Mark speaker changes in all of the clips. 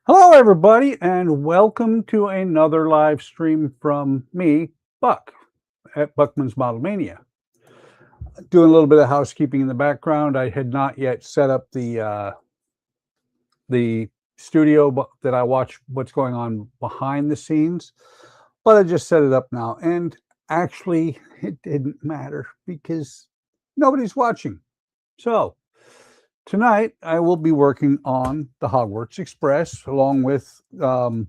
Speaker 1: Hello, everybody, and welcome to another live stream from me, Buck, at Buckman's Model Mania. Doing a little bit of housekeeping in the background. I had not yet set up the studio that I watch what's going on behind the scenes, but I just set it up now. And actually, it didn't matter because nobody's watching. So tonight, I will be working on the Hogwarts Express along with the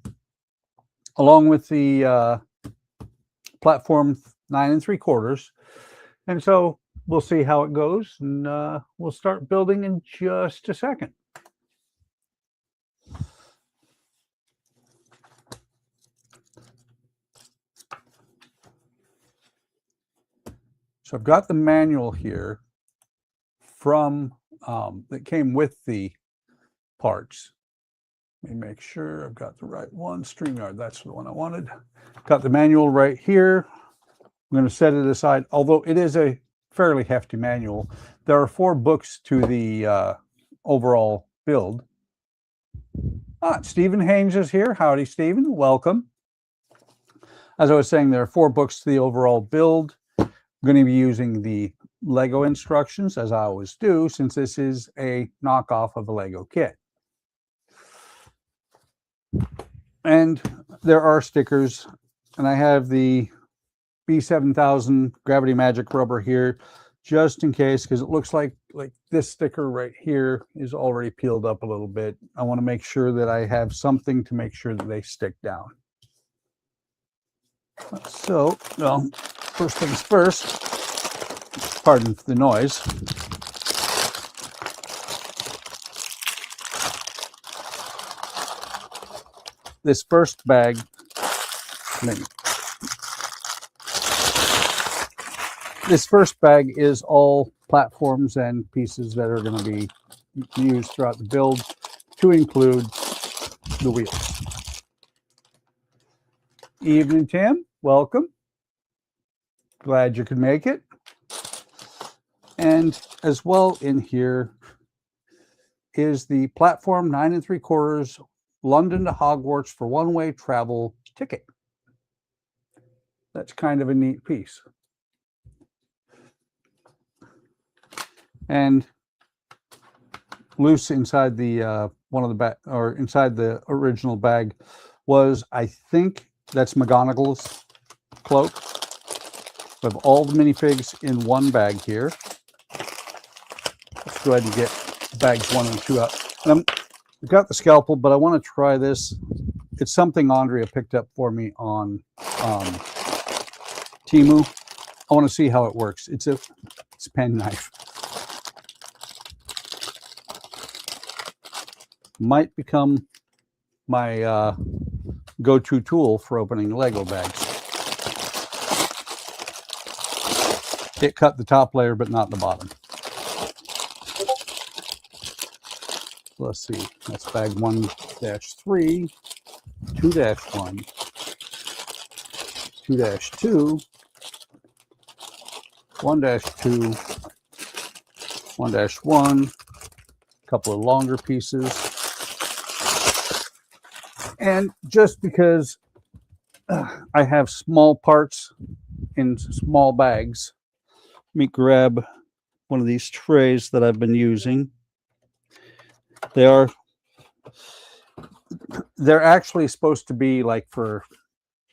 Speaker 1: platform 9 3/4, and so we'll see how it goes, and we'll start building in just a second. So I've got the manual here from that came with the parts. Let me make sure I've got the right one. StreamYard, that's the one I wanted. Got the manual right here. I'm going to set it aside. Although it is a fairly hefty manual, there are 4 books to the overall build. Stephen Haynes is here. Howdy, Stephen. Welcome. As I was saying, there are 4 books to the overall build. I'm going to be using the Lego instructions, as I always do, since this is a knockoff of a Lego kit. And there are stickers, and I have the B7000 Gravity Magic rubber here, just in case, because it looks like this sticker right here is already peeled up a little bit. I want to make sure that I have something to make sure that they stick down. So, well, first things first, pardon the noise. This first bag, is all platforms and pieces that are going to be used throughout the build, to include the wheels. Evening, Tim. Welcome. Glad you could make it. And as well in here is the platform 9 3/4 London to Hogwarts for one-way travel ticket. That's kind of a neat piece. And loose inside the one of the bag, or inside the original bag, was, I think that's McGonagall's cloak. We have all the minifigs in one bag here. Let's go ahead and get bags 1 and 2 out. And I've got the scalpel, but I want to try this. It's something Andrea picked up for me on Temu. I want to see how it works. It's a pen knife. Might become my go-to tool for opening Lego bags. It cut the top layer, but not the bottom. Let's see, that's bag 1-3, 2-1, 2-2, 1-2, 1-1, a couple of longer pieces. And just because I have small parts in small bags, let me grab one of these trays that I've been using. They're actually supposed to be like for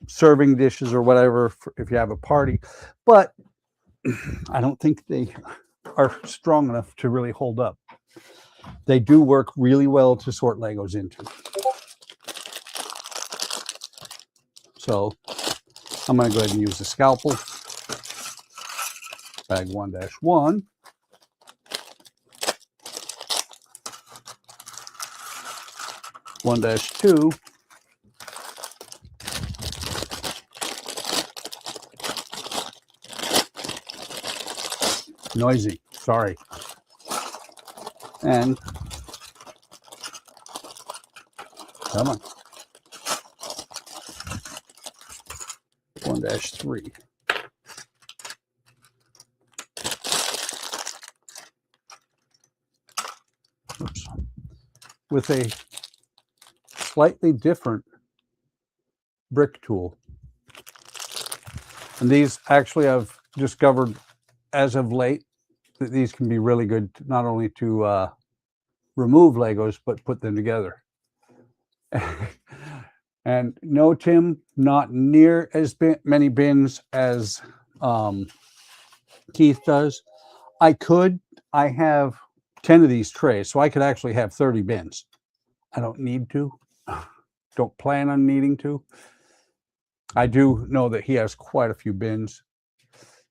Speaker 1: serving dishes or whatever, if you have a party, but I don't think they are strong enough to really hold up. They do work really well to sort Legos into. So I'm going to go ahead and use the scalpel. Bag 1-1. One dash 2. Noisy, sorry. And come on. 1-3. Oops. With a slightly different brick tool. And these actually I've discovered as of late that these can be really good not only to remove Legos, but put them together. And no, Tim, not near as many bins as Keith does. I have 10 of these trays, so I could actually have 30 bins. I don't need to, don't plan on needing to. I do know that he has quite a few bins.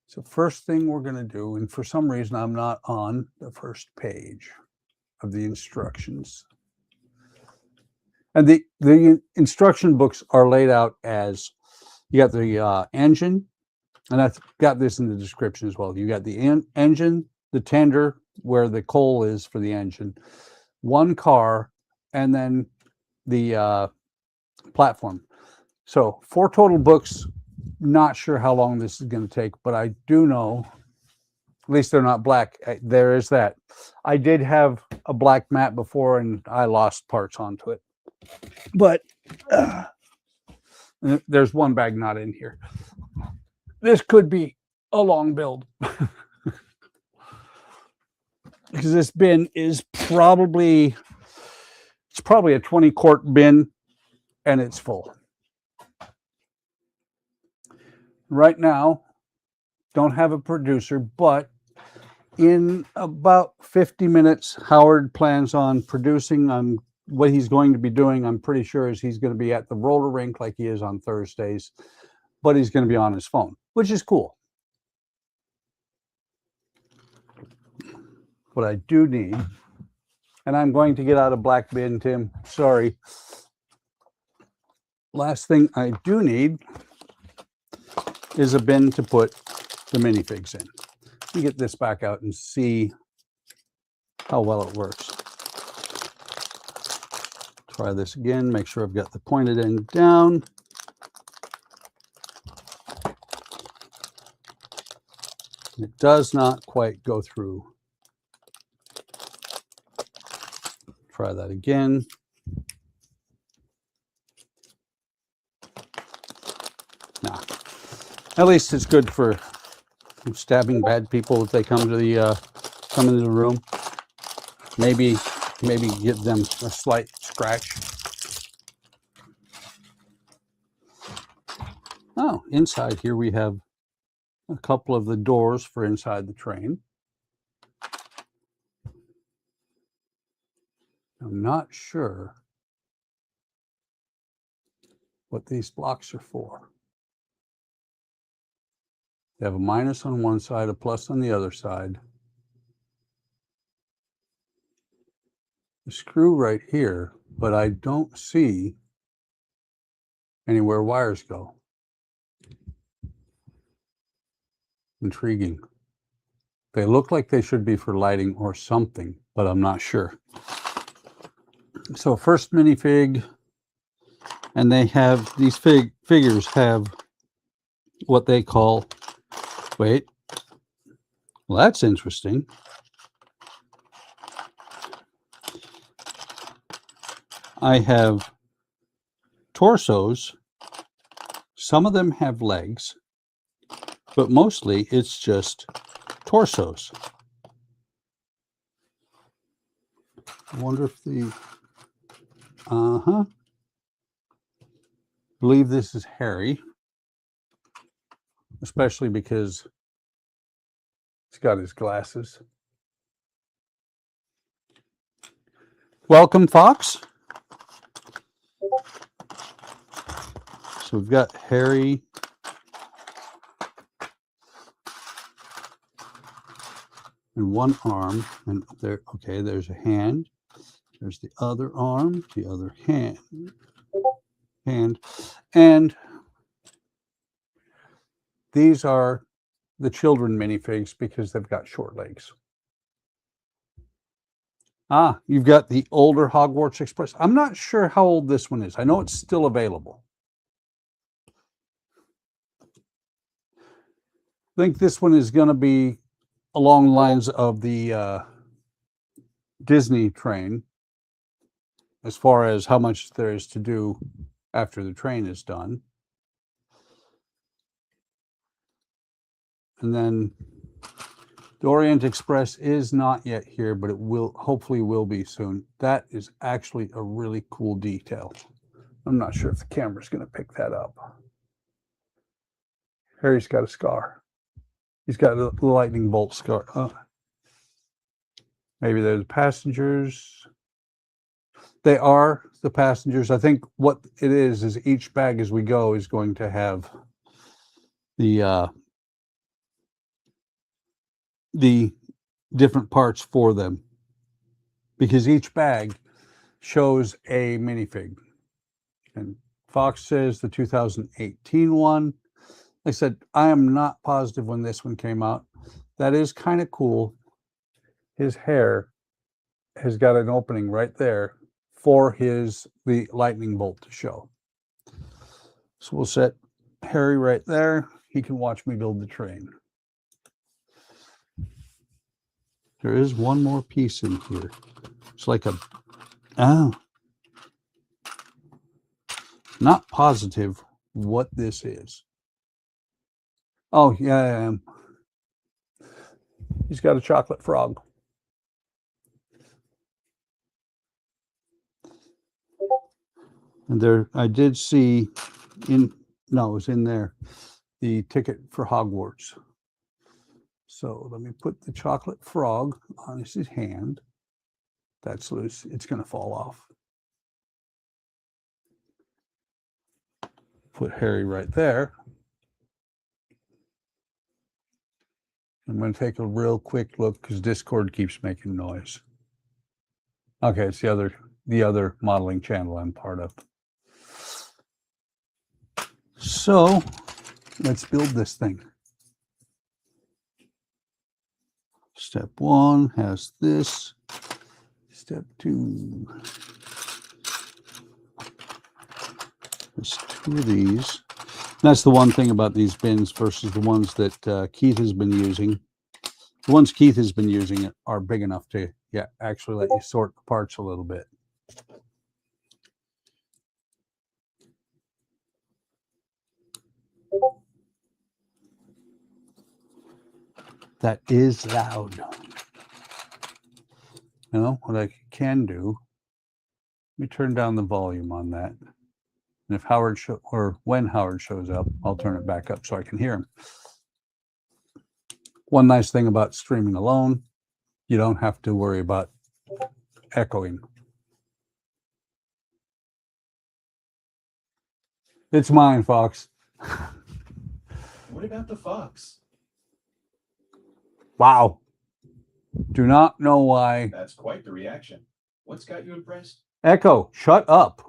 Speaker 1: So first thing we're going to do, and for some reason I'm not on the first page of the instructions. And the instruction books are laid out as, you got the engine, and I've got this in the description as well. You got the engine, the tender, where the coal is for the engine, one car, and then the platform. So 4 total books. Not sure how long this is going to take, but I do know, at least they're not black. There is that. I did have a black mat before, and I lost parts onto it. But there's one bag not in here. This could be a long build. Because this bin is probably a 20-quart bin, and it's full. Right now, don't have a producer, but in about 50 minutes, Howard plans on producing. What he's going to be doing, I'm pretty sure, is he's going to be at the roller rink like he is on Thursdays, but he's going to be on his phone, which is cool. What I do need, and I'm going to get out of black bin, Tim, sorry. Last thing I do need is a bin to put the minifigs in. Let me get this back out and see how well it works. Try this again, make sure I've got the pointed end down. It does not quite go through. Try that again. Nah. At least it's good for stabbing bad people if they come into the room. Maybe give them a slight scratch. Oh, inside here we have a couple of the doors for inside the train. I'm not sure what these blocks are for. They have a minus on one side, a plus on the other side. The screw right here, but I don't see anywhere wires go. Intriguing. They look like they should be for lighting or something, but I'm not sure. So first minifig, and they have these figures have what they call, wait, well, that's interesting. I have torsos. Some of them have legs, but mostly it's just torsos. I wonder if the, I believe this is Harry, especially because he's got his glasses. Welcome, Fox. So we've got Harry. And one arm, and there, okay, there's a hand. There's the other arm, the other hand, and these are the children minifigs because they've got short legs. Ah, you've got the older Hogwarts Express. I'm not sure how old this one is. I know it's still available. I think this one is going to be along the lines of the Disney train. as far as how much there is to do after the train is done. And then the Orient Express is not yet here, but it will hopefully will be soon. That is actually a really cool detail. I'm not sure if the camera's going to pick that up. Harry's got a scar. He's got a lightning bolt scar. Maybe they're the passengers. They are the passengers. I think what it is each bag as we go is going to have the different parts for them, because each bag shows a minifig. And Fox says the 2018 one. Like I said, I am not positive when this one came out. That is kind of cool. His hair has got an opening right there for the lightning bolt to show. So we'll set Harry right there. He can watch me build the train. There is one more piece in here. It's like not positive what this is. Oh, yeah, I am. He's got a chocolate frog. And there, I did see it was in there, the ticket for Hogwarts. So let me put the chocolate frog on his hand. That's loose. It's going to fall off. Put Harry right there. I'm going to take a real quick look because Discord keeps making noise. Okay, it's the other modeling channel I'm part of. So let's build this thing. Step 1 has this. Step 2. There's 2 of these. That's the one thing about these bins versus the ones that Keith has been using. The ones Keith has been using are big enough to actually let you sort the parts a little bit. That is loud. You know what I can do? Let me turn down the volume on that. And if when Howard shows up, I'll turn it back up so I can hear him. One nice thing about streaming alone, you don't have to worry about echoing. It's mine, Fox.
Speaker 2: What about the fox?
Speaker 1: Wow. Do not know why.
Speaker 2: That's quite the reaction. What's got you impressed?
Speaker 1: Echo, shut up.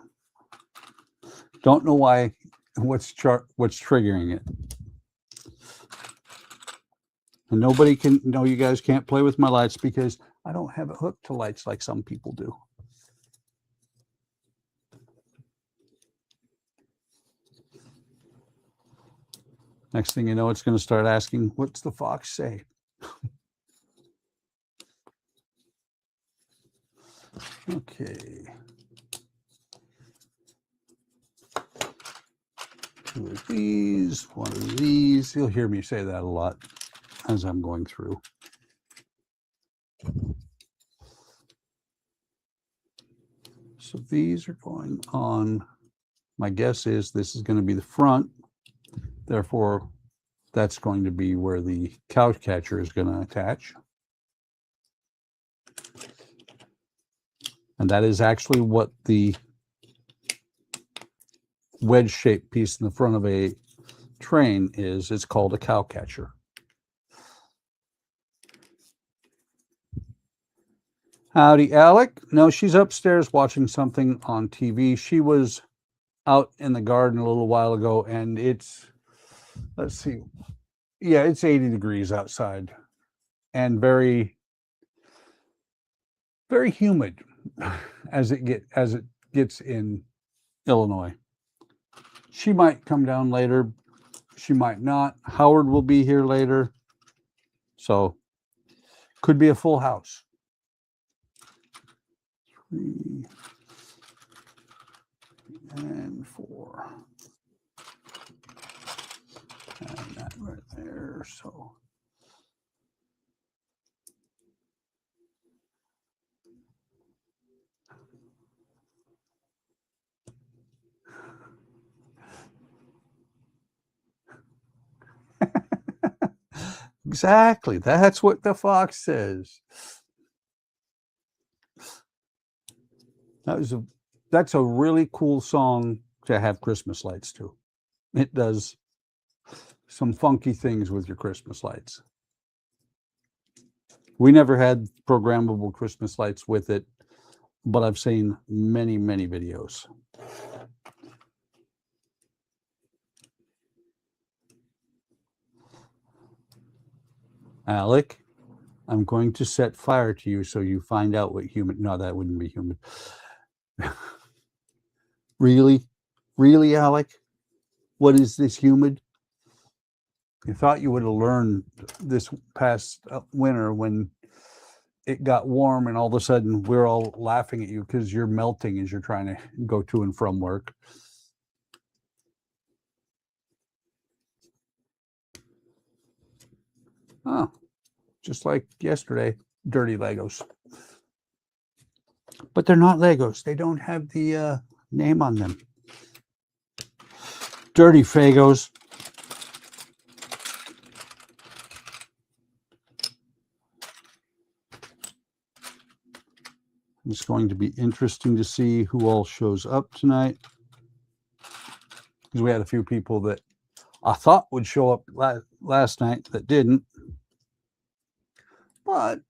Speaker 1: Don't know why. What's triggering it? And nobody can know. You guys can't play with my lights because I don't have it hooked to lights like some people do. Next thing you know, it's going to start asking, what's the fox say? Okay. 2 of these, 1 of these. You'll hear me say that a lot as I'm going through. So these are going on. My guess is this is going to be the front. Therefore, that's going to be where the couch catcher is going to attach. And that is actually what the wedge-shaped piece in the front of a train is. It's called a cow catcher. Howdy, Alec. No, she's upstairs watching something on TV. She was out in the garden a little while ago, and it's, let's see, yeah, it's 80 degrees outside and very, very humid as it gets in Illinois. She might come down later. She might not. Howard will be here later. So could be a full house. 3, 1, 4. And that right there. So exactly. That's what the fox says. That's a really cool song to have Christmas lights to. It does some funky things with your Christmas lights. We never had programmable Christmas lights with it, but I've seen many, many videos. Alec, I'm going to set fire to you so you find out what human. No, that wouldn't be human. Really? Really, Alec? What is this humid? You thought you would have learned this past winter when it got warm and all of a sudden we're all laughing at you because you're melting as you're trying to go to and from work. Oh, just like yesterday, dirty Legos. But they're not Legos. They don't have the name on them. Dirty Fagos. It's going to be interesting to see who all shows up tonight. Because we had a few people that I thought would show up last night that didn't. But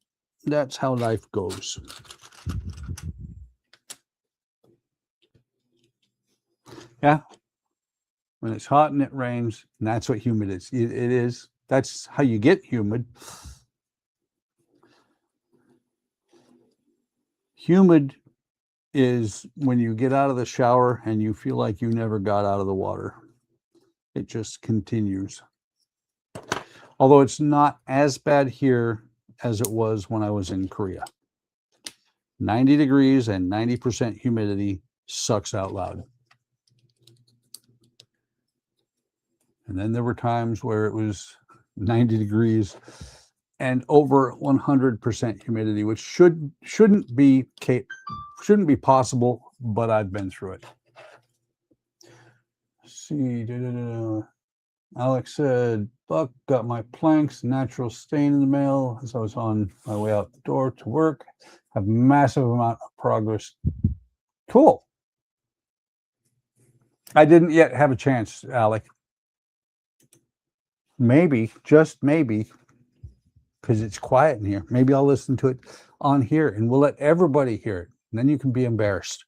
Speaker 1: that's how life goes. Yeah. When it's hot and it rains, and that's what humid is. It is. That's how you get humid. Humid is when you get out of the shower and you feel like you never got out of the water. It just continues. Although it's not as bad here as it was when I was in Korea. 90 degrees and 90% humidity sucks out loud. And then there were times where it was 90 degrees and over 100% humidity, which shouldn't be possible, but I've been through it. Let's see. Alex said, Buck, got my planks, natural stain in the mail as I was on my way out the door to work. Have massive amount of progress. Cool. I didn't yet have a chance, Alec. Maybe, just maybe, because it's quiet in here. Maybe I'll listen to it on here and we'll let everybody hear it. And then you can be embarrassed.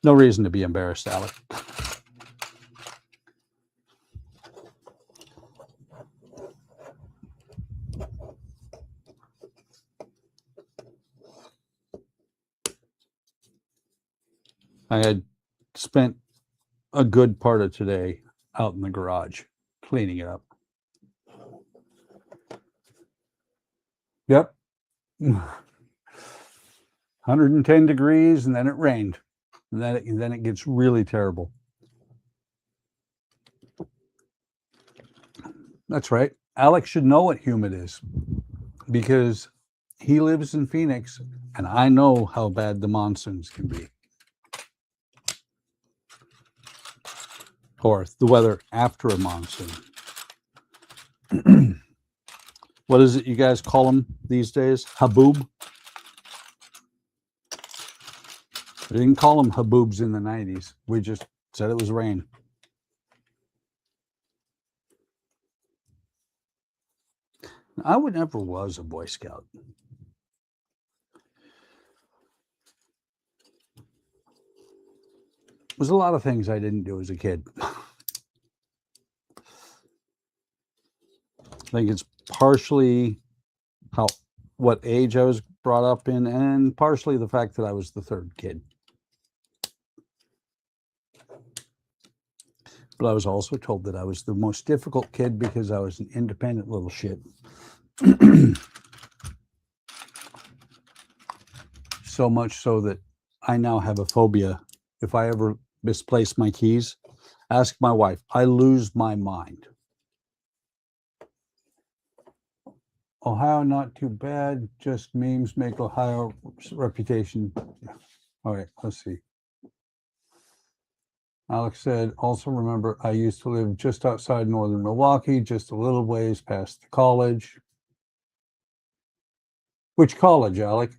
Speaker 1: No reason to be embarrassed, Alec. I had spent a good part of today out in the garage cleaning it up. Yep. 110 degrees and then it rained. And then it gets really terrible. That's right. Alex should know what humid is because he lives in Phoenix and I know how bad the monsoons can be. Or the weather after a monsoon. What is it you guys call them these days? Haboob? We didn't call them haboobs in the 90s. We just said it was rain. I never was a Boy Scout. There's a lot of things I didn't do as a kid. I think it's partially what age I was brought up in and partially the fact that I was the third kid. But I was also told that I was the most difficult kid because I was an independent little shit. So much so that I now have a phobia. If I ever misplaced my keys. Ask my wife. I lose my mind. Ohio, not too bad. Just memes make Ohio's reputation. All right, let's see. Alex said, also remember, I used to live just outside northern Milwaukee, just a little ways past the college. Which college, Alec?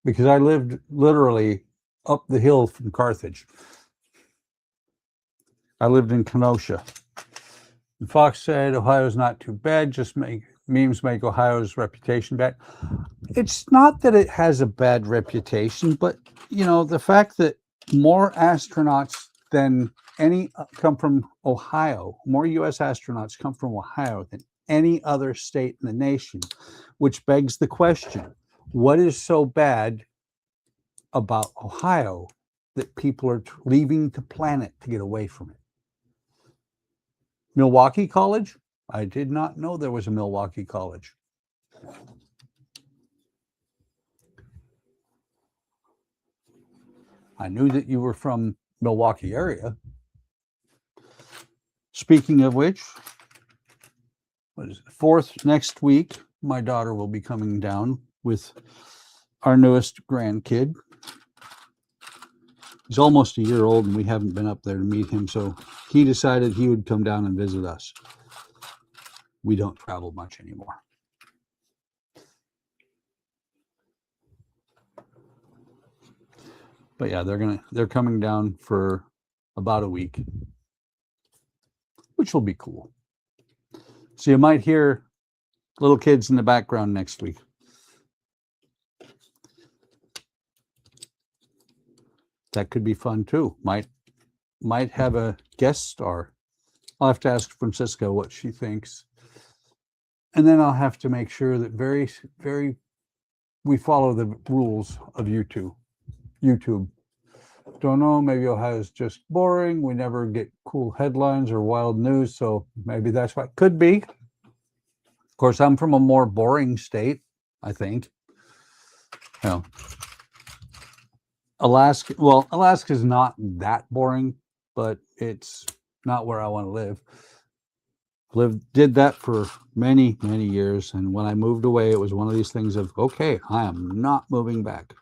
Speaker 1: Because I lived literally up the hill from Carthage. I lived in Kenosha. And Fox said, Ohio's not too bad, just memes make Ohio's reputation bad. It's not that it has a bad reputation, but, you know, the fact that more astronauts than any come from Ohio, more U.S. astronauts come from Ohio than any other state in the nation, which begs the question, what is so bad about Ohio that people are leaving the planet to get away from it? Milwaukee College? I did not know there was a Milwaukee College. I knew that you were from Milwaukee area. Speaking of which, what is it? 4th next week, my daughter will be coming down with our newest grandkid. He's almost a year old and we haven't been up there to meet him, so he decided he would come down and visit us. We don't travel much anymore. But yeah, they're coming down for about a week, which will be cool. So you might hear little kids in the background next week. That could be fun too. Might have a guest star. I'll have to ask Francisco what she thinks. And then I'll have to make sure that we follow the rules of YouTube. Don't know, maybe Ohio's just boring. We never get cool headlines or wild news, so maybe that's what could be. Of course, I'm from a more boring state, I think. You know, Alaska's not that boring, but it's not where I want to live. Did that for many, many years, and when I moved away, it was one of these things of, okay, I am not moving back.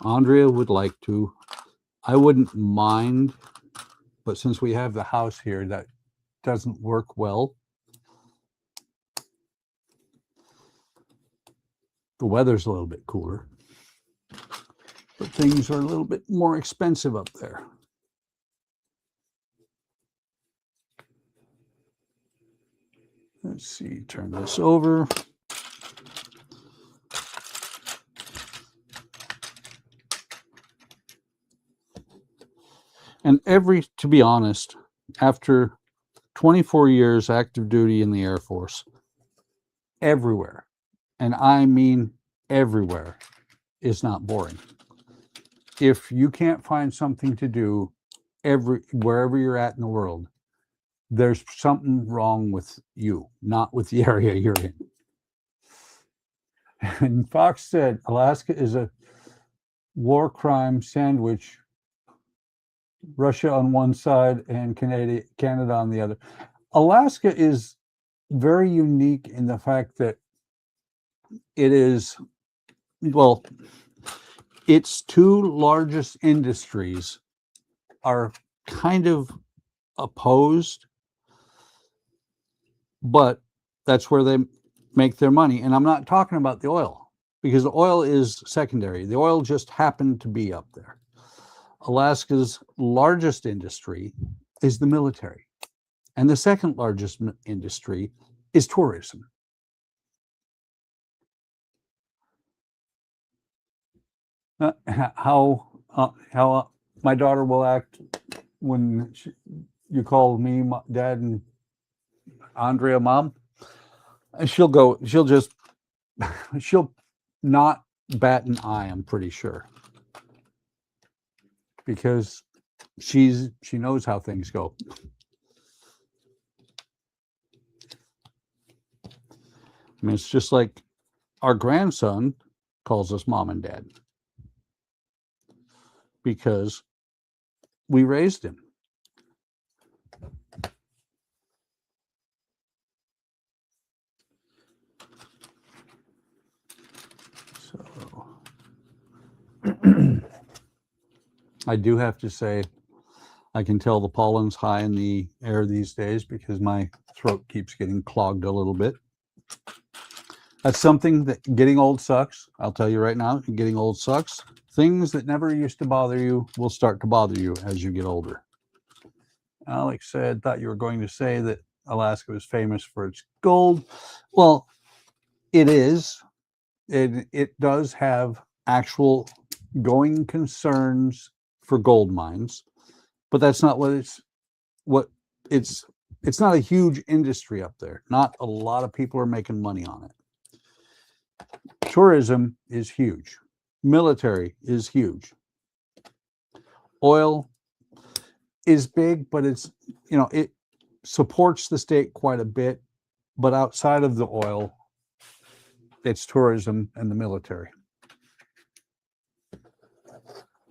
Speaker 1: Andrea would like to. I wouldn't mind, but since we have the house here, that doesn't work well. The weather's a little bit cooler, but things are a little bit more expensive up there. Let's see, turn this over. And to be honest, after 24 years active duty in the Air Force, everywhere, and I mean everywhere, is not boring. If you can't find something to do wherever you're at in the world, there's something wrong with you, not with the area you're in. And Fox said, Alaska is a war crime sandwich, Russia on one side and Canada on the other. Alaska is very unique in the fact that it is, well, its two largest industries are kind of opposed, but that's where they make their money. And I'm not talking about the oil, because the oil is secondary. The oil just happened to be up there. Alaska's largest industry is the military, and the second largest industry is tourism. How my daughter will act when you call me dad and Andrea mom, and she'll not bat an eye, I'm pretty sure, because she knows how things go. I mean, it's just like our grandson calls us mom and dad. because we raised him. So I do have to say, I can tell the pollen's high in the air these days because my throat keeps getting clogged a little bit. That's something that getting old sucks. I'll tell you right now, getting old sucks. Things that never used to bother you will start to bother you as you get older. Alex said, thought you were going to say that Alaska was famous for its gold. Well, it is. It does have actual going concerns for gold mines, but that's not what it's not a huge industry up there. Not a lot of people are making money on it. Tourism is huge. Military is huge. Oil is big, but it's, it supports the state quite a bit. But outside of the oil, it's tourism and the military.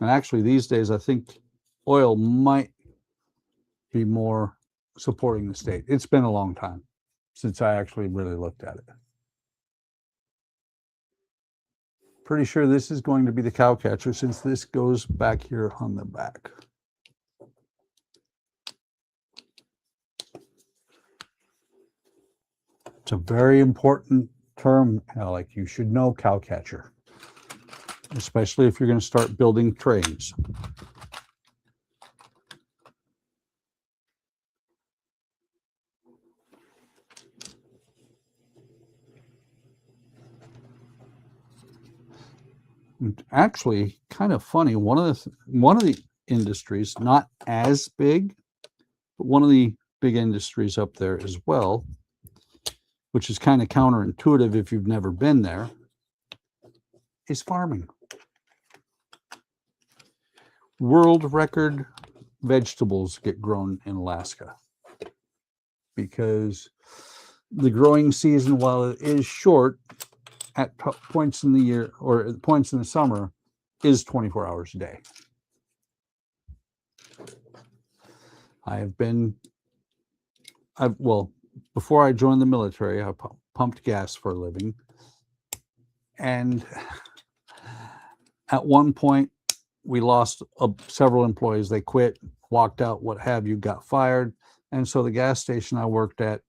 Speaker 1: And actually, these days, I think oil might be more supporting the state. It's been a long time since I actually really looked at it. Pretty sure this is going to be the cow catcher since this goes back here on the back. It's a very important term, Alec. You should know cow catcher, especially if you're going to start building trains. Actually, kind of funny. One of the industries, not as big, but one of the big industries up there as well, which is kind of counterintuitive if you've never been there, is farming. World record vegetables get grown in Alaska because the growing season, while it is short, at points in the year or at points in the summer, is 24 hours a day. Well, before I joined the military, I pumped gas for a living. And at one point, we lost several employees. They quit, walked out, what have you, got fired. And so the gas station I worked at,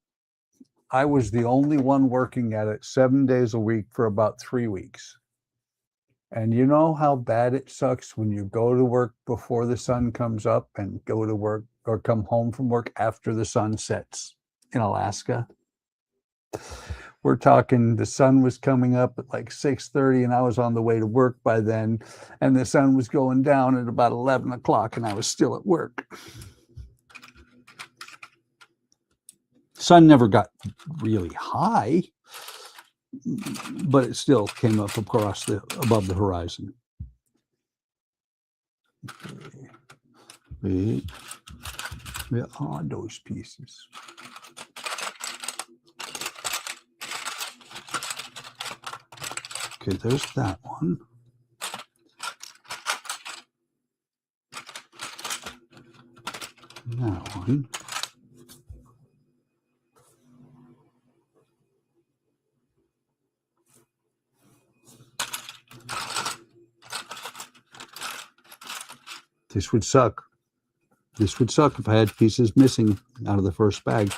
Speaker 1: I was the only one working at it 7 days a week for about 3 weeks. And you know how bad it sucks when you go to work before the sun comes up and go to work or come home from work after the sun sets in Alaska? We're talking the sun was coming up at like 6:30 and I was on the way to work by then, and the sun was going down at about 11 o'clock and I was still at work. Sun never got really high, but it still came up above the horizon. Where are those pieces? Okay, there's that one. That one. This would suck. This would suck if I had pieces missing out of the first bag.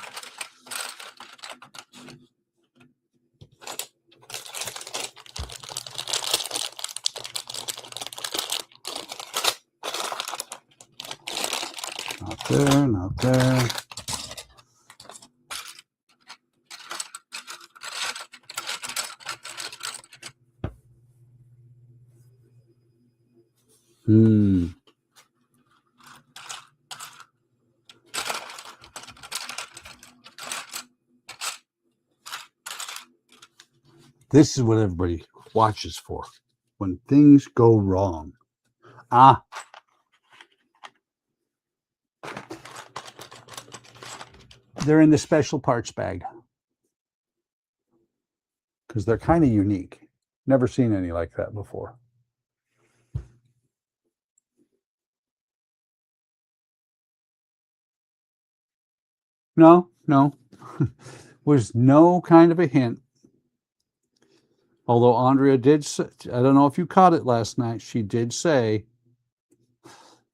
Speaker 1: Not there, not there. This is what everybody watches for, when things go wrong. They're in the special parts bag because they're kind of unique. Never seen any like that before. No. Was no kind of a hint. Although Andrea did say, I don't know if you caught it last night, she did say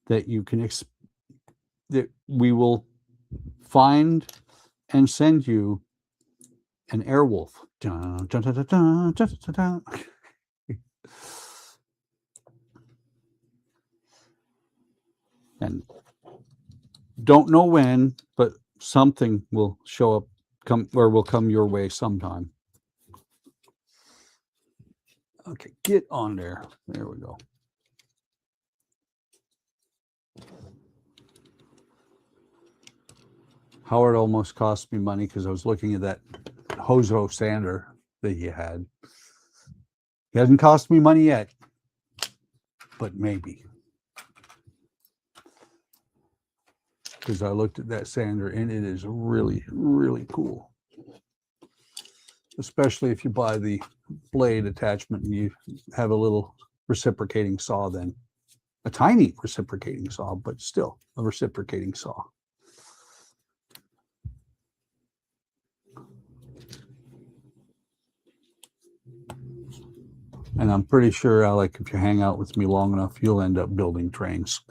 Speaker 1: that you can that we will find and send you an airwolf. Dun, dun, dun, dun, dun, dun, dun, dun. And don't know when, but something will show up, will come your way sometime. Okay, get on there. There we go. Howard almost cost me money because I was looking at that Hozo sander that he had. He hasn't cost me money yet, but maybe. Because I looked at that sander and it is really, really cool. Especially if you buy the blade attachment and you have a little reciprocating saw then. A tiny reciprocating saw, but still a reciprocating saw. And I'm pretty sure, Alec, if you hang out with me long enough, you'll end up building trains.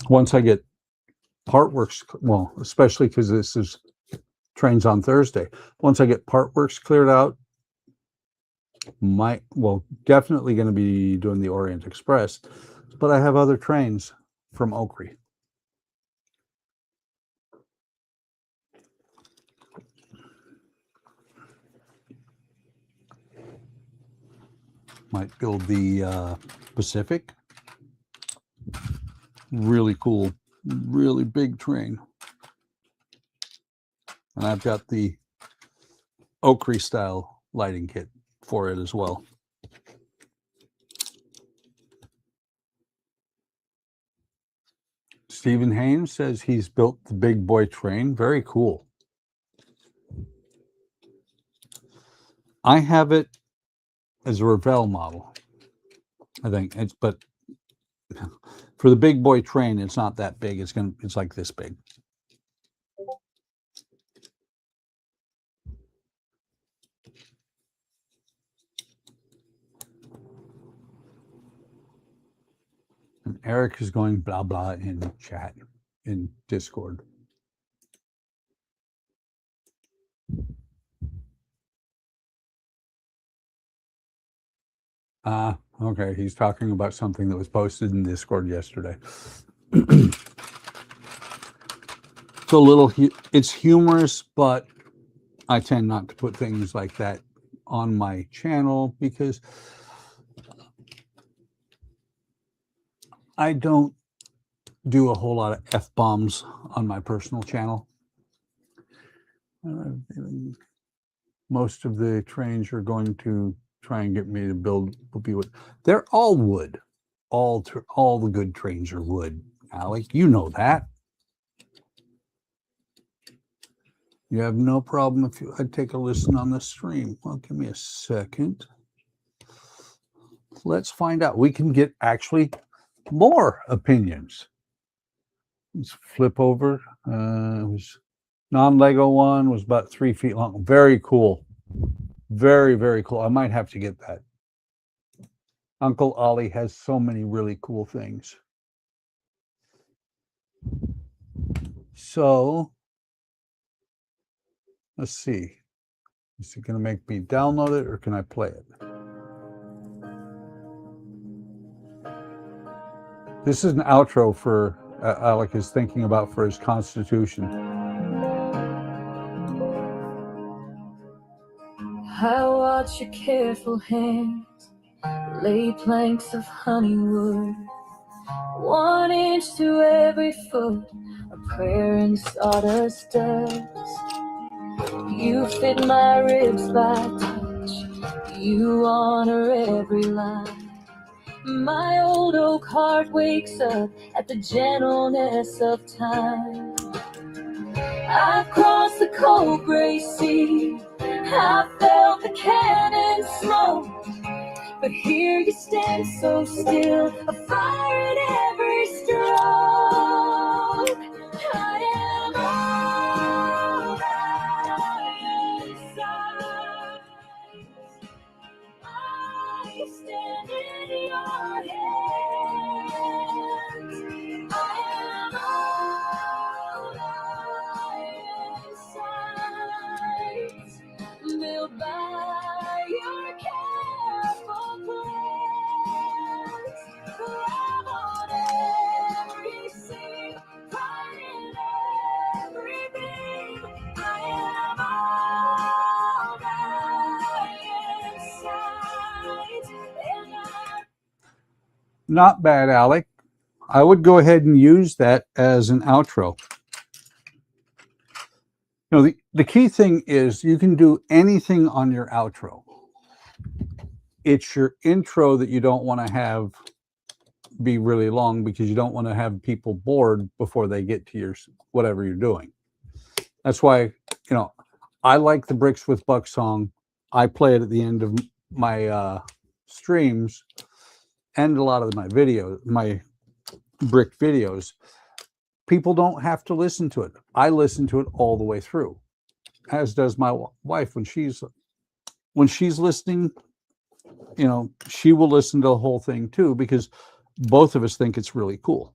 Speaker 1: Once I get Partworks, well, especially because this is trains on Thursday. Once I get Partworks cleared out, definitely going to be doing the Orient Express, but I have other trains from Oakry. Might build the Pacific. Really cool, really big train. And I've got the Oakry style lighting kit for it as well. Stephen Haynes says he's built the big boy train. Very cool. I have it as a Revell model, I think. But for the big boy train, it's not that big. It's like this big. And Eric is going blah blah in chat in Discord. Okay. He's talking about something that was posted in Discord yesterday. So it's humorous, but I tend not to put things like that on my channel because I don't do a whole lot of F-bombs on my personal channel. Most of the trains are going to try and get me to build will be wood. They're all wood. All the good trains are wood. Alec, you know that. You have no problem if I'd take a listen on the stream. Well, give me a second. Let's find out. We can get actually more opinions. Let's flip over. It was non-Lego one, was about 3 feet long. Very cool. Very, very cool. I might have to get that. Uncle Ollie has so many really cool things. So let's see. Is it going to make me download it or can I play it? This is an outro for Alec is thinking about for his Constitution.
Speaker 3: I watch your careful hands lay planks of honeywood, 1 inch to every foot, a prayer in sawdust dust. You fit my ribs by touch, you honor every line. My old oak heart wakes up at the gentleness of time. I've crossed the cold gray sea, I've felt the cannon smoke, but here you stand so still, a fire in every stroke. I am all that inside. I stand in your hands. I am all inside, built by your careful plans. Love on every scene, pride in every beam. I am all that inside, and I
Speaker 1: Not bad, Alec. I would go ahead and use that as an outro. You know, the key thing is you can do anything on your outro. It's your intro that you don't want to have be really long, because you don't want to have people bored before they get to your whatever you're doing. That's why, I like the Bricks with Buck song. I play it at the end of my streams and a lot of my videos, my brick videos. People don't have to listen to it. I listen to it all the way through, as does my wife. When she's listening, she will listen to the whole thing too, because both of us think it's really cool.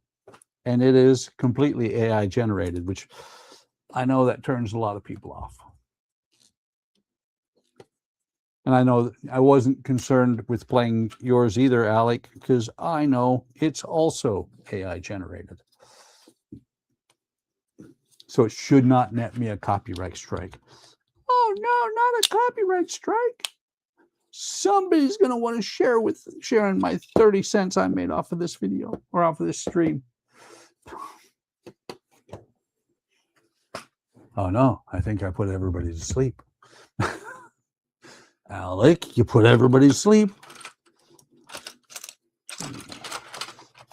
Speaker 1: And it is completely AI generated, which I know that turns a lot of people off. And I know I wasn't concerned with playing yours either, Alec, because I know it's also AI generated. So it should not net me a copyright strike. Oh no, not a copyright strike. Somebody's going to want to sharing my 30 cents I made off of this video or off of this stream. Oh no, I think I put everybody to sleep. Alec, you put everybody to sleep.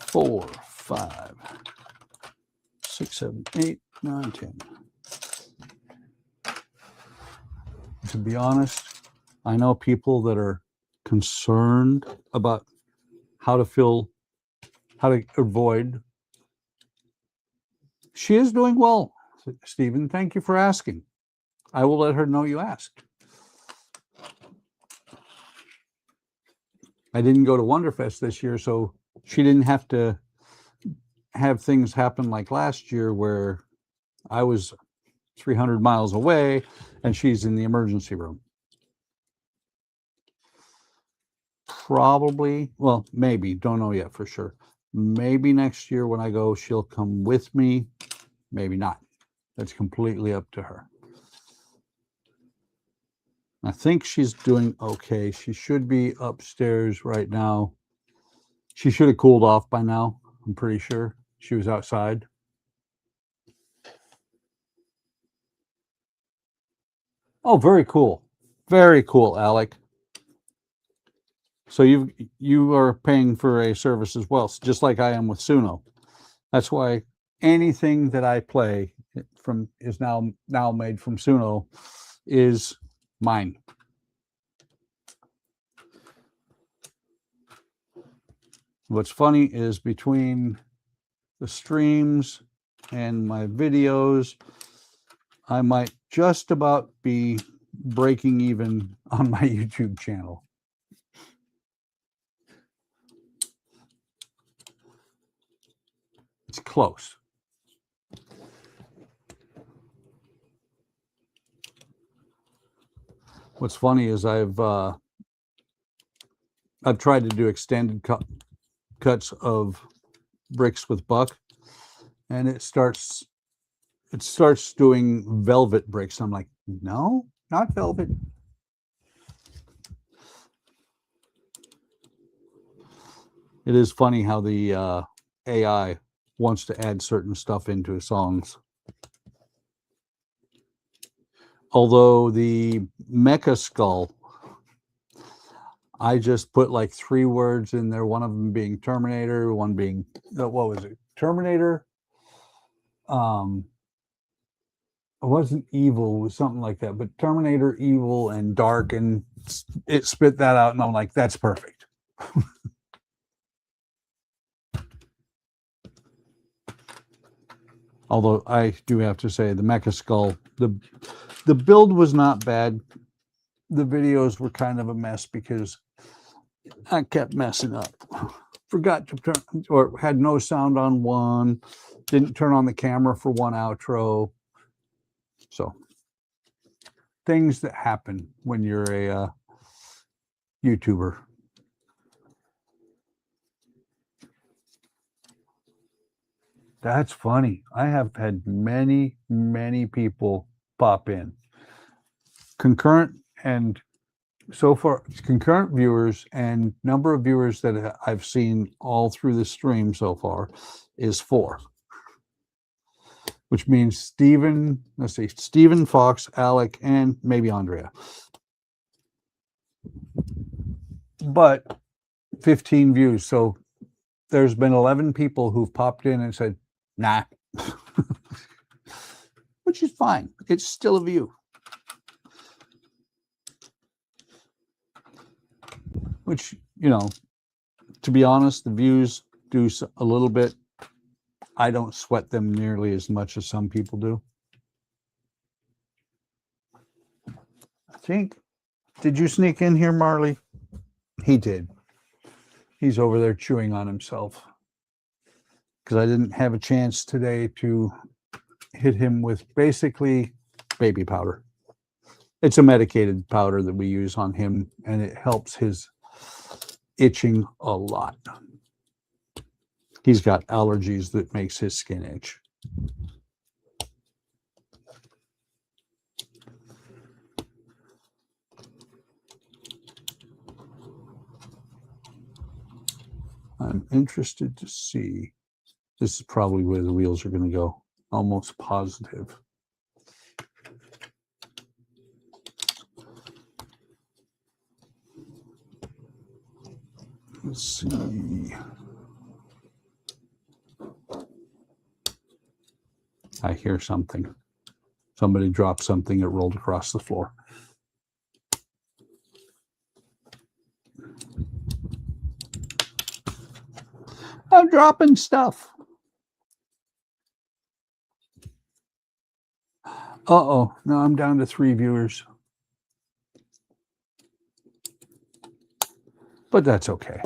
Speaker 1: 4, 5, 6, 7, 8, 9, 10. To be honest, I know people that are concerned about how to avoid. She is doing well, Stephen. Thank you for asking. I will let her know you asked. I didn't go to Wonderfest this year, so she didn't have to have things happen like last year where I was 300 miles away and she's in the emergency room. Probably, well, maybe, don't know yet for sure. Maybe next year when I go, she'll come with me. Maybe not. That's completely up to her. I think she's doing okay. She should be upstairs right now. She should have cooled off by now. I'm pretty sure she was outside. Oh, very cool. Very cool, Alec. So you are paying for a service as well, just like I am with Suno. That's why anything that I play from is now made from Suno is mine. What's funny is between the streams and my videos, I might just about be breaking even on my YouTube channel. It's close. What's funny is I've tried to do extended cuts of Bricks with Buck, and it starts doing velvet bricks. I'm like, no, not velvet. It is funny how the AI wants to add certain stuff into songs. Although the Mecha Skull, I just put like 3 words in there, one of them being Terminator, one being, what was it? Terminator. It wasn't evil, it was something like that, but Terminator, evil, and dark, and it spit that out, and I'm like, that's perfect. Although I do have to say the Mecha Skull, the build was not bad. The videos were kind of a mess because I kept messing up. Forgot to turn, or had no sound on one, didn't turn on the camera for one outro. So things that happen when you're a YouTuber. That's funny. I have had many, many people pop in. Concurrent and so far, concurrent viewers and number of viewers that I've seen all through the stream so far is 4. Which means Stephen, let's see, Stephen, Fox, Alec, and maybe Andrea. But 15 views. So there's been 11 people who've popped in and said, nah. Which is fine. It's still a view. Which, you know, to be honest, the views do a little bit. I don't sweat them nearly as much as some people do. I think, did you sneak in here, Marley? He did. He's over there chewing on himself. Because I didn't have a chance today to hit him with basically baby powder. It's a medicated powder that we use on him, and it helps his itching a lot. He's got allergies that makes his skin itch. I'm interested to see. This is probably where the wheels are going to go. Almost positive. Let's see. I hear something. Somebody dropped something that rolled across the floor. I'm dropping stuff. Uh-oh. Now I'm down to 3 viewers. But that's okay.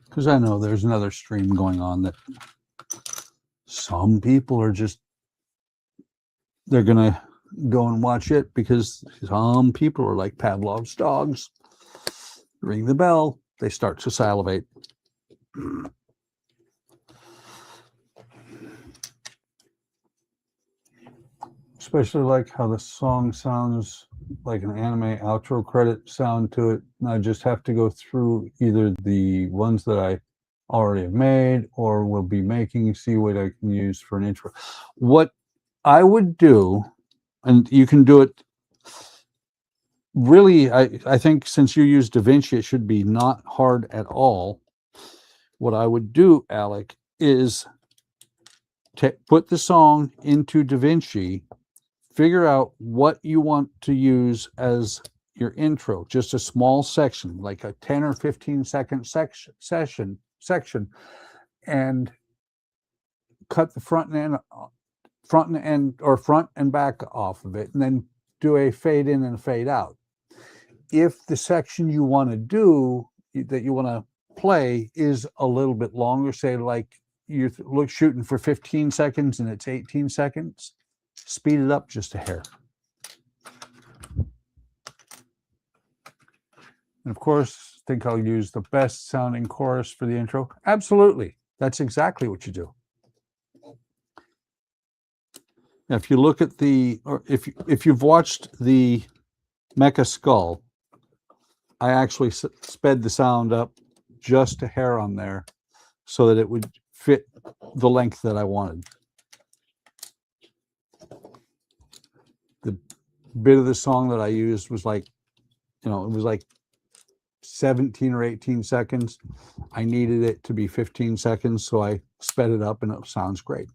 Speaker 1: Because I know there's another stream going on that some people are just, they're going to go and watch it because some people are like Pavlov's dogs. Ring the bell, they start to salivate. Especially like how the song sounds like an anime outro credit sound to it. And I just have to go through either the ones that I already have made or will be making, see what I can use for an intro. What I would do, and you can do it really, I think since you use DaVinci, it should be not hard at all. What I would do, Alec, is put the song into DaVinci, figure out what you want to use as your intro, just a small section, like a 10 or 15 second section, and cut the front and back off of it, and then do a fade in and fade out. If the section you want to do, that you want to play, is a little bit longer, say like you're shooting for 15 seconds and it's 18 seconds, speed it up just a hair. And of course, I think I'll use the best sounding chorus for the intro. Absolutely. That's exactly what you do. Now, if you look at the, or if you've watched the Mecha Skull, I actually sped the sound up just a hair on there so that it would fit the length that I wanted. The bit of the song that I used was like, you know, it was like 17 or 18 seconds. I needed it to be 15 seconds, so I sped it up and it sounds great.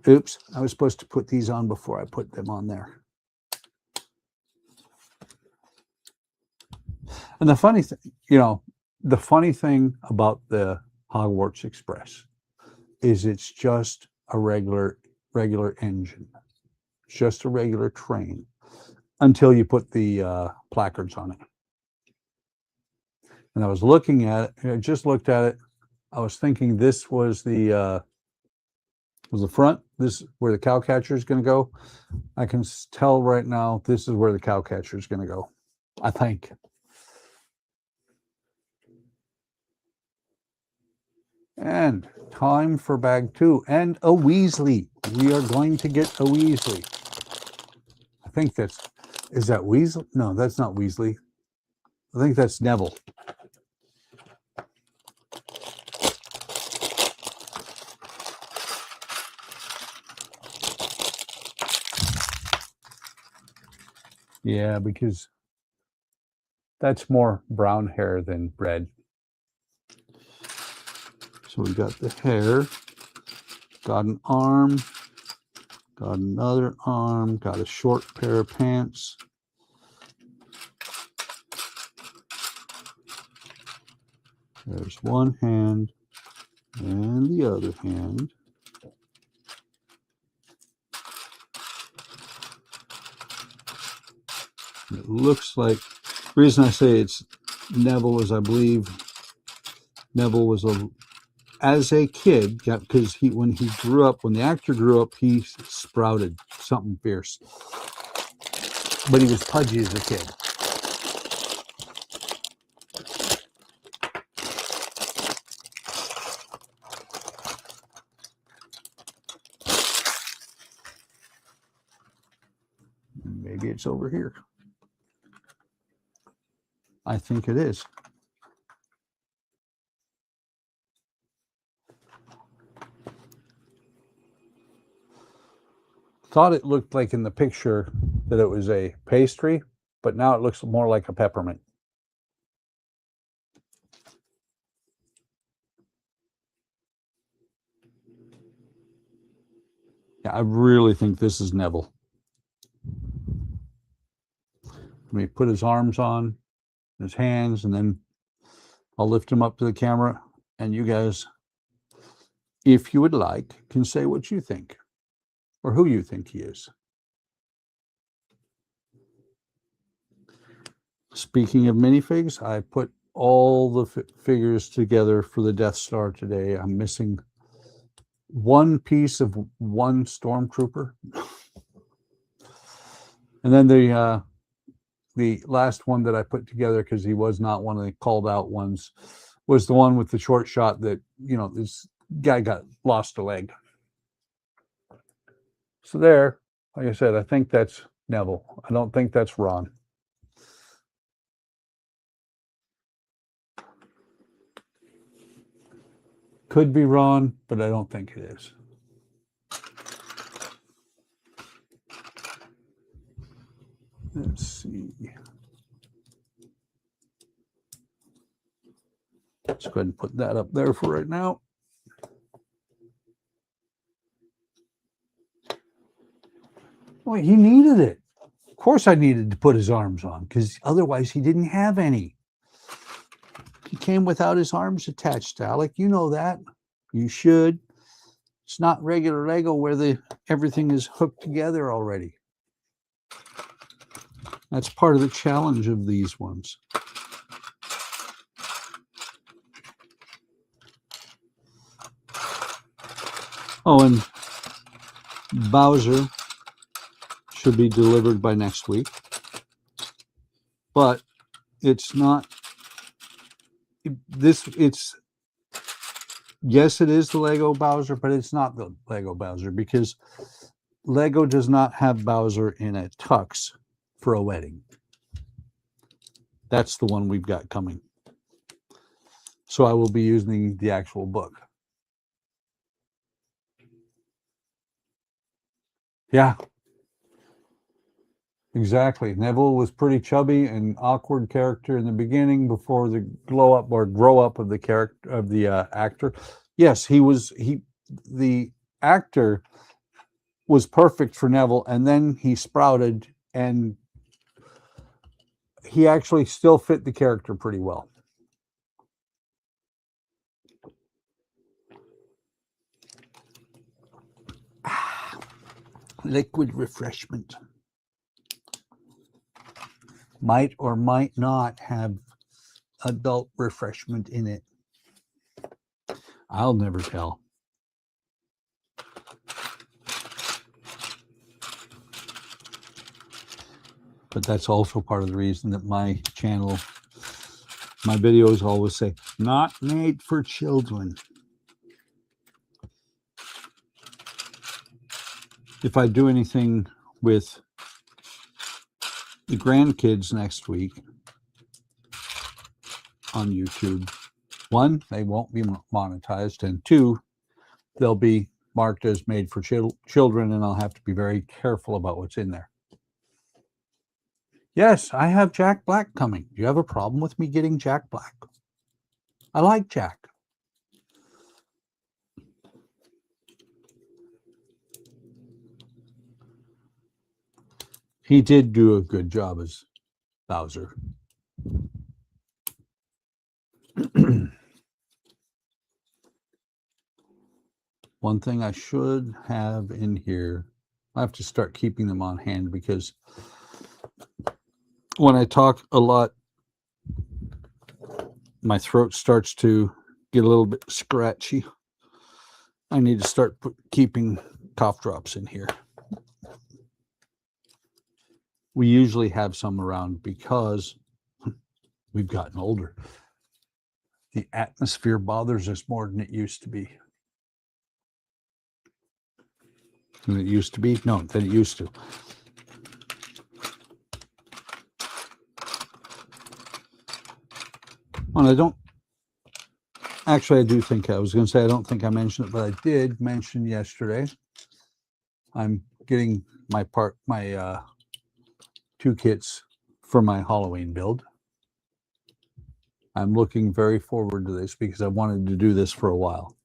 Speaker 1: Oops, I was supposed to put these on before I put them on there. And the funny thing, the funny thing about the Hogwarts Express is it's just a regular engine. It's just a regular train until you put the placards on it. And I was looking at it, I just looked at it. I was thinking this was the front, this is where the cow catcher is going to go. I can tell right now this is where the cow catcher is going to go, I think. And time for bag 2 and a Weasley. We are going to get a Weasley. I think is that Weasley? No, that's not Weasley. I think that's Neville. Yeah, because that's more brown hair than red. So we got the hair, got an arm, got another arm, got a short pair of pants. There's one hand and the other hand. It looks like, the reason I say it's Neville is I believe Neville was as a kid, because when the actor grew up, he sprouted something fierce. But he was pudgy as a kid. Maybe it's over here. I think it is. Thought it looked like in the picture that it was a pastry, but now it looks more like a peppermint. Yeah, I really think this is Neville. Let me put his arms on, his hands, and then I'll lift him up to the camera, and you guys, if you would like, can say what you think or who you think he is. Speaking of minifigs, I put all the figures together for the Death Star today. I'm missing one piece of one stormtrooper. And then the last one that I put together, because he was not one of the called out ones, was the one with the short shot that, this guy got lost a leg. So there, like I said, I think that's Neville. I don't think that's Ron. Could be Ron, but I don't think it is. Let's see. Let's go ahead and put that up there for right now. Well, he needed it. Of course I needed to put his arms on, because otherwise he didn't have any. He came without his arms attached, Alec. You know that. You should. It's not regular Lego where everything is hooked together already. That's part of the challenge of these ones. Oh, and Bowser should be delivered by next week. But it's not yes, it is the Lego Bowser, but it's not the Lego Bowser, because Lego does not have Bowser in a tux for a wedding. That's the one we've got coming. So I will be using the actual book. Yeah. Exactly. Neville was pretty chubby and awkward character in the beginning before the glow up or grow up of the character of the actor. Yes, the actor was perfect for Neville, and then he sprouted, and he actually still fit the character pretty well. Liquid refreshment. Might or might not have adult refreshment in it. I'll never tell. But that's also part of the reason that my channel, my videos always say, not made for children. If I do anything with the grandkids next week on YouTube, one, they won't be monetized, and two, they'll be marked as made for children, and I'll have to be very careful about what's in there. Yes, I have Jack Black coming. Do you have a problem with me getting Jack Black? I like Jack. He did do a good job as Bowser. One thing I should have in here, I have to start keeping them on hand, because when I talk a lot, my throat starts to get a little bit scratchy. I need to start keeping cough drops in here. We usually have some around because we've gotten older. The atmosphere bothers us more than it used to be. Than it used to be? No, than it used to. And I don't, actually I do think, I was going to say I don't think I mentioned it, but I did mention yesterday, I'm getting my two kits for my Halloween build. I'm looking very forward to this because I wanted to do this for a while.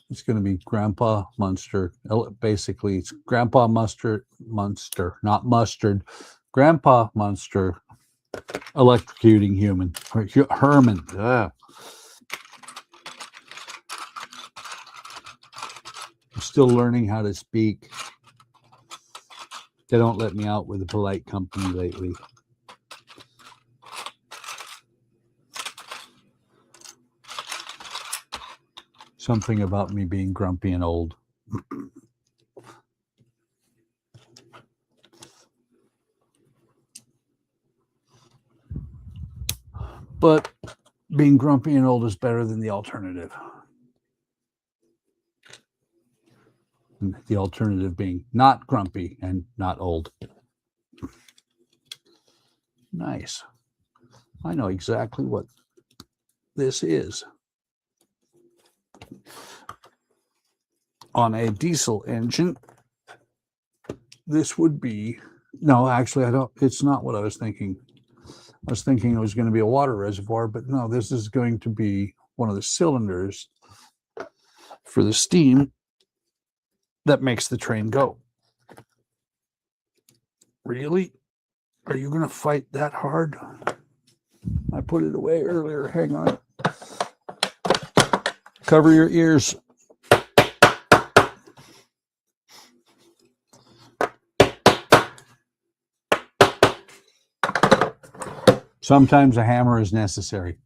Speaker 1: It's going to be Grandpa Munster. Basically, it's Grandpa Munster, not Mustard. Grandpa Munster electrocuting human. Herman. Ugh. I'm still learning how to speak. They don't let me out with a polite company lately. Something about me being grumpy and old. But being grumpy and old is better than the alternative. And the alternative being not grumpy and not old. Nice. I know exactly what this is. On a diesel engine, this would be, no, actually, it's not what I was thinking. I was thinking it was going to be a water reservoir, but no, this is going to be one of the cylinders for the steam that makes the train go. Really? Are you going to fight that hard? I put it away earlier. Hang on. Cover your ears. Sometimes a hammer is necessary.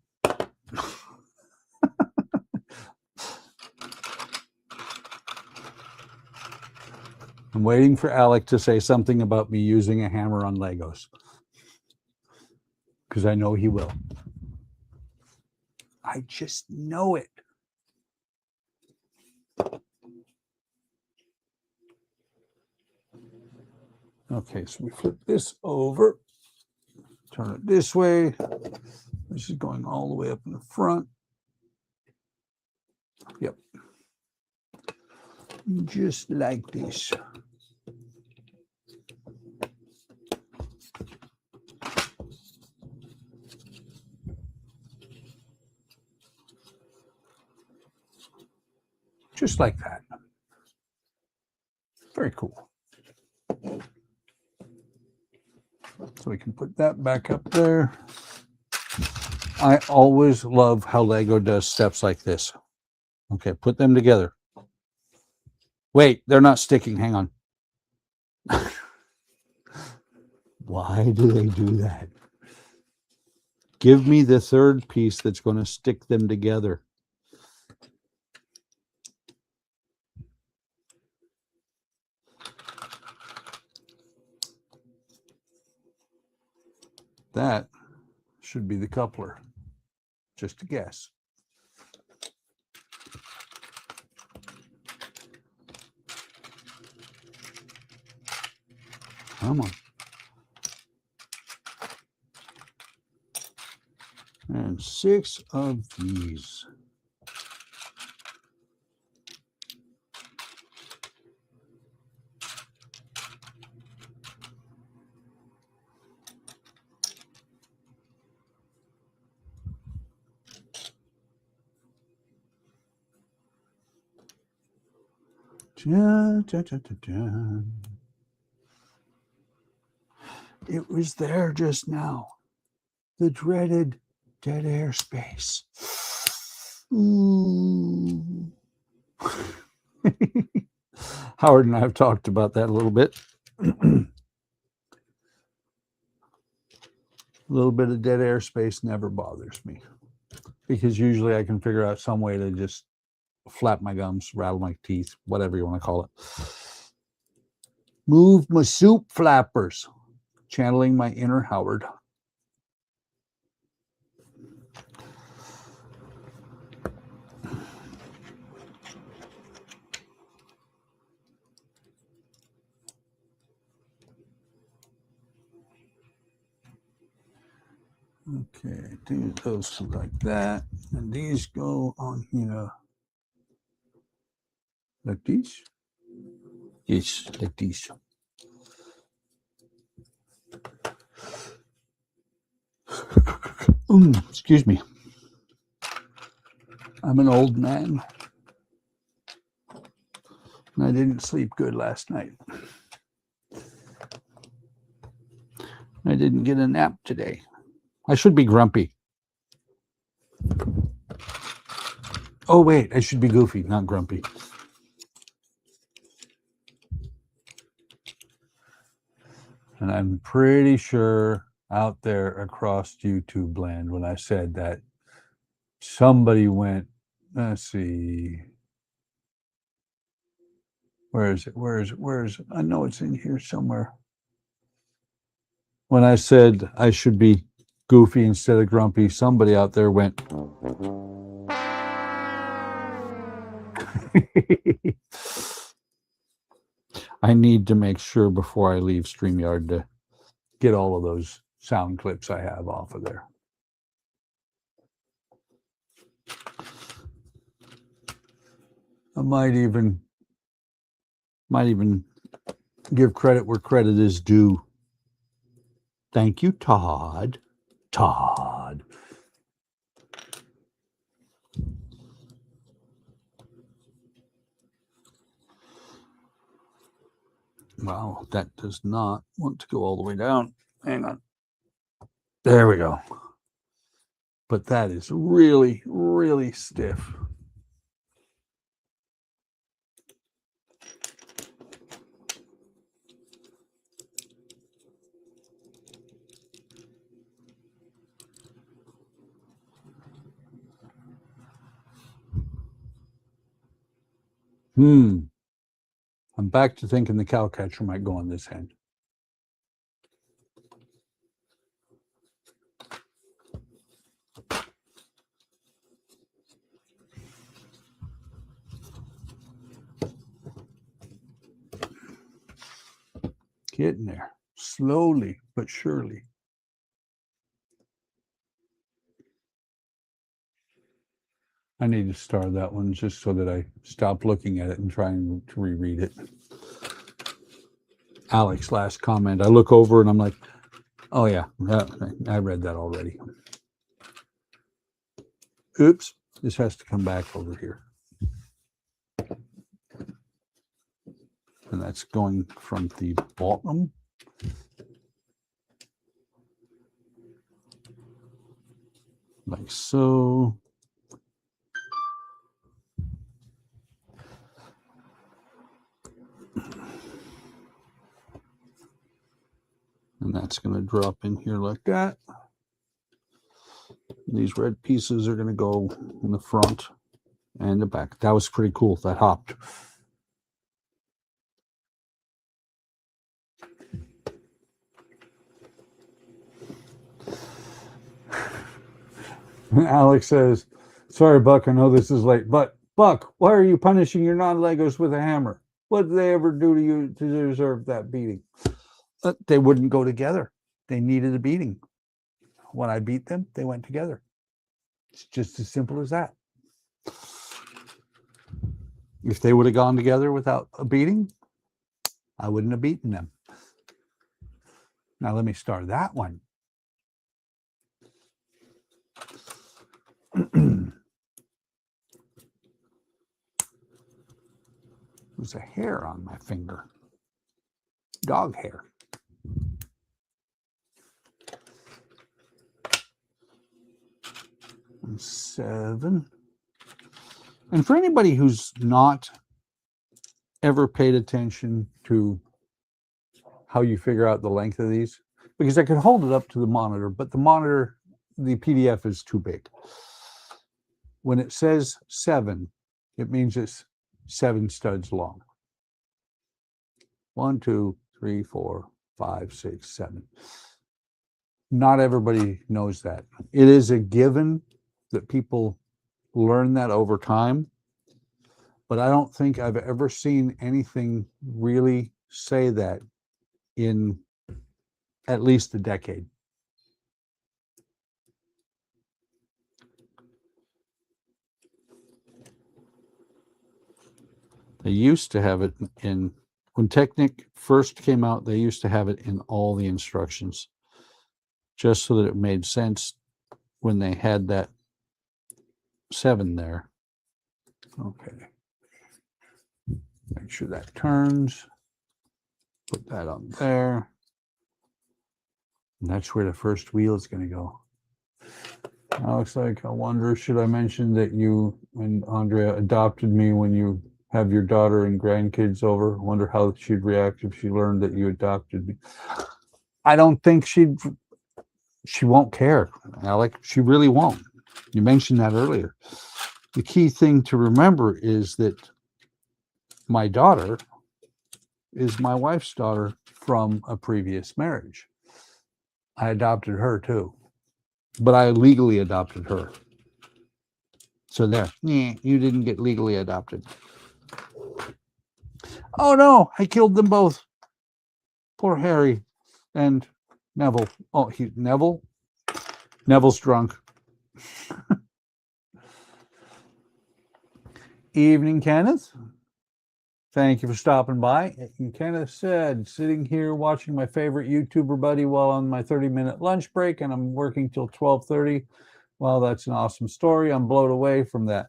Speaker 1: I'm waiting for Alec to say something about me using a hammer on Legos, because I know he will. I just know it. Okay, so we flip this over, turn it this way. This is going all the way up in the front. Yep. Just like this. Just like that. cool. So we can put that back up there. I always love how Lego does steps like this. Okay, put them together. Wait, they're not sticking. Hang on. Why do they do that? Give me the third piece that's going to stick them together. That should be the coupler. Just a guess. Come on. And 6 of these. Dun, dun, dun, dun, dun. It was there just now. The dreaded dead air space. Ooh. Howard and I have talked about that a little bit. A little bit of dead air space never bothers me because usually I can figure out some way to just flap my gums, rattle my teeth, whatever you want to call it. Move my soup flappers. Channeling my inner Howard. Okay, do those like that. And these go on here. Like these? Yes, like these. Excuse me. I'm an old man. And I didn't sleep good last night. I didn't get a nap today. I should be grumpy. Oh, wait, I should be goofy, not grumpy. And I'm pretty sure out there across YouTube land when I said that somebody went, let's see. Where is it? Where is it? Where is it? I know it's in here somewhere. When I said I should be goofy instead of grumpy, somebody out there went. I need to make sure before I leave StreamYard to get all of those sound clips I have off of there. I might even give credit where credit is due. Thank you, Todd. Todd. Wow, that does not want to go all the way down. Hang on. There we go. But that is really, really stiff. I'm back to thinking the cow catcher might go on this end. Getting there, slowly but surely. I need to star that one just so that I stop looking at it and trying to reread it. Alex, last comment. I look over and I'm like, oh yeah, I read that already. Oops, this has to come back over here. And that's going from the bottom. Like so. And that's going to drop in here like that. These red pieces are going to go in the front and the back. That was pretty cool. That hopped. Alex says, sorry, Buck, I know this is late, but Buck, why are you punishing your non-Legos with a hammer? What did they ever do to you to deserve that beating? They wouldn't go together. They needed a beating. When I beat them, they went together. It's just as simple as that. If they would have gone together without a beating, I wouldn't have beaten them. Now let me start that one. There's a hair on my finger. Dog hair. And 7. And for anybody who's not ever paid attention to how you figure out the length of these, because I could hold it up to the monitor, but the monitor, the PDF is too big. When it says 7, it means it's 7 studs long. 1, 2, 3, 4, 5, 6, 7. Not everybody knows that. It is a given that people learn that over time, but I don't think I've ever seen anything really say that in at least a decade. They used to have it in, when Technic first came out, they used to have it in all the instructions, just so that it made sense when they had that 7 there. Okay. Make sure that turns. Put that on there. And that's where the first wheel is going to go. Looks like, I wonder, should I mention that you and Andrea adopted me when you have your daughter and grandkids over? I wonder how she'd react if she learned that you adopted me. I don't think she won't care, Alec. She really won't. You mentioned that earlier. The key thing to remember is that my daughter is my wife's daughter from a previous marriage. I adopted her too, but I legally adopted her. So there, you didn't get legally adopted. Oh no, I killed them both. Poor Harry and Neville. Oh, Neville's drunk. Evening, Kenneth. Thank you for stopping by. And Kenneth said, sitting here watching my favorite YouTuber buddy while on my 30-minute lunch break, and I'm working till 12:30. Well, that's an awesome story. I'm blown away from that.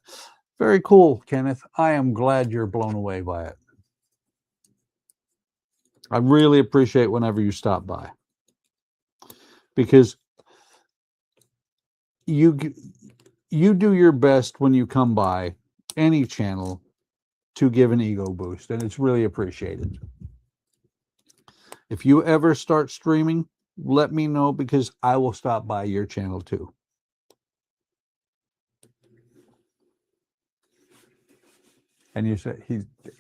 Speaker 1: Very cool, Kenneth. I am glad you're blown away by it. I really appreciate whenever you stop by, because you do your best when you come by any channel to give an ego boost, and it's really appreciated. If you ever start streaming, let me know, because I will stop by your channel too. And you said,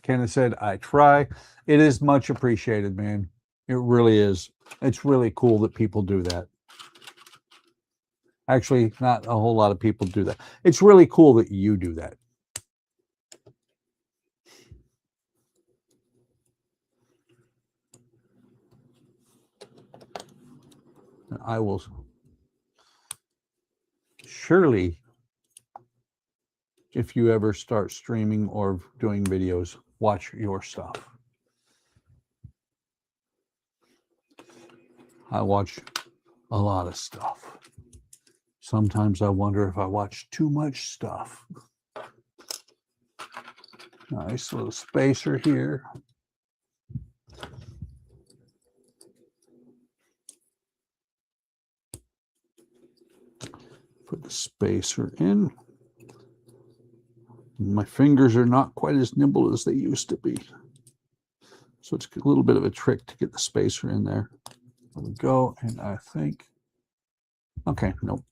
Speaker 1: Kenneth said, I try. It is much appreciated, man. It really is. It's really cool that people do that. Actually, not a whole lot of people do that. It's really cool that you do that. I will surely, if you ever start streaming or doing videos, watch your stuff. I watch a lot of stuff. Sometimes I wonder if I watch too much stuff. Nice little spacer here. Put the spacer in. My fingers are not quite as nimble as they used to be. So it's a little bit of a trick to get the spacer in there. There we go. And I think, okay, nope.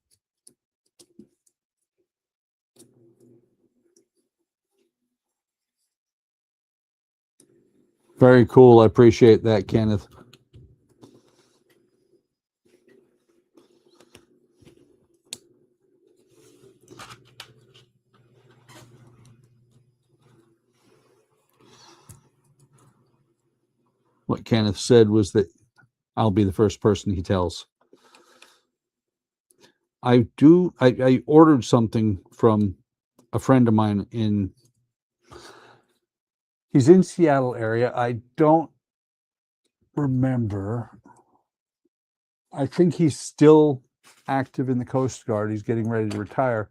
Speaker 1: Very cool. I appreciate that, Kenneth. What Kenneth said was that I'll be the first person he tells. I ordered something from a friend of mine he's in Seattle area. I don't remember. I think he's still active in the Coast Guard. He's getting ready to retire,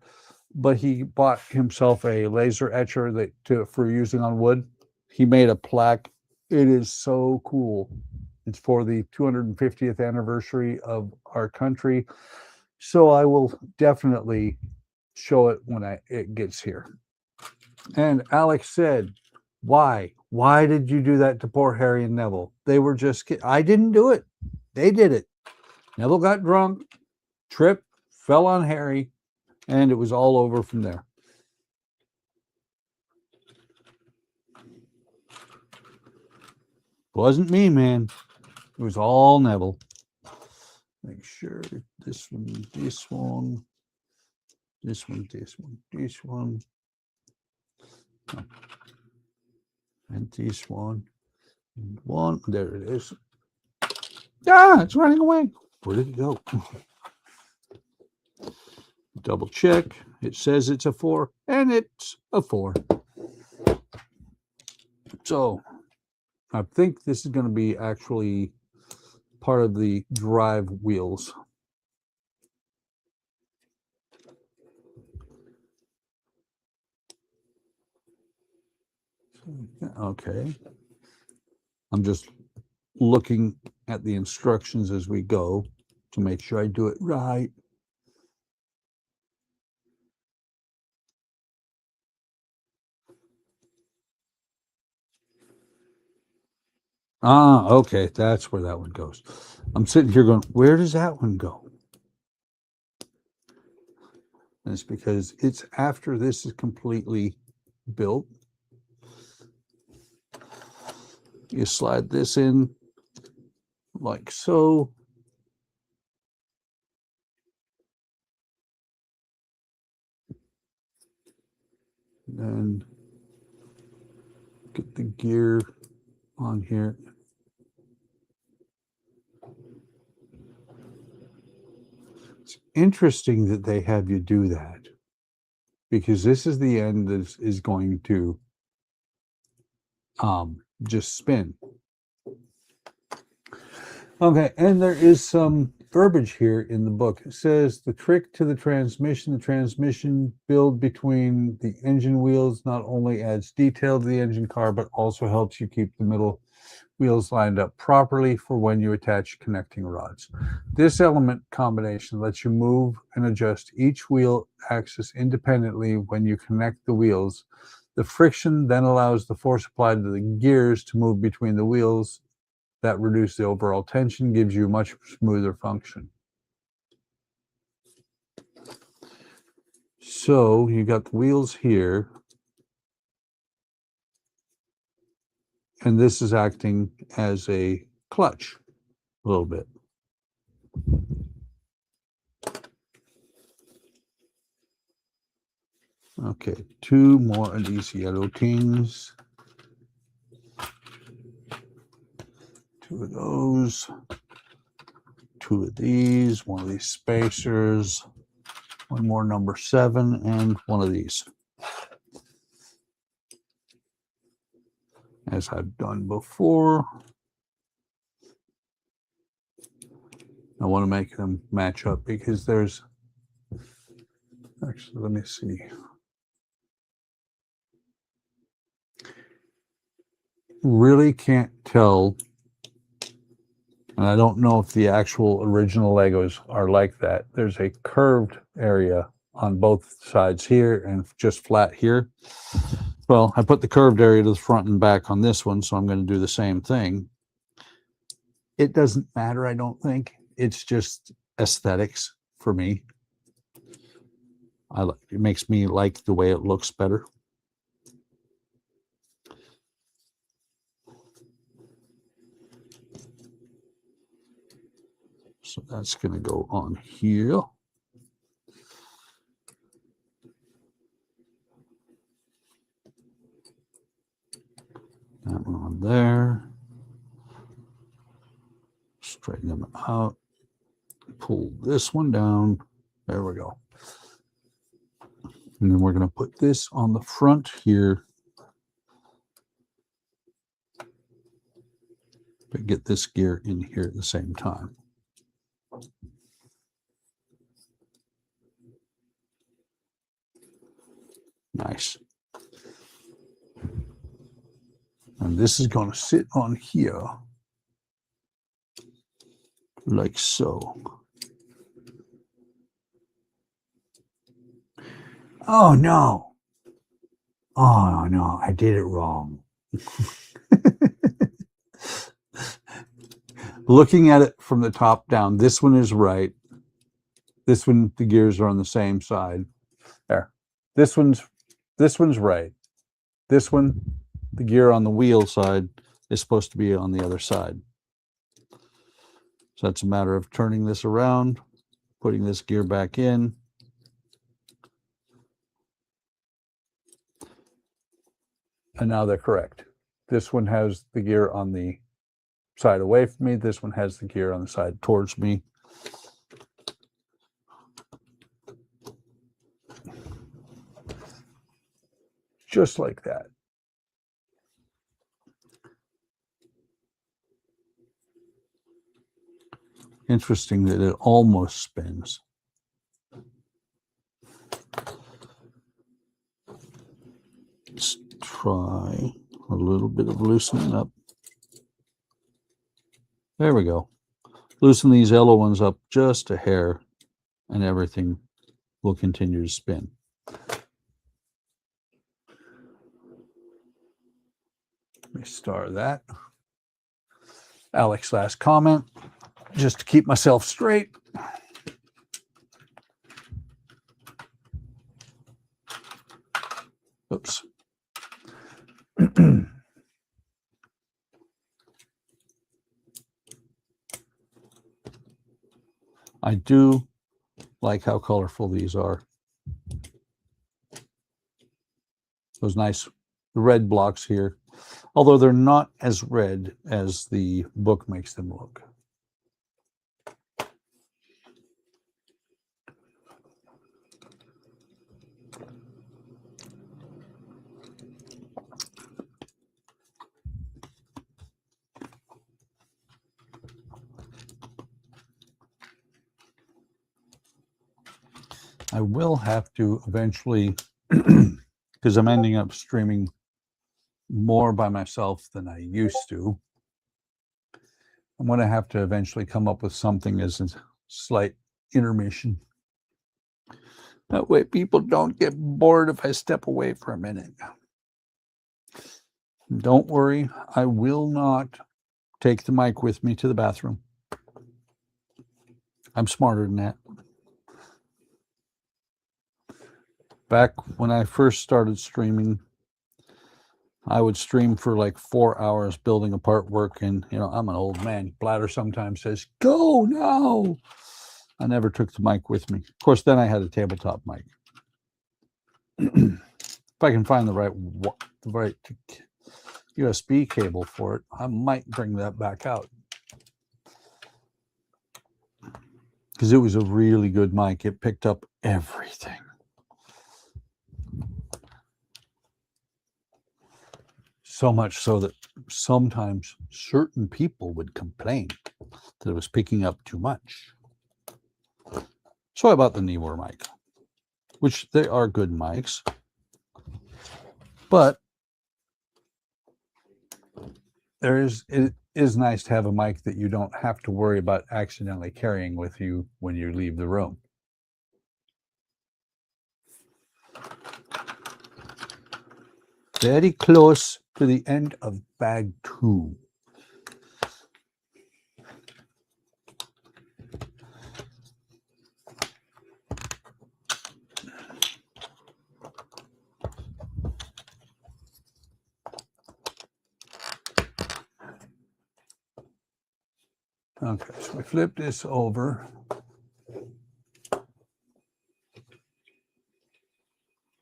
Speaker 1: but he bought himself a laser etcher for using on wood. He made a plaque. It is so cool. It's for the 250th anniversary of our country. So I will definitely show it when it gets here. And Alex said, why? Why did you do that to poor Harry and Neville? They were just kidding. I didn't do it. They did it. Neville got drunk, tripped, fell on Harry, and it was all over from there. Wasn't me, man. It was all Neville. Make sure this one, this one, this one, this one, this one, oh. And this one, and one. There it is. Ah, it's running away. Where did it go? Double check. It says it's a 4, and it's a 4. So I think this is going to be actually part of the drive wheels. Okay. I'm just looking at the instructions as we go to make sure I do it right. Ah, okay, that's where that one goes. I'm sitting here going, where does that one go? And it's because it's after this is completely built. You slide this in like so. And get the gear on here. It's interesting that they have you do that, because this is the end that is going to just spin. Okay, and there is some verbiage here in the book. It says the trick to the transmission build between the engine wheels not only adds detail to the engine car, but also helps you keep the middle wheels lined up properly for when you attach connecting rods. This element combination lets you move and adjust each wheel axis independently when you connect the wheels. The friction then allows the force applied to the gears to move between the wheels. That reduces the overall tension, gives you a much smoother function. So you got the wheels here, and this is acting as a clutch a little bit. Okay, 2 more of these yellow things. 2 of those. 2 of these. 1 of these spacers. 1 more number 7, and 1 of these. As I've done before. I want to make them match up because there's, actually, let me see. Really can't tell And I don't know if the actual original Legos are like that. There's a curved area on both sides here and just flat here. Well, I put the curved area to the front and back on this one, so I'm going to do the same thing. It doesn't matter, I don't think. It's just aesthetics for me. It makes me like the way it looks better. So that's going to go on here. That one on there. Straighten them out. Pull this one down. There we go. And then we're going to put this on the front here. But get this gear in here at the same time. Nice. And this is going to sit on here. Like so. Oh no. Oh no, I did it wrong. Looking at it from the top down, this one is right. This one, the gears are on the same side. There. This one's right. This one, the gear on the wheel side is supposed to be on the other side. So that's a matter of turning this around, putting this gear back in. And now they're correct. This one has the gear on the side away from me. This one has the gear on the side towards me. Just like that. Interesting that it almost spins. Let's try a little bit of loosening up. There we go. Loosen these yellow ones up just a hair and everything will continue to spin. Let me star that. Alex, last comment, just to keep myself straight. Oops. I do like how colorful these are. Those nice red blocks here, although they're not as red as the book makes them look. I will have to eventually, because I'm ending up streaming more by myself than I used to. I'm going to have to eventually come up with something as a slight intermission. That way people don't get bored if I step away for a minute. Don't worry, I will not take the mic with me to the bathroom. I'm smarter than that. Back when I first started streaming, I would stream for like 4 hours building apart work, and you know, I'm an old man. Bladder sometimes says, "Go now." I never took the mic with me. Of course, then I had a tabletop mic. If I can find the right USB cable for it, I might bring that back out. Because it was a really good mic. It picked up everything. So much so that sometimes certain people would complain that it was picking up too much. So I bought the Neewer mic, which they are good mics, but is nice to have a mic that you don't have to worry about accidentally carrying with you when you leave the room. Very close to the end of bag 2. Okay, so we flip this over.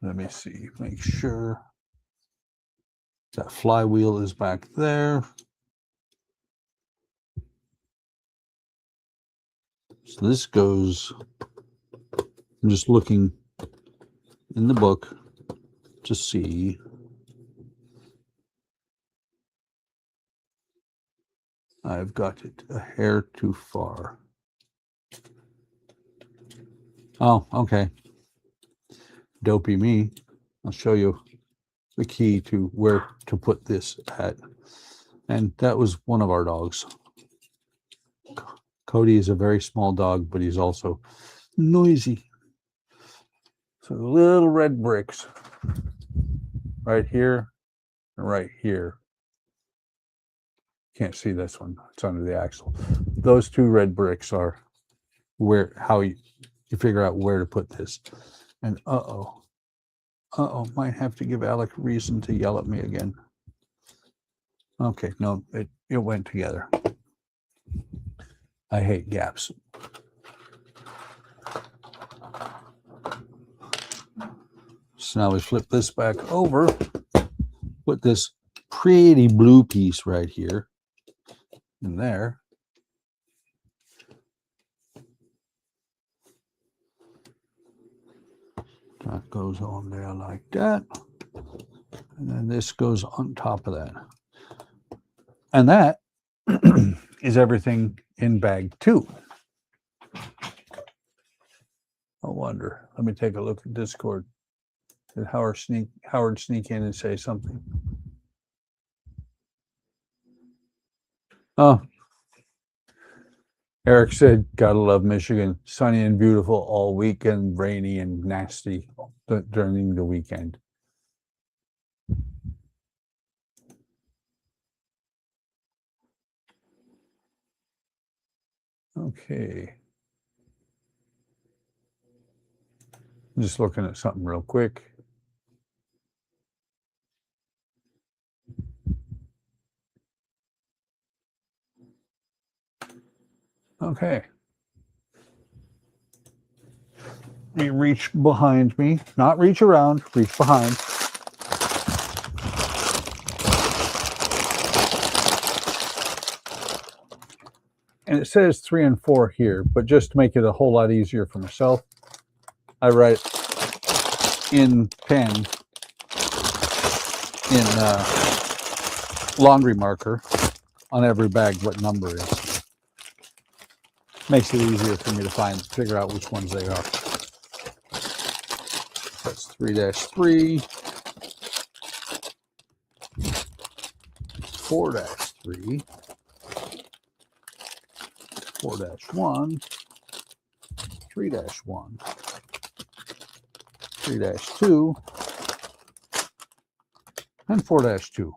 Speaker 1: Let me see, make sure that flywheel is back there. So this goes, I'm just looking in the book to see. I've got it a hair too far. Oh, okay. Dopey me. I'll show you the key to where to put this at. And that was one of our dogs. Cody is a very small dog, but he's also noisy. So the little red bricks right here and right here. Can't see this one. It's under the axle. Those 2 red bricks are how you figure out where to put this. And might have to give Alec reason to yell at me again. Okay, no, it went together. I hate gaps. So now we flip this back over, put this pretty blue piece right here in there. That goes on there like that. And then this goes on top of that. And that is everything in bag 2. I wonder. Let me take a look at Discord. Did Howard sneak in and say something? Oh. Eric said, gotta love Michigan. Sunny and beautiful all weekend, rainy and nasty during the weekend. Okay. I'm just looking at something real quick. Okay. You reach behind me, not reach around, reach behind. And it says 3 and 4 here, but just to make it a whole lot easier for myself, I write in pen, in laundry marker on every bag what number is. Makes it easier for me to figure out which ones they are. That's 3-3, 4-3, 4-1, 3-1, 3-2, and 4-2.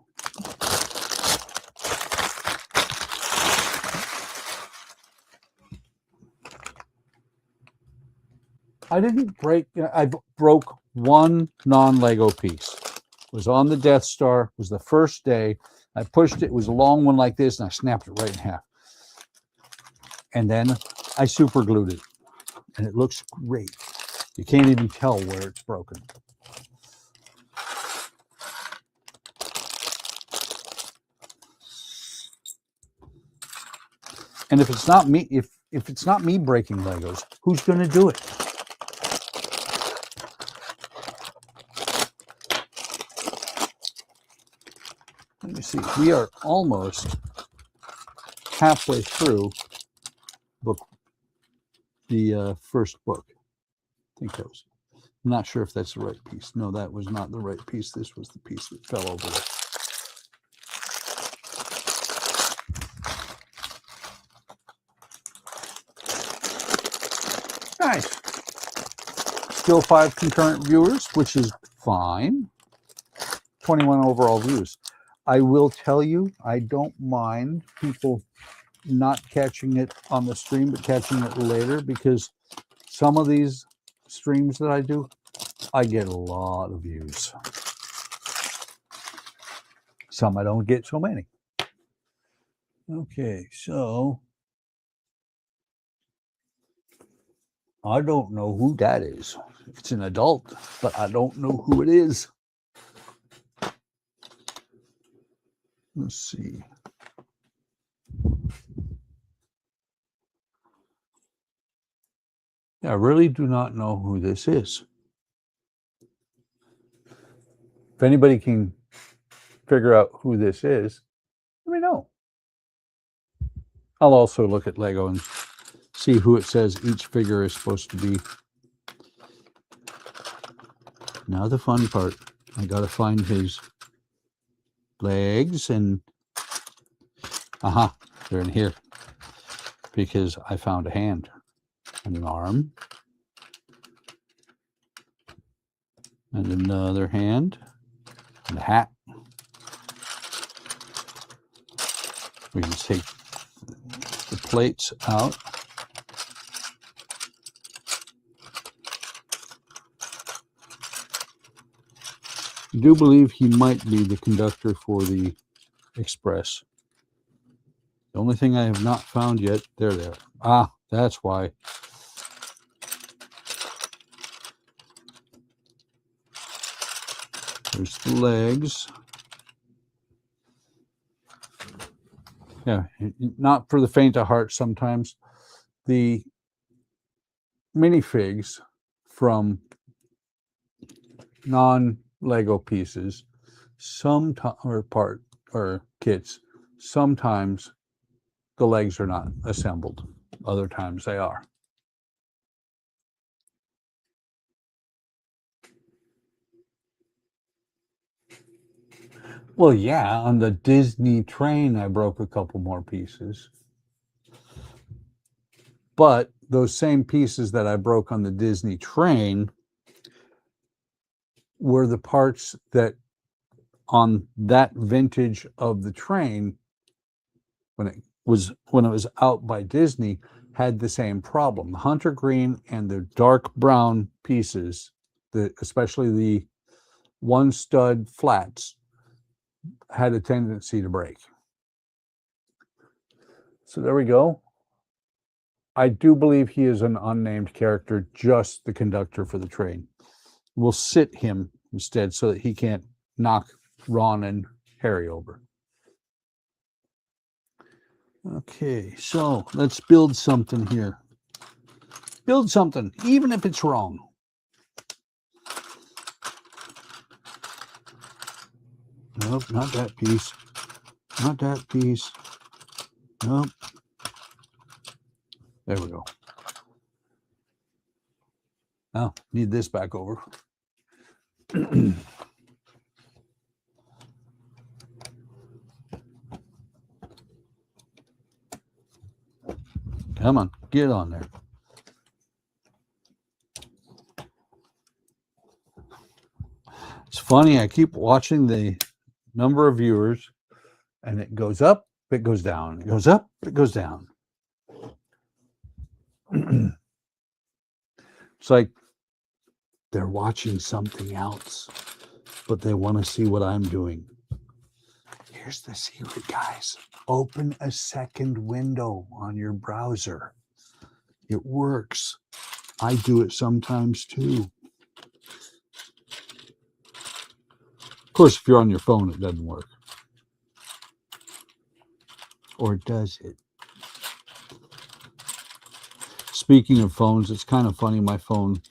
Speaker 1: I didn't break, I broke one non-Lego piece. It was on the Death Star. It was the first day. I pushed it. It was a long one like this, and I snapped it right in half. And then I super glued it, and it looks great. You can't even tell where it's broken. And if it's not me, if it's not me breaking Legos, who's going to do it? Let me see. We are almost halfway through the first book. I think that was. I'm not sure if that's the right piece. No, that was not the right piece. This was the piece that fell over there. Nice. Still 5 concurrent viewers, which is fine. 21 overall views. I will tell you, I don't mind people not catching it on the stream, but catching it later, because some of these streams that I do, I get a lot of views. Some I don't get so many. Okay, so I don't know who that is. It's an adult, but I don't know who it is. Let's see. I really do not know who this is. If anybody can figure out who this is, let me know. I'll also look at Lego and see who it says each figure is supposed to be. Now the fun part, I gotta find his legs and they're in here because I found a hand and an arm and another hand and a hat. We can take the plates out. I do believe he might be the conductor for the Express. The only thing I have not found yet, there they are. Ah, that's why. There's the legs. Yeah, not for the faint of heart sometimes. The minifigs from non-Lego pieces, or kits, sometimes the legs are not assembled. Other times they are. Well, yeah, on the Disney train, I broke a couple more pieces. But those same pieces that I broke on the Disney train were the parts that on that vintage of the train, when it was out by Disney, had the same problem. The hunter green and the dark brown pieces, especially the one stud flats, had a tendency to break. So there we go. I do believe he is an unnamed character, just the conductor for the train. We'll sit him instead so that he can't knock Ron and Harry over. Okay, so let's build something here. Build something, even if it's wrong. Nope, not that piece. Not that piece. Nope. There we go. Now, need this back over. Come on, get on there. It's funny, I keep watching the number of viewers, and it goes up, it goes down. It goes up, it goes down. It's like they're watching something else, but they want to see what I'm doing. Here's the secret, guys. Open a second window on your browser. It works. I do it sometimes too. Of course, if you're on your phone, it doesn't work. Or does it? Speaking of phones, it's kind of funny. My phone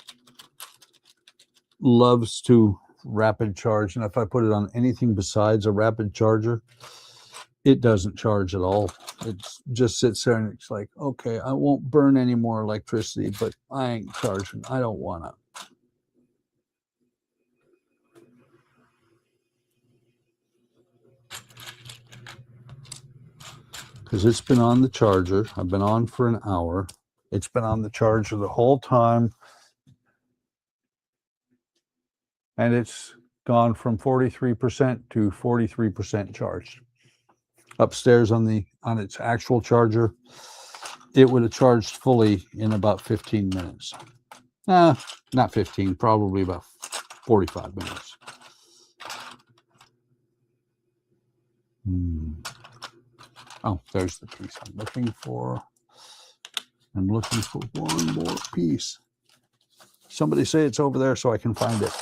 Speaker 1: loves to rapid charge, and if I put it on anything besides a rapid charger, it doesn't charge at all. It just sits there and it's like, okay, I won't burn any more electricity, but I ain't charging. I don't want to. Because it's been on the charger. I've been on for an hour. It's been on the charger the whole time. And it's gone from 43% to 43% charged. Upstairs on its actual charger, it would have charged fully in about 15 minutes. Not 15, probably about 45 minutes. Oh, there's the piece I'm looking for. I'm looking for one more piece. Somebody say it's over there so I can find it.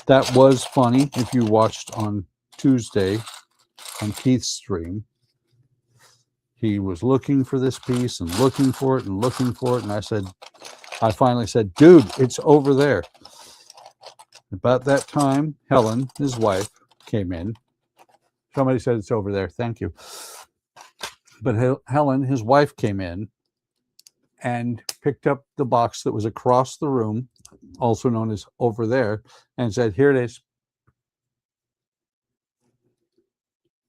Speaker 1: That was funny if you watched on Tuesday on Keith's stream. He was looking for this piece and looking for it and looking for it. And I finally said, dude, it's over there. About that time, Helen, his wife, came in. Somebody said it's over there. Thank you. But Helen, his wife, came in and picked up the box that was across the room, also known as over there, and said, here it is.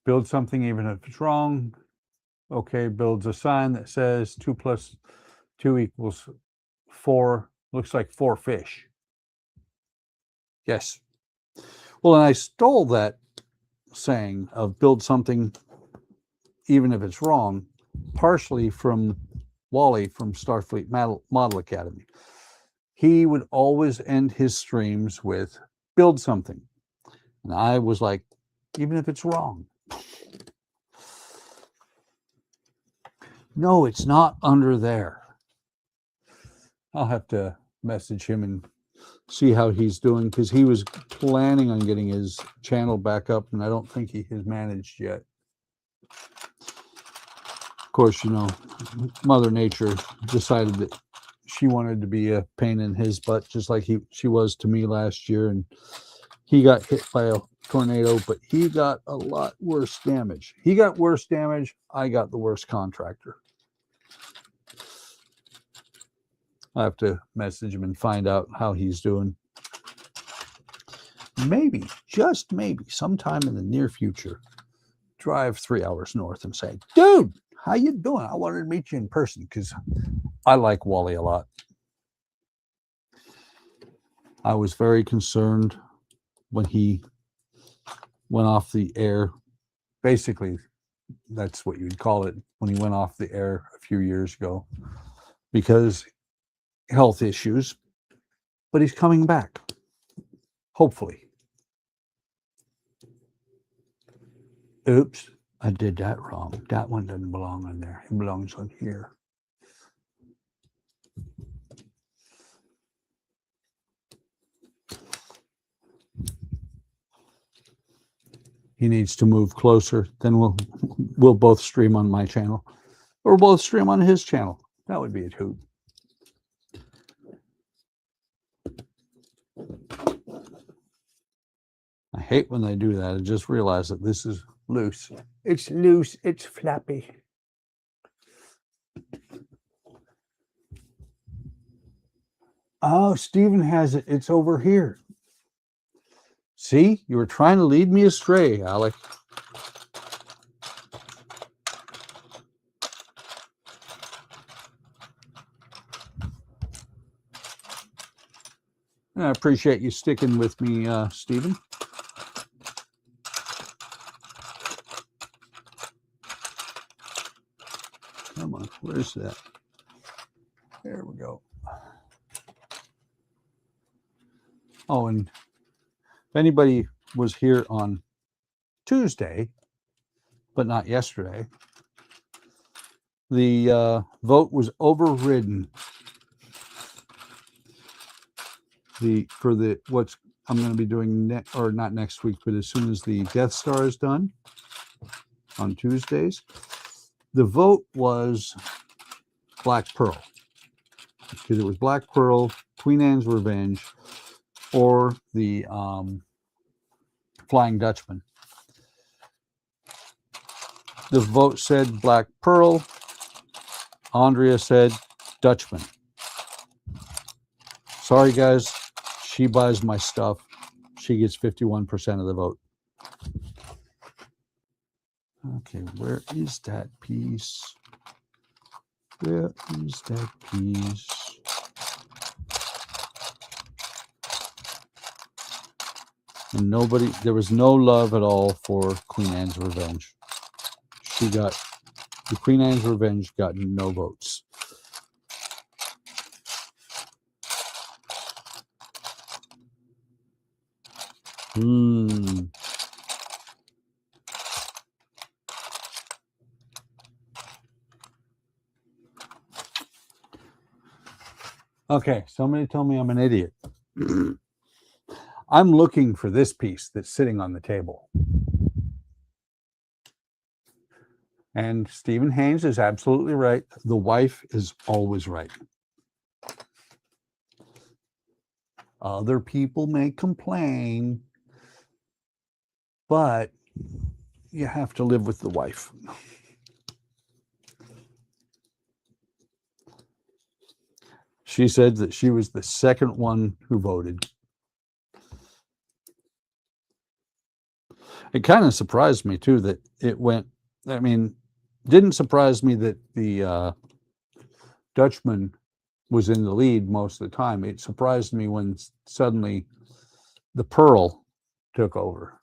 Speaker 1: Build something even if it's wrong. Okay, builds a sign that says 2 plus 2 equals 4. Looks like 4 fish. Yes. Well, and I stole that saying of build something even if it's wrong, partially from Wally from Starfleet Model Academy. He would always end his streams with build something. And I was like, even if it's wrong. No, it's not under there. I'll have to message him and see how he's doing, because he was planning on getting his channel back up, and I don't think he has managed yet. Of course, you know, Mother Nature decided that she wanted to be a pain in his butt, just like she was to me last year, and he got hit by a tornado, but he got a lot worse damage. He got worse damage. I got the worst contractor. I have to message him and find out how he's doing. Maybe, just maybe, sometime in the near future, drive 3 hours north and say, dude, how you doing? I wanted to meet you in person, because I like Wally a lot. I was very concerned when he went off the air. Basically, that's what you'd call it, when he went off the air a few years ago, because health issues, but he's coming back, hopefully. Oops, I did that wrong. That one doesn't belong on there. It belongs on here. He needs to move closer. Then we'll both stream on my channel, or both stream on his channel. That would be a hoot. I hate when they do that. I just realized that this is loose. It's loose. It's flappy. Oh, Stephen has it. It's over here. See, you were trying to lead me astray, Alec. I appreciate you sticking with me, Stephen. Come on, where's that? There we go. Oh, and if anybody was here on Tuesday, but not yesterday, the vote was overridden. What I'm going to be doing not next week, but as soon as the Death Star is done on Tuesdays, the vote was Black Pearl, because it was Black Pearl, Queen Anne's Revenge, or the Flying Dutchman. The vote said Black Pearl. Andrea said Dutchman. Sorry, guys. She buys my stuff. She gets 51% of the vote. Okay. Okay, where is that piece? Where is that piece? And nobody, there was no love at all for Queen Anne's Revenge. The Queen Anne's Revenge got no votes. Okay, somebody told me I'm an idiot. I'm looking for this piece that's sitting on the table. And Stephen Haynes is absolutely right. The wife is always right. Other people may complain, but you have to live with the wife. She said that she was the second one who voted. It kind of surprised me too that it went, I mean, didn't surprise me that the Dutchman was in the lead most of the time. It surprised me when suddenly the Pearl took over.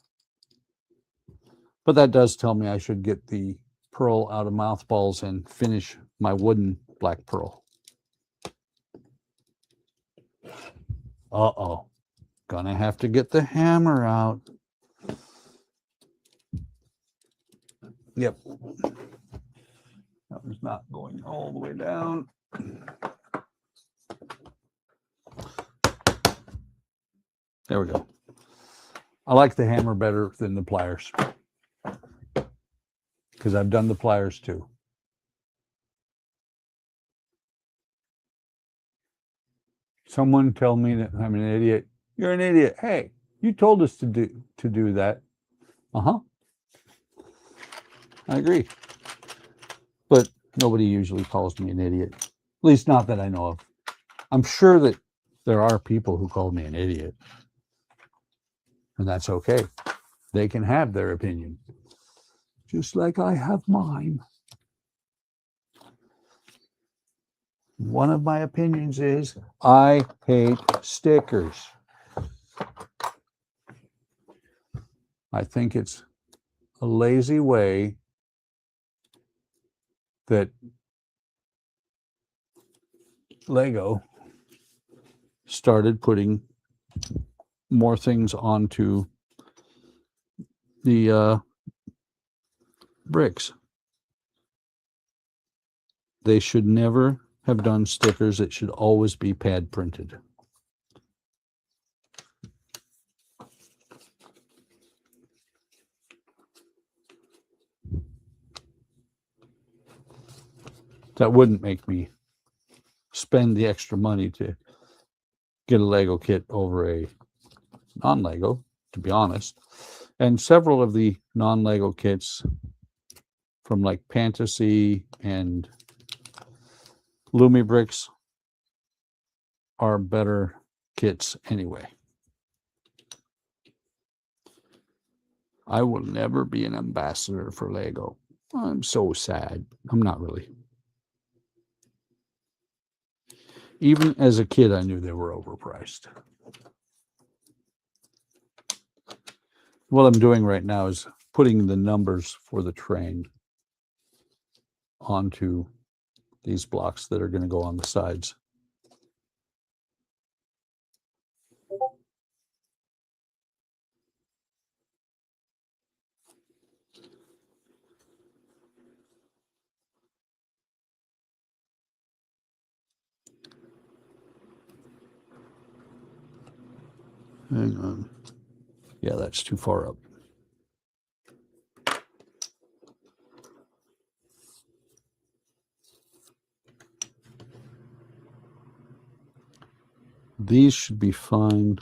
Speaker 1: But that does tell me I should get the Pearl out of Mouthballs and finish my wooden Black Pearl. Uh-oh. Gonna have to get the hammer out. Yep. That was not going all the way down. There we go. I like the hammer better than the pliers because I've done the pliers too. Someone tell me that I'm an idiot. You're an idiot. Hey, you told us to do that. Uh-huh. I agree. But nobody usually calls me an idiot. At least not that I know of. I'm sure that there are people who call me an idiot. And that's okay. They can have their opinion. Just like I have mine. One of my opinions is I hate stickers. I think it's a lazy way that Lego started putting more things onto the bricks. They should never have done stickers. It should always be pad printed. That wouldn't make me spend the extra money to get a Lego kit over a non-Lego, to be honest. And several of the non-Lego kits from like Fantasy and Lumi Bricks are better kits anyway. I will never be an ambassador for Lego. I'm so sad. I'm not really. Even as a kid, I knew they were overpriced. What I'm doing right now is putting the numbers for the train onto these blocks that are going to go on the sides. Hang on. Yeah, that's too far up. These should be fine.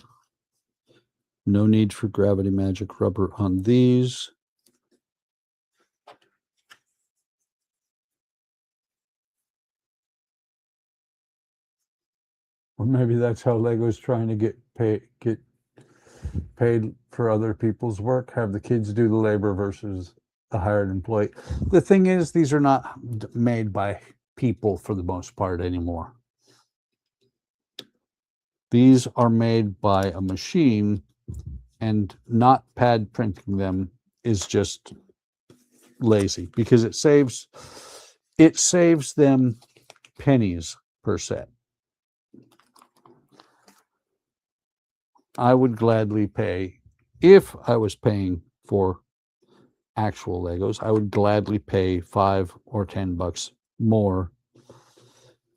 Speaker 1: No need for gravity magic rubber on these. Or maybe that's how Lego's trying to get paid for other people's work. Have the kids do the labor versus the hired employee. The thing is, these are not made by people for the most part anymore. These are made by a machine, and not pad printing them is just lazy because it saves them pennies per set. I would gladly pay, if I was paying for actual Legos, I would gladly pay $5 or $10 more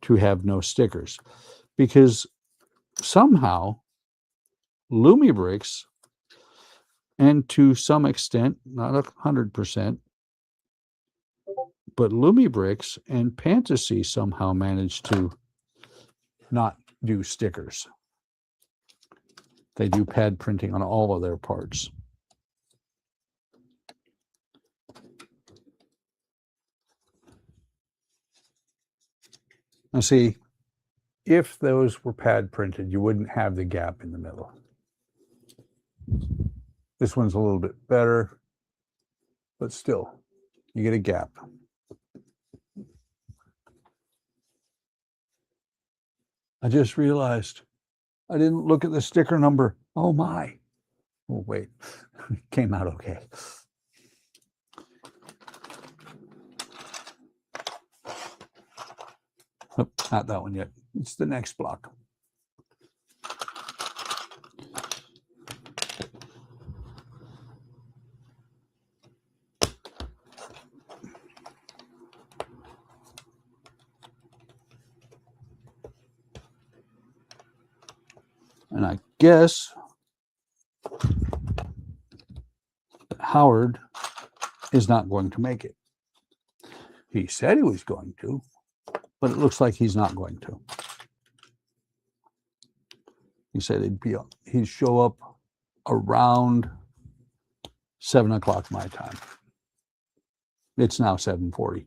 Speaker 1: to have no stickers, because somehow Lumibricks, and to some extent, not 100%, but Lumibricks and Fantasy somehow managed to not do stickers. They do pad printing on all of their parts. Now see, if those were pad printed, you wouldn't have the gap in the middle. This one's a little bit better, but still, you get a gap. I just realized I didn't look at the sticker number. Oh my. Oh, wait. It came out okay. Nope, not that one yet. It's the next block. And I guess Howard is not going to make it. He said he was going to, but it looks like he's not going to. He said he'd show up around 7 o'clock my time. It's now 7:40.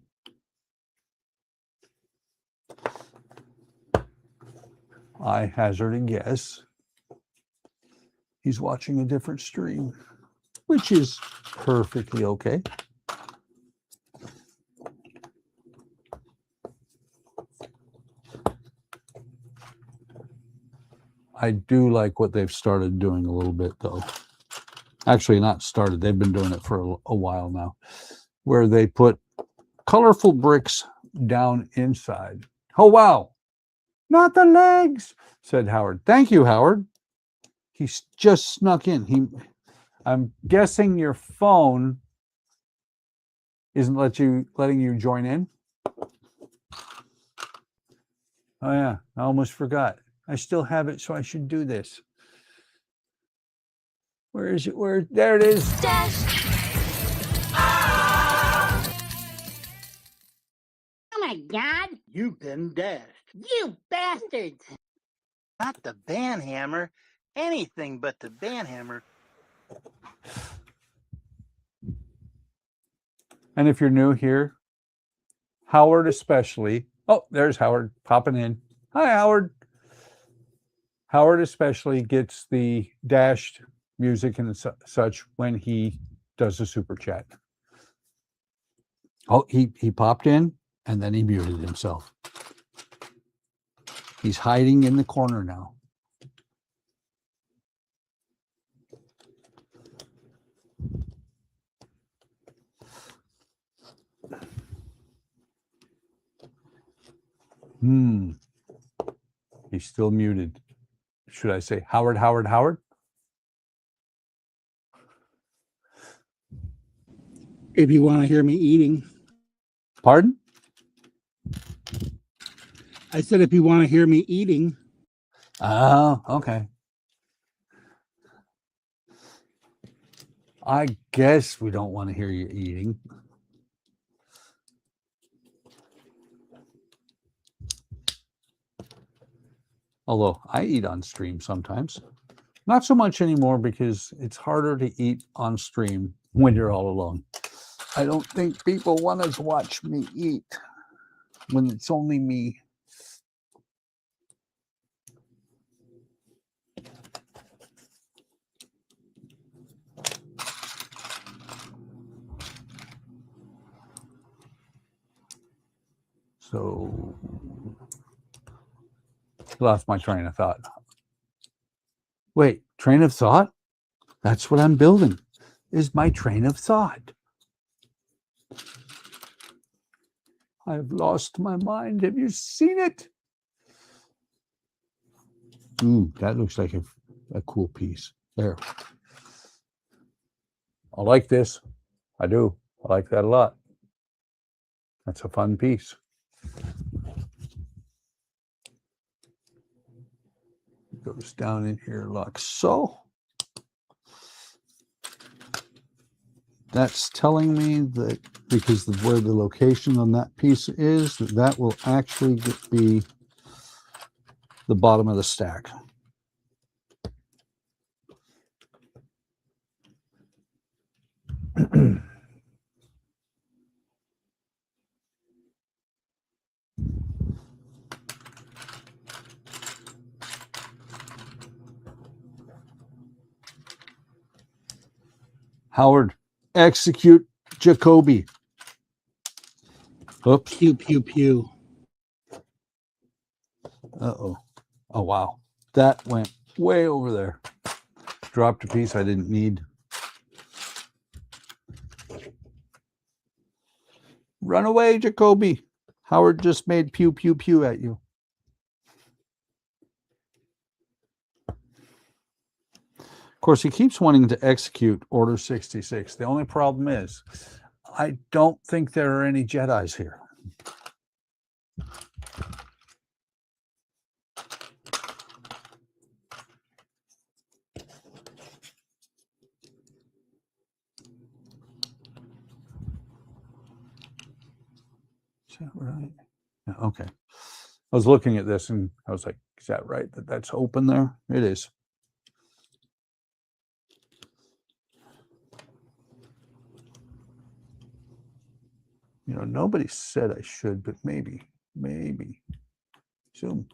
Speaker 1: I hazard a guess he's watching a different stream, which is perfectly okay. I do like what they've started doing a little bit, though. Actually, not started. They've been doing it for a while now, where they put colorful bricks down inside. Oh, wow. Not the legs, said Howard. Thank you, Howard. He's just snuck in. I'm guessing your phone isn't letting you join in. Oh, yeah. I almost forgot. I still have it, so I should do this. Where is it? There it is.
Speaker 4: Oh my God!
Speaker 5: You've been dashed.
Speaker 4: You bastards!
Speaker 5: Not the banhammer. Anything but the banhammer.
Speaker 1: And if you're new here, Howard especially. Oh, there's Howard popping in. Hi, Howard. Howard especially gets the dashed music and such when he does the super chat. Oh, he popped in and then he muted himself. He's hiding in the corner now. He's still muted. Should I say Howard, Howard, Howard?
Speaker 6: If you want to hear me eating.
Speaker 1: Pardon?
Speaker 6: I said if you want to hear me eating.
Speaker 1: Oh, okay. I guess we don't want to hear you eating. Although I eat on stream sometimes. Not so much anymore because it's harder to eat on stream when you're all alone. I don't think people want to watch me eat when it's only me. So lost my train of thought. Wait, train of thought? That's what I'm building, is my train of thought. I've lost my mind. Have you seen it? Ooh, that looks like a cool piece. There. I like this. I do. I like that a lot. That's a fun piece. Goes down in here like so. That's telling me that because of where the location on that piece is, that will actually be the bottom of the stack. Howard, execute Jacoby. Oops.
Speaker 6: Pew, pew, pew.
Speaker 1: Uh-oh. Oh, wow. That went way over there. Dropped a piece I didn't need. Run away, Jacoby. Howard just made pew, pew, pew at you. Of course, he keeps wanting to execute Order 66. The only problem is, I don't think there are any Jedis here. Is that right? Yeah, okay. I was looking at this and I was like, is that right? That's open there? It is. You know, nobody said I should, but maybe. Zoom.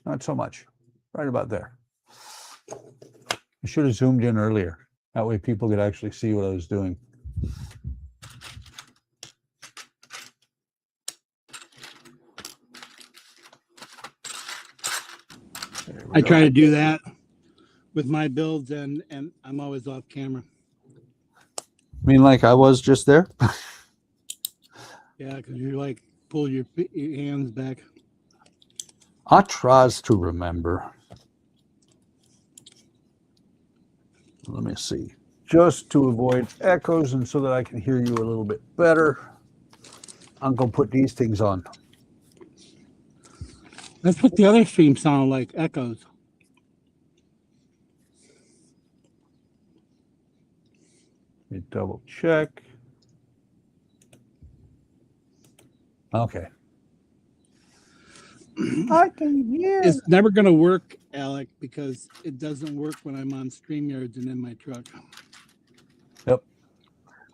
Speaker 1: Not so much. Right about there. I should have zoomed in earlier. That way people could actually see what I was doing.
Speaker 6: I try to do that with my builds, and I'm always off camera.
Speaker 1: I mean, like I was just there?
Speaker 6: Yeah, because you like pull your hands back.
Speaker 1: I tries to remember. Let me see. Just to avoid echoes and so that I can hear you a little bit better, I'm going to put these things on.
Speaker 6: That's what the other stream sounded like, echoes.
Speaker 1: Let me double check. Okay. I can hear.
Speaker 6: It's never going to work, Alec, because it doesn't work when I'm on StreamYards and in my truck.
Speaker 1: Yep.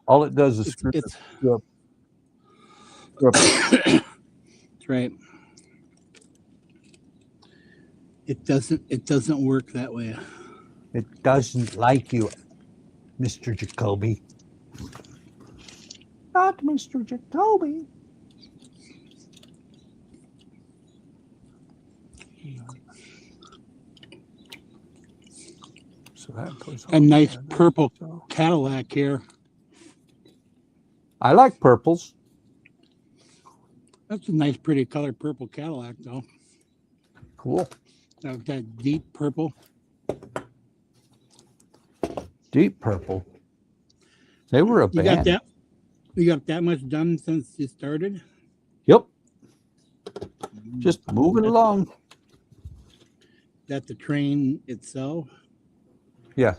Speaker 1: All it does is screw
Speaker 6: It's
Speaker 1: up.
Speaker 6: That's right. It doesn't work that way.
Speaker 1: It doesn't like you, Mr. Jacoby. Not Mr. Jacoby. So that goes
Speaker 6: A
Speaker 1: on
Speaker 6: nice
Speaker 1: there.
Speaker 6: purple
Speaker 1: So,
Speaker 6: Cadillac here.
Speaker 1: I like purples.
Speaker 6: That's a nice, pretty color, purple Cadillac, though.
Speaker 1: Cool.
Speaker 6: That deep purple.
Speaker 1: Deep purple. They were a
Speaker 6: You
Speaker 1: band.
Speaker 6: got that? You got that much done since you started?
Speaker 1: Yep. Just moving along.
Speaker 6: That the train itself?
Speaker 1: Yeah.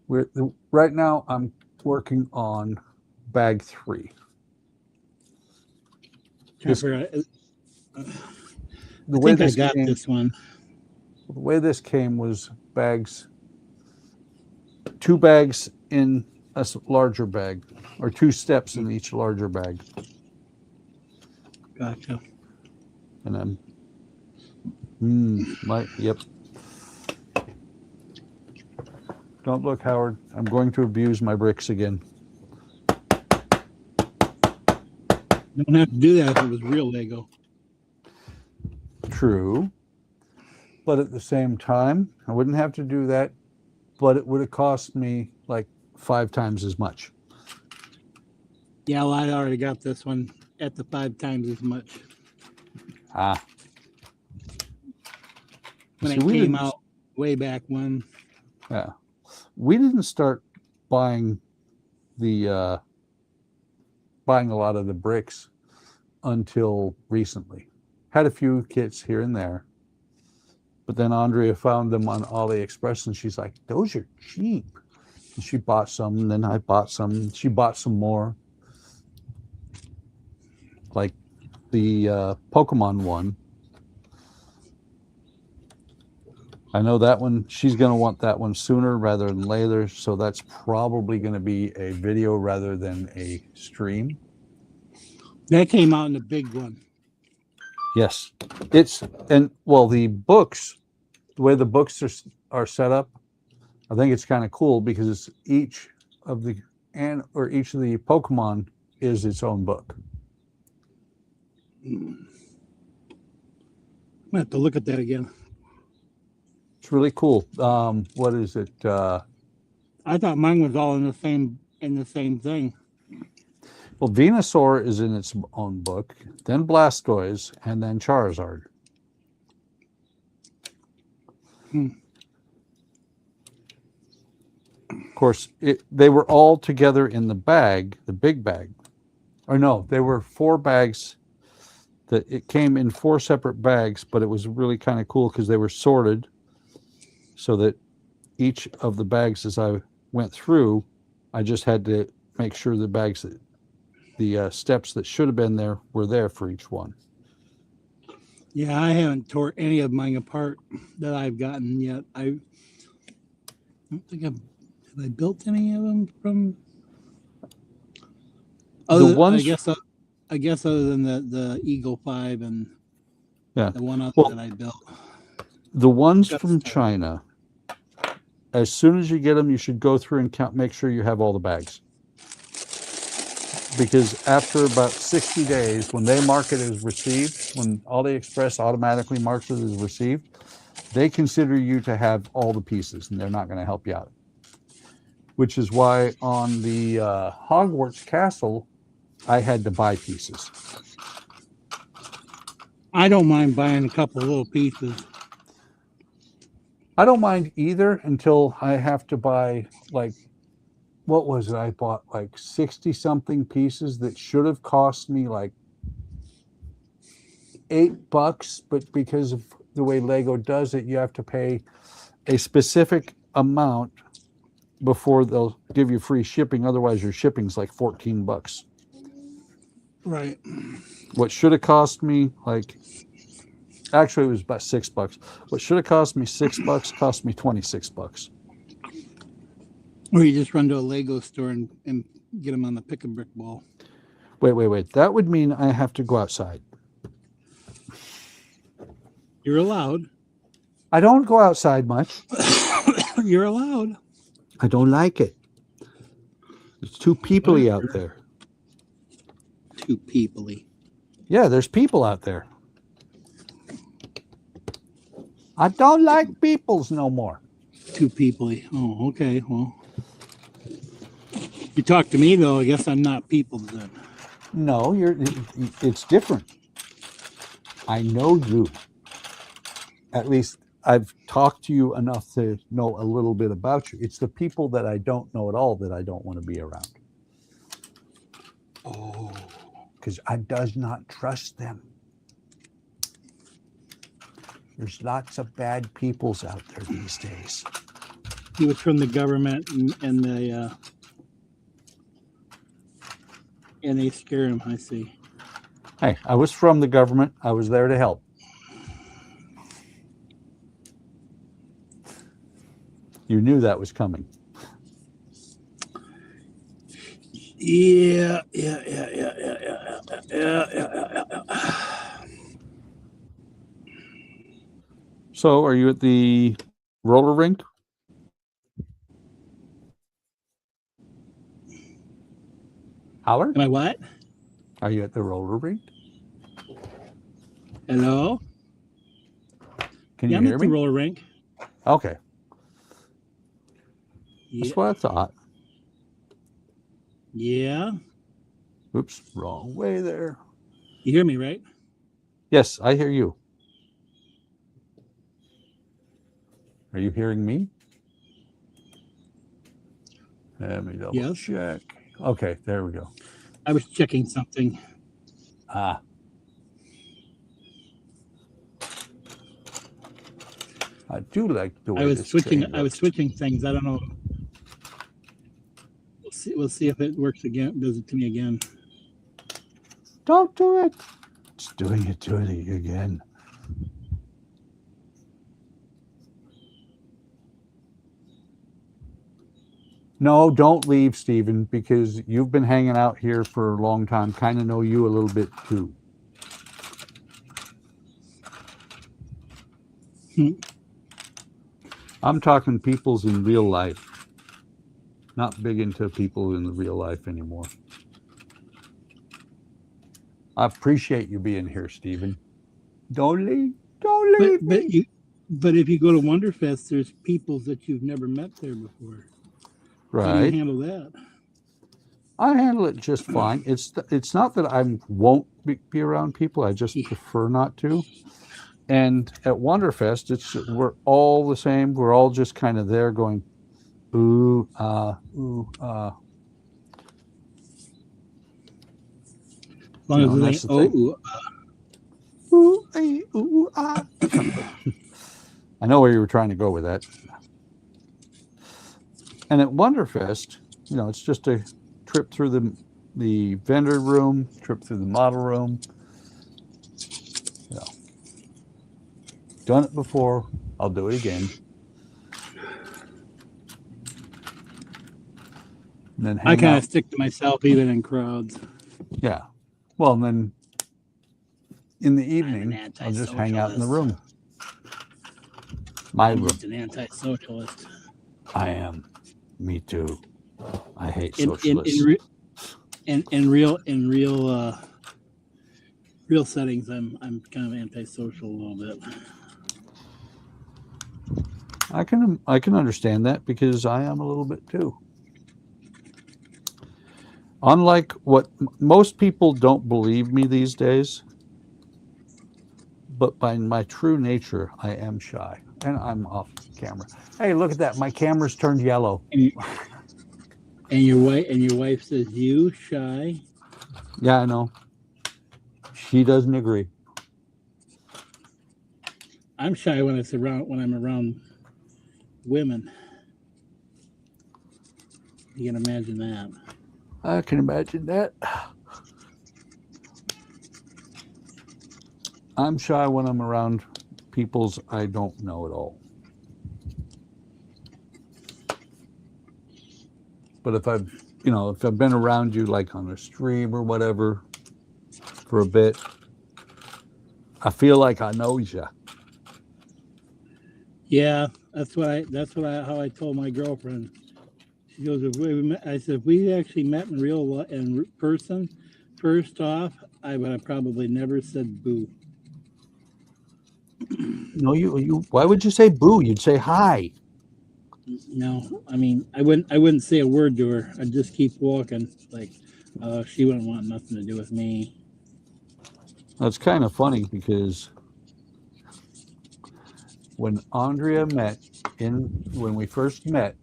Speaker 1: Right now I'm working on bag 3. This- The way
Speaker 6: I think I
Speaker 1: this
Speaker 6: got
Speaker 1: came,
Speaker 6: this one.
Speaker 1: the way this came was bags, 2 bags in a larger bag, or 2 steps in each larger bag.
Speaker 6: Gotcha.
Speaker 1: And then, yep. Don't look, Howard. I'm going to abuse my bricks again.
Speaker 6: Don't have to do that if it was real Lego.
Speaker 1: True. But at the same time, I wouldn't have to do that, but it would have cost me like 5 times as much.
Speaker 6: Yeah, well, I already got this one at the 5 times as much
Speaker 1: Ah.
Speaker 6: when
Speaker 1: See,
Speaker 6: it
Speaker 1: we
Speaker 6: came
Speaker 1: didn't-
Speaker 6: out way back when.
Speaker 1: Yeah. We didn't start buying buying a lot of the bricks until recently. Had a few kits here and there. But then Andrea found them on AliExpress and she's like, those are cheap. And she bought some, and then I bought some. She bought some more. Like the Pokemon one. I know that one, she's going to want that one sooner rather than later. So that's probably going to be a video rather than a stream.
Speaker 6: That came out in the big one.
Speaker 1: Yes. The books, the way the books are set up, I think it's kind of cool because each of the Pokemon is its own book.
Speaker 6: I'm gonna have to look at that again.
Speaker 1: It's really cool. What is it?
Speaker 6: I thought mine was all in the same thing.
Speaker 1: Well, Venusaur is in its own book, then Blastoise, and then Charizard. Of course, they were all together in the bag, the big bag. Or no, they were 4 bags. That it came in 4 separate bags, but it was really kind of cool because they were sorted so that each of the bags, as I went through, I just had to make sure the bags, the steps that should have been there were there for each one.
Speaker 6: Yeah, I haven't tore any of mine apart that I've gotten yet. I don't think have I built any of them from. I guess other than the Eagle 5 and
Speaker 1: Yeah,
Speaker 6: the one other that I built.
Speaker 1: The ones from China, as soon as you get them, you should go through and make sure you have all the bags. Because after about 60 days, when they mark it as received, when AliExpress automatically marks it as received, they consider you to have all the pieces and they're not going to help you out. Which is why on the Hogwarts Castle, I had to buy pieces.
Speaker 6: I don't mind buying a couple of little pieces.
Speaker 1: I don't mind either until I have to buy, like, what was it? I bought like 60 something pieces that should have cost me like $8, but because of the way Lego does it, you have to pay a specific amount before they'll give you free shipping. Otherwise, your shipping's like $14.
Speaker 6: Right.
Speaker 1: What should have cost me actually it was about $6. What should have cost me $6 cost me $26.
Speaker 6: Or you just run to a Lego store and get them on the pick and brick ball.
Speaker 1: Wait. That would mean I have to go outside.
Speaker 6: You're allowed.
Speaker 1: I don't go outside much.
Speaker 6: You're allowed.
Speaker 1: I don't like it. It's too peoply out there.
Speaker 6: Too peoply.
Speaker 1: Yeah, there's people out there. I don't like peoples no more.
Speaker 6: Too peoply. Oh, okay. Well, you talk to me though. I guess I'm not people then.
Speaker 1: No, it's different. I know you. At least I've talked to you enough to know a little bit about you. It's the people that I don't know at all that I don't want to be around. Oh, because I does not trust them. There's lots of bad peoples out there these days.
Speaker 6: He was from the government and they scare him, I see.
Speaker 1: Hey, I was from the government. I was there to help. You knew that was coming.
Speaker 6: Yeah.
Speaker 1: So, are you at the roller rink? Howard?
Speaker 6: Am I what?
Speaker 1: Are you at the roller rink?
Speaker 6: Hello?
Speaker 1: Can
Speaker 6: Yeah,
Speaker 1: you
Speaker 6: I'm
Speaker 1: hear
Speaker 6: at the
Speaker 1: me?
Speaker 6: roller rink.
Speaker 1: Okay,
Speaker 6: Yeah.
Speaker 1: that's what I thought.
Speaker 6: Yeah.
Speaker 1: Oops, wrong way there.
Speaker 6: You hear me, right?
Speaker 1: Yes, I hear you. Are you hearing me? Let me double
Speaker 6: Yes.
Speaker 1: check. Okay, there we go.
Speaker 6: I was checking something.
Speaker 1: Ah. I do like the way
Speaker 6: I was
Speaker 1: this
Speaker 6: switching.
Speaker 1: train
Speaker 6: I was
Speaker 1: looks.
Speaker 6: switching things. I don't know. We'll see if it works again. Does it to me again?
Speaker 1: Don't do it. It's doing it to it again. No, don't leave, Stephen, because you've been hanging out here for a long time. Kind of know you a little bit too. I'm talking people's in real life. Not big into people in the real life anymore. I appreciate you being here, Stephen. Don't leave. Don't leave me.
Speaker 6: But if you go to Wonderfest, there's people that you've never met there before. How do you
Speaker 1: Right.
Speaker 6: handle that?
Speaker 1: I handle it just fine. It's not that I won't be around people. I just
Speaker 6: Yeah.
Speaker 1: prefer not to. And at Wonderfest, we're all the same. We're all just kind of there going, ooh, ooh,
Speaker 6: As long as it
Speaker 1: that's
Speaker 6: ain't
Speaker 1: the thing. Ooh, ooh, ah. I know where you were trying to go with that. And at Wonderfest, it's just a trip through the vendor room, trip through the model room. Done it before. I'll do it again. And then
Speaker 6: I kind of stick to myself even in crowds.
Speaker 1: Yeah. Well, and then in the evening, I'll just hang out in the room. My
Speaker 6: I'm
Speaker 1: room.
Speaker 6: just an anti-socialist.
Speaker 1: I am. Me too. I hate socialists.
Speaker 6: In real settings, I'm kind of antisocial a little bit.
Speaker 1: I can understand that because I am a little bit too. Unlike what most people don't believe me these days, but by my true nature, I am shy. And I'm off camera. Hey, look at that. My camera's turned yellow.
Speaker 6: And your wife says you shy.
Speaker 1: Yeah, I know. She doesn't agree.
Speaker 6: I'm shy when I'm around women. You can imagine that.
Speaker 1: I can imagine that. I'm shy when I'm around peoples I don't know at all. But if I've been around you like on a stream or whatever for a bit, I feel like I know you.
Speaker 6: Yeah, how I told my girlfriend. She goes, I said, if we actually met in person, first off, I would have probably never said boo.
Speaker 1: No, you. Why would you say boo? You'd say hi.
Speaker 6: No, I mean, I wouldn't say a word to her. I'd just keep walking. Like, she wouldn't want nothing to do with me.
Speaker 1: That's kind of funny because when Andrea when we first met,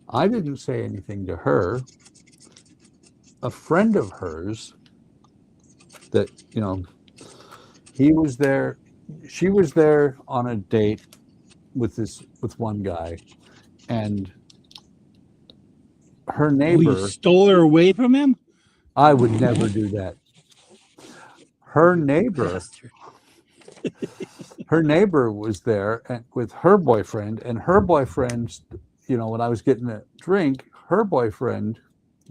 Speaker 1: I didn't say anything to her. A friend of hers that, he was there, she was there on a date with one guy, and her neighbor.
Speaker 6: You stole her away from him?
Speaker 1: I would never do that. Her neighbor, her neighbor was there with her boyfriend, and her boyfriend, when I was getting a drink, her boyfriend,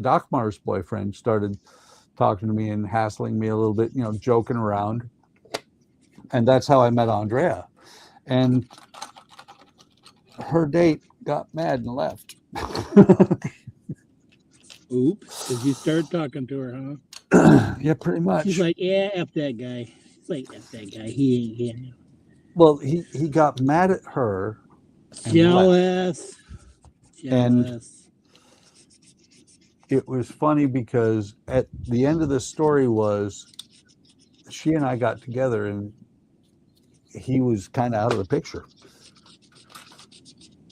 Speaker 1: Docmar's boyfriend, started talking to me and hassling me a little bit, joking around. And that's how I met Andrea. And her date got mad and left.
Speaker 6: Oops. Did you start talking to her, huh?
Speaker 1: Yeah, pretty much.
Speaker 6: She's like, yeah, F that guy. It's like, F that guy. He ain't
Speaker 1: Well, he got mad at her and left.
Speaker 6: jealous.
Speaker 1: And
Speaker 6: Jealous.
Speaker 1: it was funny because at the end of the story was she and I got together and he was kind of out of the picture.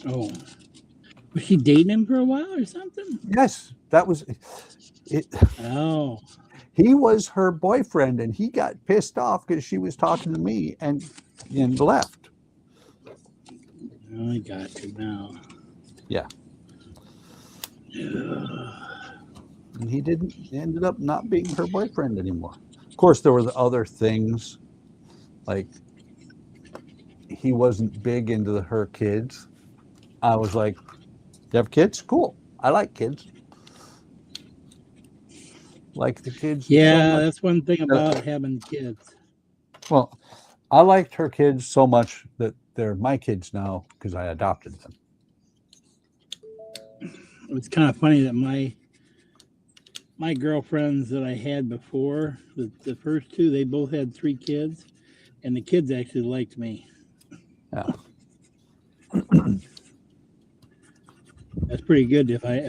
Speaker 6: Oh. Was she dating him for a while or something?
Speaker 1: Yes, that was it.
Speaker 6: Oh.
Speaker 1: He was her boyfriend and he got pissed off because she was talking to me and left.
Speaker 6: I got you now.
Speaker 1: Yeah. And he ended up not being her boyfriend anymore. Of course, there were the other things, like he wasn't big into her kids. I was like, you have kids? Cool. I like kids. Like the kids.
Speaker 6: Yeah,
Speaker 1: so much.
Speaker 6: that's one thing about having kids.
Speaker 1: Well, I liked her kids so much that they're my kids now because I adopted them.
Speaker 6: It's kind of funny that my girlfriends that I had before, the first two, they both had 3 kids, and the kids actually liked me.
Speaker 1: Yeah.
Speaker 6: That's pretty good if I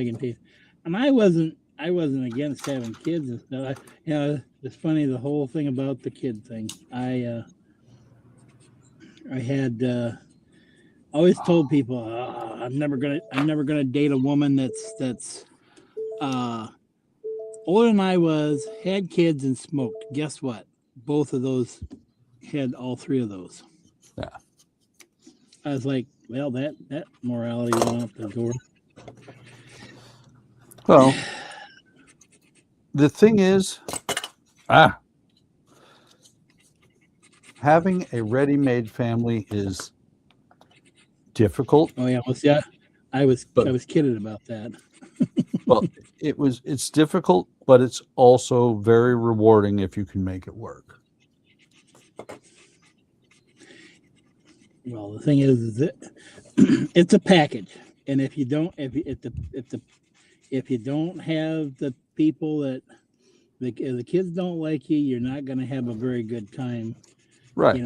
Speaker 6: can taste. And I wasn't against having kids and stuff. It's funny, the whole thing about the kid thing. I had always told people I'm never gonna date a woman that's older than I was, had kids and smoked. Guess what? Both of those had all 3 of those.
Speaker 1: Yeah.
Speaker 6: I was like, well, that morality went out the door.
Speaker 1: Well, the thing is, having a ready-made family is difficult.
Speaker 6: Oh yeah, well, see, I was kidding about that.
Speaker 1: Well, it's difficult, but it's also very rewarding if you can make it work.
Speaker 6: Well, the thing is that it's a package, and if you don't have the people that the kids don't like you, you're not going to have a very good time.
Speaker 1: Right.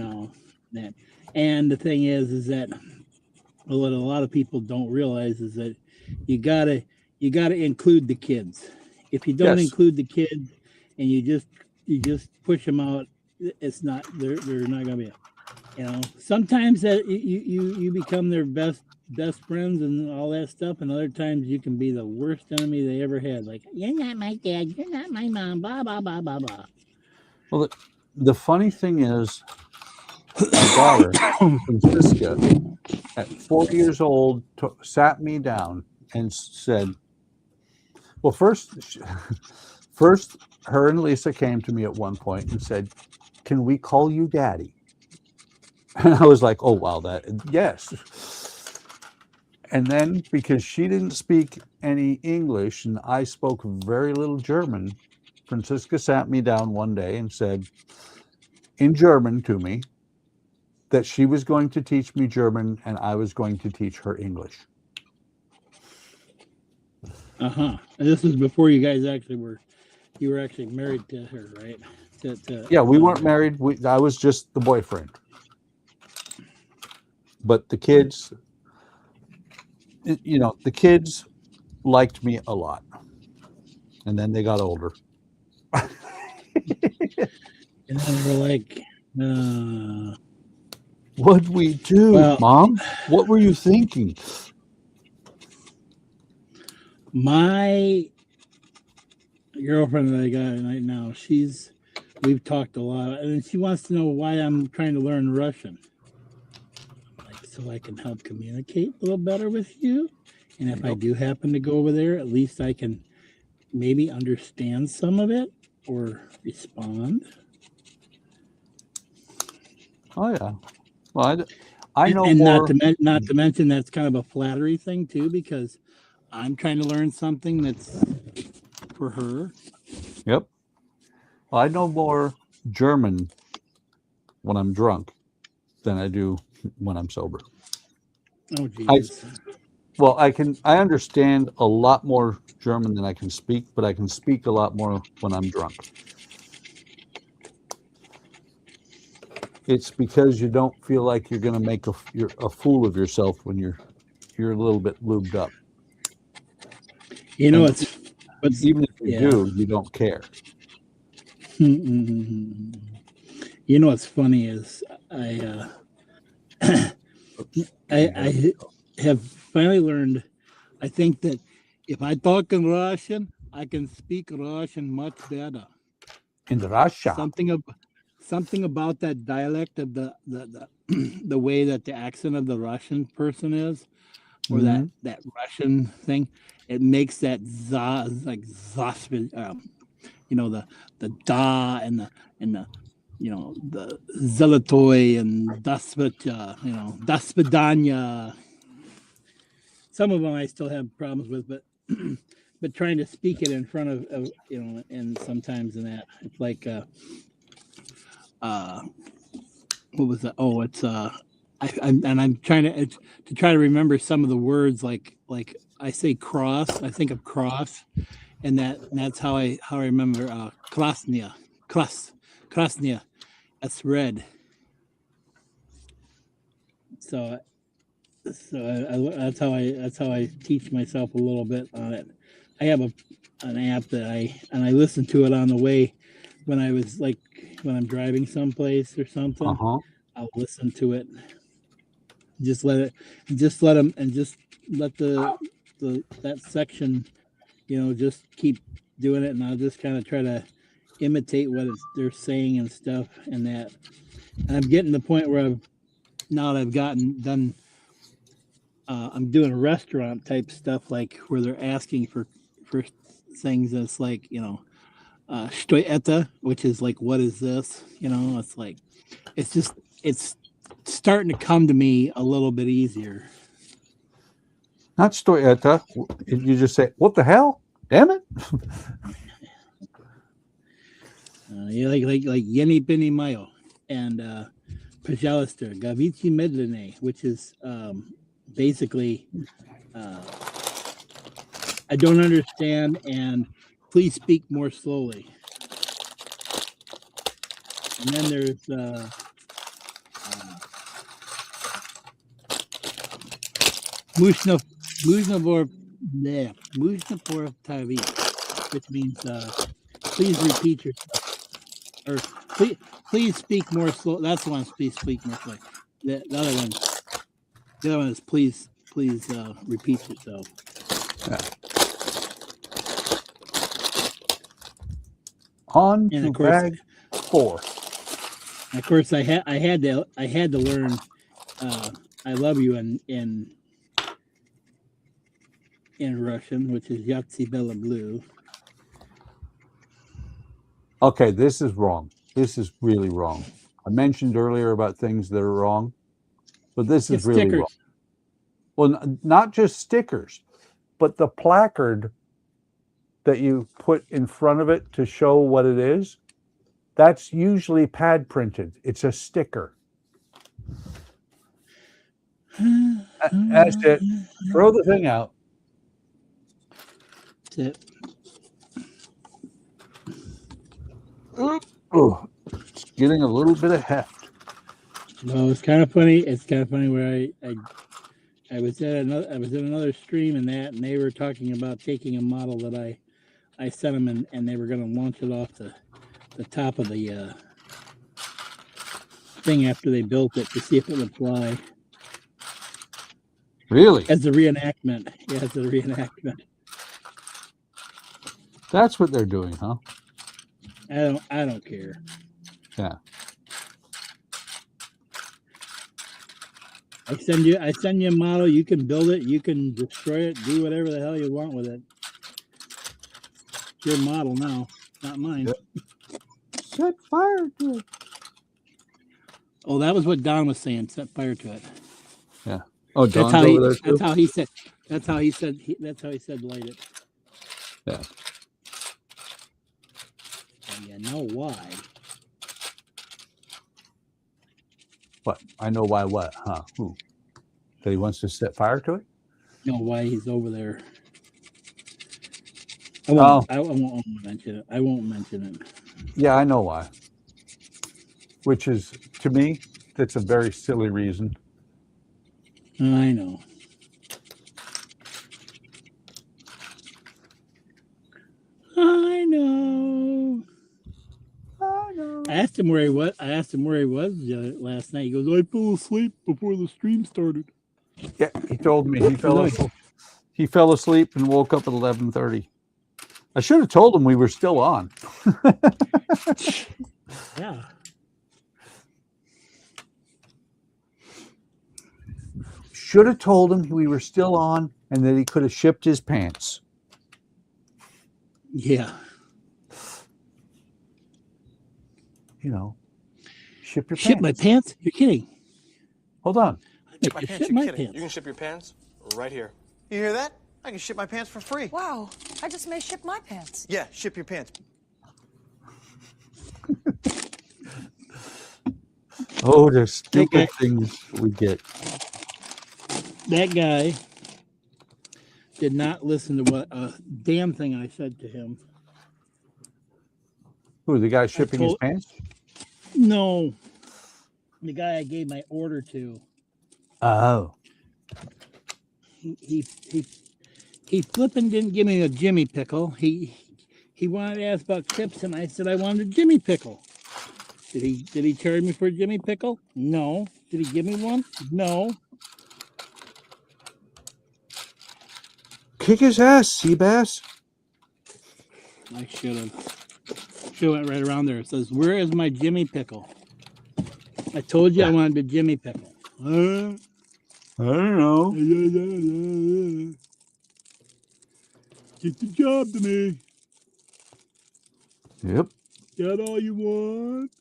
Speaker 6: That. And the thing is that what a lot of people don't realize is that you gotta include the kids. If you don't include the kids and you just push them out, it's not they're not gonna be. Sometimes that you become their best friends and all that stuff, and other times you can be the worst enemy they ever had. Like, you're not my dad, you're not my mom, blah blah blah blah blah.
Speaker 1: Well, the funny thing is, my daughter, Francisca, at 4 years old, sat me down and said, well, first, her and Lisa came to me at one point and said, can we call you daddy? And I was like, oh, wow, yes. And then because she didn't speak any English and I spoke very little German, Francisca sat me down one day and said in German to me that she was going to teach me German and I was going to teach her English.
Speaker 6: And this was before you guys actually were actually married to her, right?
Speaker 1: Yeah, we weren't married. I was just the boyfriend. But the kids, the kids liked me a lot. And then they got older.
Speaker 6: And then we're like,
Speaker 1: what'd we do, Mom? What were you thinking?
Speaker 6: My girlfriend that I got right now, we've talked a lot, and she wants to know why I'm trying to learn Russian. Like, so I can help communicate a little better with you. And if I do happen to go over there, at least I can maybe understand some of it or respond.
Speaker 1: Oh yeah. Well, I know
Speaker 6: and
Speaker 1: more.
Speaker 6: Not to mention that's kind of a flattery thing too, because I'm trying to learn something that's for her.
Speaker 1: Yep. Well, I know more German when I'm drunk than I do when I'm sober.
Speaker 6: Oh, geez.
Speaker 1: Well, I understand a lot more German than I can speak, but I can speak a lot more when I'm drunk. It's because you don't feel like you're going to make you're a fool of yourself when you're a little bit lubed up.
Speaker 6: You know,
Speaker 1: And
Speaker 6: what's
Speaker 1: even if you
Speaker 6: yeah.
Speaker 1: do, you don't care.
Speaker 6: You know what's funny is I
Speaker 1: Oops,
Speaker 6: I have finally learned. I think that if I talk in Russian, I can speak Russian much better.
Speaker 1: in Russia.
Speaker 6: Something about that dialect of the the way that the accent of the Russian person is, or
Speaker 1: Mhm.
Speaker 6: that Russian thing, it makes that like you know, the da and the you know, the Zelatoy and you know, Dasvidanya. Some of them I still have problems with, but but trying to speak it in front of you know, and sometimes in that it's like uh what was that? Oh, it's I'm trying to try to remember some of the words like I say cross, I think of cross, and that's how I remember krasnia, krasnia. That's red. So that's how I teach myself a little bit on it. I have an app that I listen to it on the way when I was like when I'm driving someplace or something.
Speaker 1: Uh-huh.
Speaker 6: I'll listen to it. Just let it, just let them, and just let the that section, you know, just keep doing it, and I'll just kind of try to imitate what they're saying and stuff, and that. And I'm getting to the point where now that I've gotten done. I'm doing restaurant type stuff, like where they're asking for things that's like, you know, "Что это?" which is like, what is this? You know, it's like it's just it's starting to come to me a little bit easier.
Speaker 1: Not что это. You just say, what the hell? Damn it.
Speaker 6: You like Yeni Bini Mayo and Pajalister, Gavici Medlene, which is basically I don't understand, and please speak more slowly. And then there's Muzhnavor Tavi, which means please repeat yourself, or please speak more slow. That's the one. Please speak more slowly. The other one is please repeat yourself.
Speaker 1: Yeah. On
Speaker 6: And
Speaker 1: to
Speaker 6: of course,
Speaker 1: bag 4.
Speaker 6: of course, I had to learn "I love you" in Russian, which is Yatsi Bella Blue.
Speaker 1: Okay, this is wrong. This is really wrong. I mentioned earlier about things that are wrong, but this is
Speaker 6: It's
Speaker 1: really wrong.
Speaker 6: stickers.
Speaker 1: Well, not just stickers, but the placard that you put in front of it to show what it is, that's usually pad printed. It's a sticker. That's it. Throw the thing out.
Speaker 6: That's it.
Speaker 1: Oh, it's getting a little bit of heft.
Speaker 6: Well, it's kind of funny. It's kind of funny where I was at another stream and they were talking about taking a model that I sent them and they were going to launch it off the top of the thing after they built it to see if it would fly
Speaker 1: Really?
Speaker 6: as a reenactment. Yeah, as a reenactment.
Speaker 1: That's what they're doing, huh?
Speaker 6: I don't care.
Speaker 1: Yeah.
Speaker 6: I send you a model. You can build it. You can destroy it. Do whatever the hell you want with it. It's your model now, not mine.
Speaker 1: Yep. Set fire to it.
Speaker 6: Oh, that was what Don was saying. Set fire to it.
Speaker 1: Yeah. Oh,
Speaker 6: That's
Speaker 1: Don's
Speaker 6: how
Speaker 1: over there too?
Speaker 6: That's how he said. That's how he said. That's how he said light it.
Speaker 1: Yeah.
Speaker 6: And you know why?
Speaker 1: What? I know why what, huh? Who? That he wants to set fire to it?
Speaker 6: know why he's over there.
Speaker 1: Oh.
Speaker 6: I won't mention it. I won't mention it.
Speaker 1: Yeah, I know why. Which is, to me, that's a very silly reason.
Speaker 6: I know. I know. I asked him where he was. Last night. He goes, "I fell asleep before the stream started."
Speaker 1: Yeah, he told me he fell asleep and woke up at 11:30. I should have told him we were still on.
Speaker 6: Yeah.
Speaker 1: Should have told him we were still on and that he could have shipped his pants.
Speaker 6: Yeah.
Speaker 1: You know, ship your
Speaker 6: Ship
Speaker 1: pants.
Speaker 6: my pants? You're kidding.
Speaker 1: Hold on.
Speaker 6: Ship my pants? You're kidding.
Speaker 7: You can ship your pants right here. You hear that? I can ship my pants for free.
Speaker 8: Wow, I just may ship my pants.
Speaker 7: Yeah, ship your pants.
Speaker 1: Oh, there's stupid things we get.
Speaker 6: That guy did not listen to what a damn thing I said to him.
Speaker 1: Who, the guy shipping his pants?
Speaker 6: No. The guy I gave my order to.
Speaker 1: Oh.
Speaker 6: He flipping didn't give me a Jimmy pickle. He wanted to ask about chips, and I said I wanted a Jimmy pickle. Did he charge me for a Jimmy pickle? No. Did he give me one? No.
Speaker 1: Kick his ass, Seabass.
Speaker 6: I should have. Should went right around there. It says, "Where is my Jimmy pickle?" I told you I wanted a Jimmy pickle.
Speaker 1: I don't know.
Speaker 6: Get the job to me.
Speaker 1: Yep.
Speaker 6: Got all you want?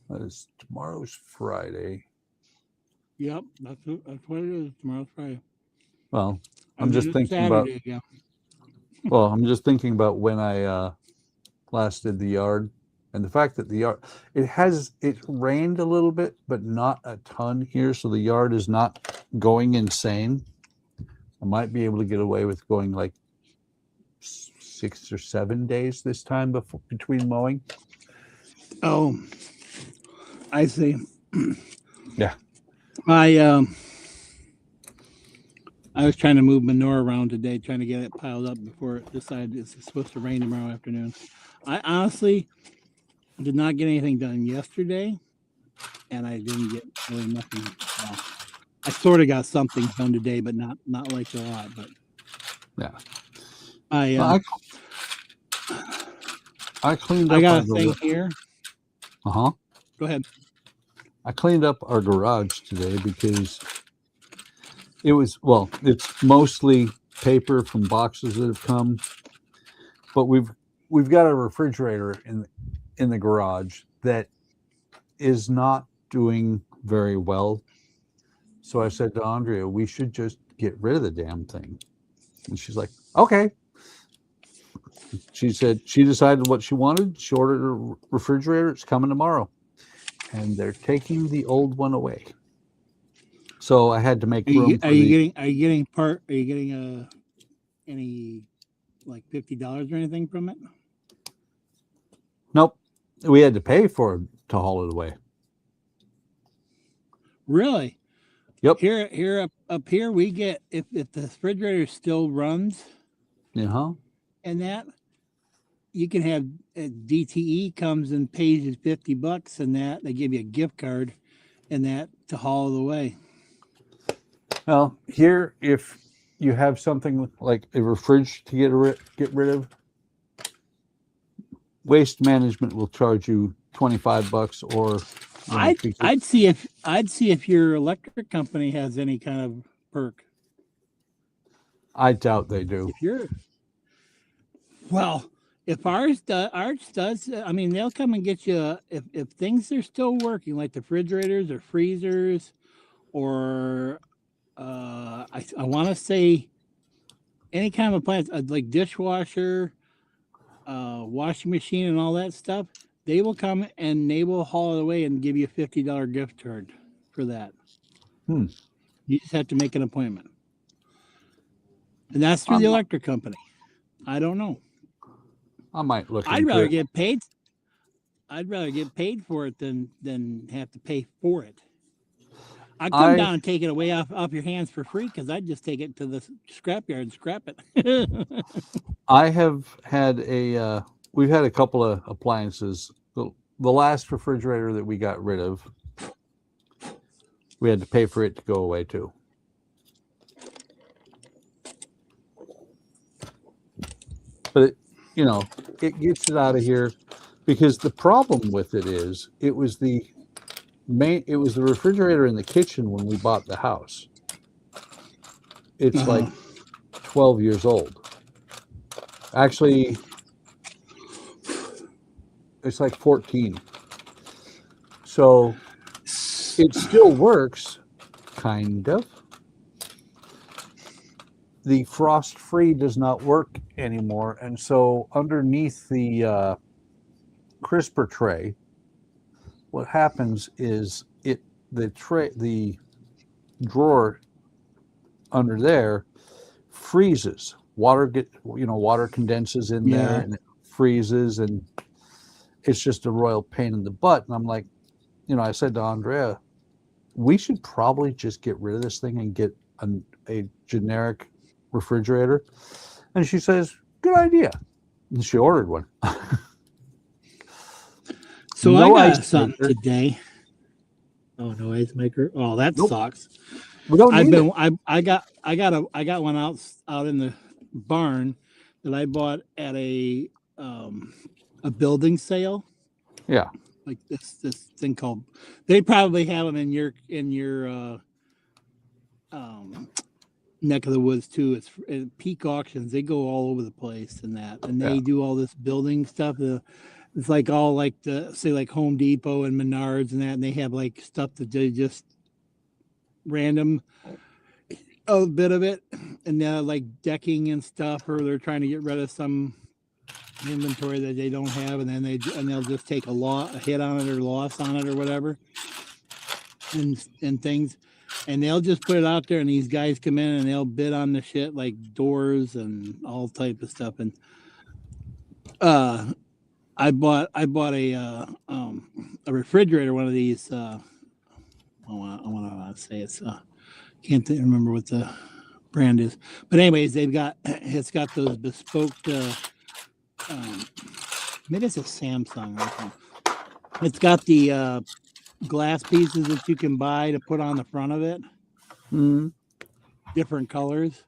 Speaker 1: That is tomorrow's Friday.
Speaker 6: Yep, that's what it is. Tomorrow's Friday.
Speaker 1: Well, I'm
Speaker 6: And
Speaker 1: just
Speaker 6: then it's
Speaker 1: thinking about.
Speaker 6: Saturday, yeah.
Speaker 1: Well, I'm just thinking about when I last did the yard, and the fact that the yard it rained a little bit, but not a ton here, so the yard is not going insane. I might be able to get away with going like 6 or 7 days this time between mowing.
Speaker 6: Oh, I see.
Speaker 1: Yeah.
Speaker 6: I was trying to move manure around today, trying to get it piled up before it decided it's supposed to rain tomorrow afternoon. I honestly did not get anything done yesterday, and I didn't get really nothing. Well, I sort of got something done today, but not like a lot. But
Speaker 1: yeah, I cleaned up.
Speaker 6: I got a thing here.
Speaker 1: Go
Speaker 6: ahead.
Speaker 1: I cleaned up our garage today because it's mostly paper from boxes that have come, but we've got a refrigerator in the garage that is not doing very well. So I said to Andrea, we should just get rid of the damn thing. And she's like, okay. She said she decided what she wanted. She ordered a refrigerator. It's coming tomorrow. And they're taking the old one away. So I had to make room.
Speaker 6: Are you getting any like $50 or anything from it?
Speaker 1: Nope. We had to pay for it to haul it away.
Speaker 6: Really?
Speaker 1: Yep.
Speaker 6: Here up here we get if the refrigerator still runs. And that you can have DTE comes and pays you $50 and that they give you a gift card and that to haul it away.
Speaker 1: Well, here if you have something like a fridge to get rid of, Waste Management will charge you $25 or
Speaker 6: I'd see if your electric company has any kind of perk.
Speaker 1: I doubt they do.
Speaker 6: If ours does, I mean, they'll come and get you if things are still working, like the refrigerators or freezers, or I want to say any kind of appliance like dishwasher, washing machine, and all that stuff. They will come and they will haul it away and give you a $50 gift card for that.
Speaker 1: Hmm.
Speaker 6: You just have to make an appointment. And that's through the electric company. I don't know.
Speaker 1: I might look
Speaker 6: I'd
Speaker 1: into
Speaker 6: rather
Speaker 1: it.
Speaker 6: get paid. I'd rather get paid for it than have to pay for it. I'd come down and take it away off your hands for free because I'd just take it to the scrapyard and scrap it.
Speaker 1: I have had we've had a couple of appliances. The last refrigerator that we got rid of, we had to pay for it to go away too. But it gets it out of here, because the problem with it is it was the refrigerator in the kitchen when we bought the house. It's like 12 years old. Actually, it's like 14. So it still works, kind of. The frost-free does not work anymore, and so underneath the crisper tray, what happens is the drawer under there freezes. Water condenses in there and it freezes, and it's just a royal pain in the butt. And I'm like, I said to Andrea, we should probably just get rid of this thing and get a generic refrigerator. And she says, good idea. And she ordered one.
Speaker 6: So no, I got something today. Oh, no ice maker. Oh, that sucks.
Speaker 1: We don't need it.
Speaker 6: I got one out in the barn that I bought at a building sale.
Speaker 1: Yeah.
Speaker 6: Like this thing called, they probably have them in your neck of the woods too. It's Peak Auctions. They go all over the place and they do all this building stuff. It's like all like like Home Depot and Menards and that, and they have like stuff that they just random a bit of it, and they're like decking and stuff, or they're trying to get rid of some inventory that they don't have, and then they'll just take a hit on it or loss on it or whatever, and things, and they'll just put it out there, and these guys come in and they'll bid on the shit like doors and all type of stuff. And I bought a refrigerator, one of these. I want to say it's can't remember what the brand is, but anyways, it's got those bespoke. Maybe it's a Samsung. I think. It's got the glass pieces that you can buy to put on the front of it.
Speaker 1: Mm-hmm.
Speaker 6: Different colors.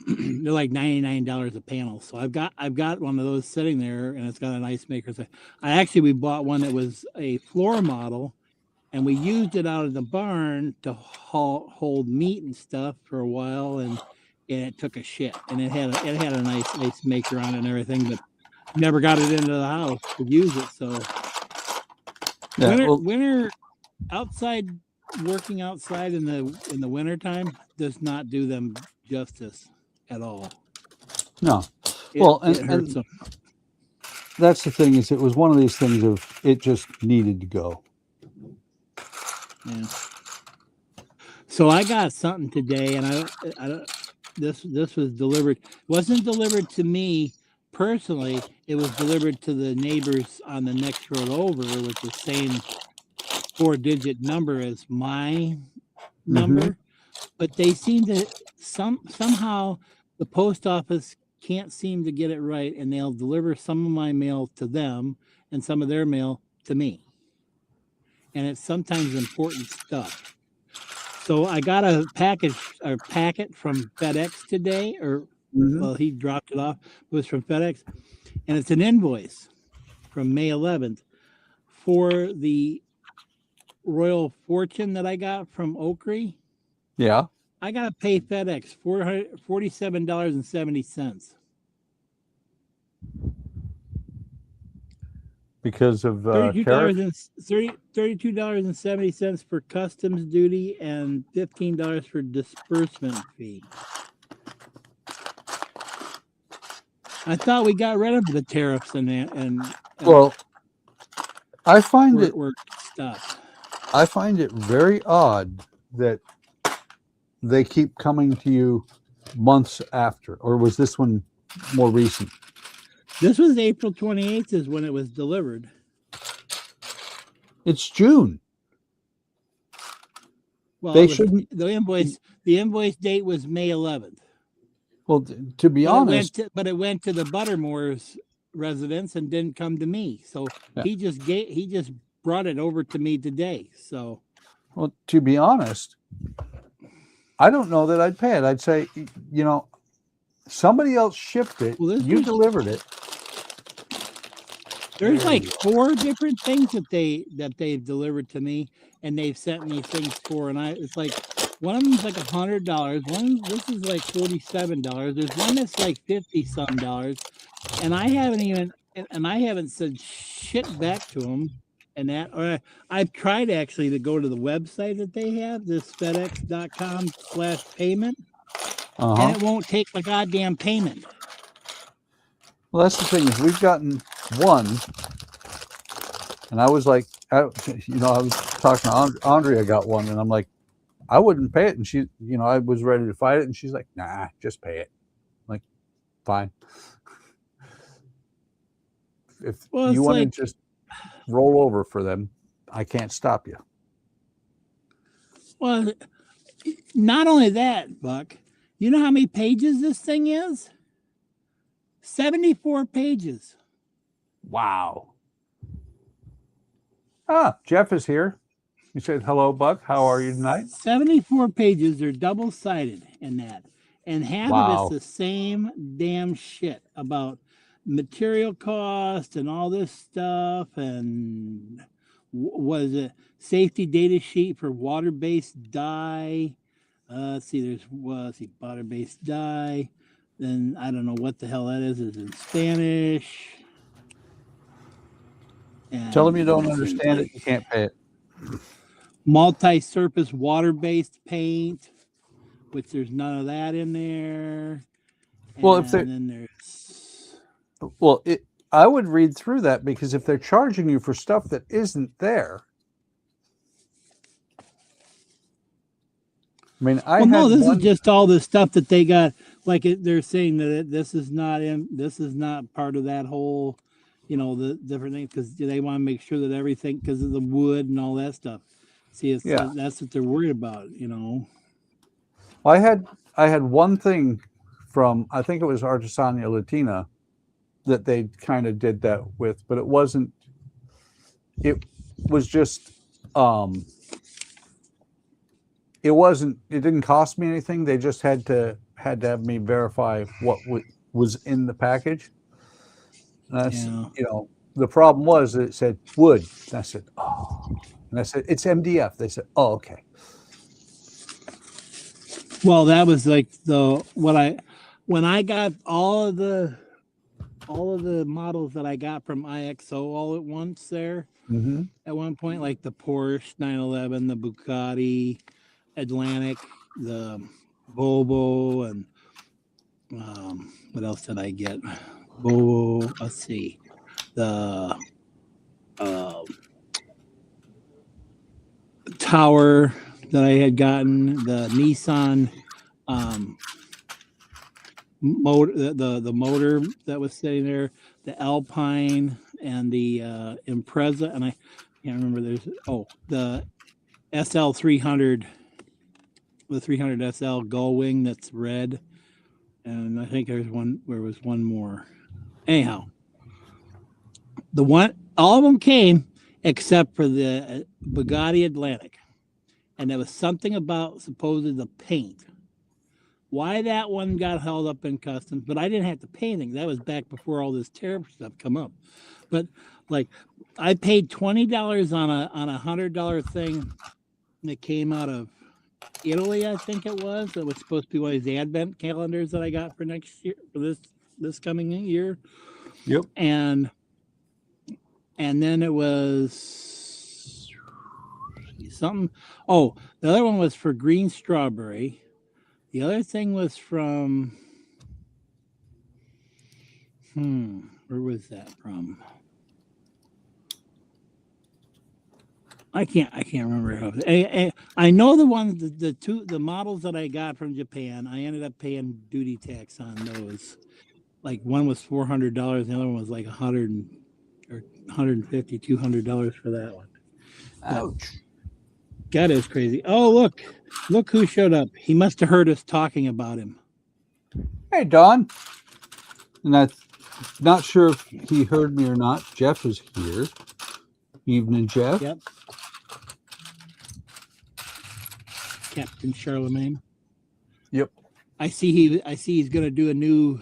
Speaker 6: They're like $99 a panel. So I've got one of those sitting there, and it's got an ice maker. So we bought one that was a floor model, and we used it out of the barn to hold meat and stuff for a while, and it took a shit, and it had a nice ice maker on it and everything, but never got it into the house to use it. So winter outside, working outside in the winter time does not do them justice at all.
Speaker 1: No.
Speaker 6: It hurts them.
Speaker 1: That's the thing, is it was one of these things of it just needed to go.
Speaker 6: Yeah. So I got something today, and this was delivered. It wasn't delivered to me personally. It was delivered to the neighbors on the next road over with the same 4-digit number as my number, but they seem to somehow the post office can't seem to get it right, and they'll deliver some of my mail to them and some of their mail to me. And it's sometimes important stuff. So I got a packet from FedEx today, well, he dropped it off. It was from FedEx, and it's an invoice from May 11th for the Royal Fortune that I got from Oakrey.
Speaker 1: Yeah.
Speaker 6: I got to pay FedEx $47.70.
Speaker 1: Because of
Speaker 6: $32.70 for customs duty and $15 for disbursement fee. I thought we got rid of the tariffs and that.
Speaker 1: Well, I find it
Speaker 6: We're stuck.
Speaker 1: I find it very odd that they keep coming to you months after, or was this one more recent?
Speaker 6: This was April 28th is when it was delivered.
Speaker 1: It's June.
Speaker 6: Well,
Speaker 1: They
Speaker 6: it was,
Speaker 1: shouldn't.
Speaker 6: the invoice date was May 11th.
Speaker 1: Well, to be honest,
Speaker 6: But it went to the Buttermore's residence and didn't come to me. So
Speaker 1: Yeah.
Speaker 6: he just brought it over to me today. So
Speaker 1: well, to be honest, I don't know that I'd pay it. I'd say, somebody else shipped it.
Speaker 6: Well,
Speaker 1: You delivered it.
Speaker 6: there's like 4 different things that they've delivered to me, and they've sent me things for, and it's like one of them's like $100. This is like $47. There's one that's like $50-some, and I haven't said shit back to them. And that, or I've tried actually to go to the website that they have, this FedEx.com/payment, and it won't take the goddamn payment.
Speaker 1: Well, that's the thing is we've gotten one, and I was like, I was talking to Andrea got one, and I'm like, I wouldn't pay it, and she, I was ready to fight it, and she's like, nah, just pay it. I'm like, fine. If you want to just roll over for them, I can't stop you.
Speaker 6: Well, not only that, Buck, you know how many pages this thing is? 74 pages.
Speaker 1: Wow. Jeff is here. He said, hello, Buck. How are you tonight?
Speaker 6: 74 pages. They're double-sided in that. And half of it's the same damn shit about material cost and all this stuff. And was it safety data sheet for water-based dye? Let's see, water-based dye. Then I don't know what the hell that is. It's in Spanish. And
Speaker 1: tell them you don't understand it. You can't pay it.
Speaker 6: Multi-surface water-based paint, which there's none of that in there.
Speaker 1: Well, I would read through that, because if they're charging you for stuff that isn't there, I mean,
Speaker 6: this is just all the stuff that they got. Like they're saying that this is not part of that whole, the different things, because they want to make sure that everything, because of the wood and all that stuff. See, that's what they're worried about, Well,
Speaker 1: I had one thing from, I think it was Artesania Latina, that they kind of did that with, but it wasn't. It was just. It didn't cost me anything. They just had to have me verify what was in the package. And that's, the problem was that it said wood. And I said, oh. And I said, it's MDF. They said, oh, okay.
Speaker 6: Well, that was like when I got all of the models that I got from IXO all at once there.
Speaker 1: Mm-hmm.
Speaker 6: At one point, like the Porsche 911, the Bugatti Atlantic, the Volvo, and what else did I get? Volvo, let's see, the Tower that I had gotten, the Nissan motor, the motor that was sitting there, the Alpine, and the Impreza, and I can't remember. The SL 300. The 300 SL Gull Wing that's red, and I think there was one more. Anyhow, all of them came except for the Bugatti Atlantic, and there was something about supposedly the paint. Why that one got held up in customs, but I didn't have to pay anything. That was back before all this tariff stuff come up. But like, I paid $20 on a $100 thing that came out of Italy, I think it was. That was supposed to be one of these advent calendars that I got for next year, for this coming year.
Speaker 1: Yep.
Speaker 6: And then it was something. Oh, the other one was for green strawberry. The other thing was from where was that from? I can't remember. I know the ones, the models that I got from Japan. I ended up paying duty tax on those. Like one was $400, the other one was like $150, $200 for that one.
Speaker 1: Ouch.
Speaker 6: That is crazy. Oh, look who showed up. He must have heard us talking about him.
Speaker 1: Hey, Don. And I'm not sure if he heard me or not. Jeff is here. Evening, Jeff.
Speaker 6: Yep. Captain Charlemagne.
Speaker 1: Yep.
Speaker 6: I see he's going to do a new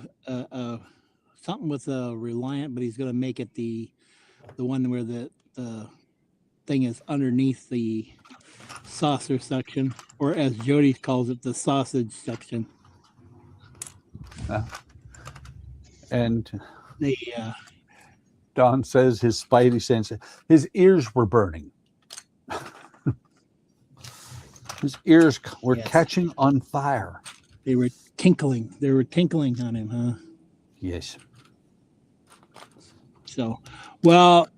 Speaker 6: something with a Reliant, but he's going to make it the one where the thing is underneath the saucer section, or as Jody calls it, the sausage section.
Speaker 1: And
Speaker 6: The
Speaker 1: Don says his spidey sense, his ears were burning. His ears were catching on fire.
Speaker 6: They were tinkling. They were tinkling on him, huh?
Speaker 1: Yes.
Speaker 6: So, well,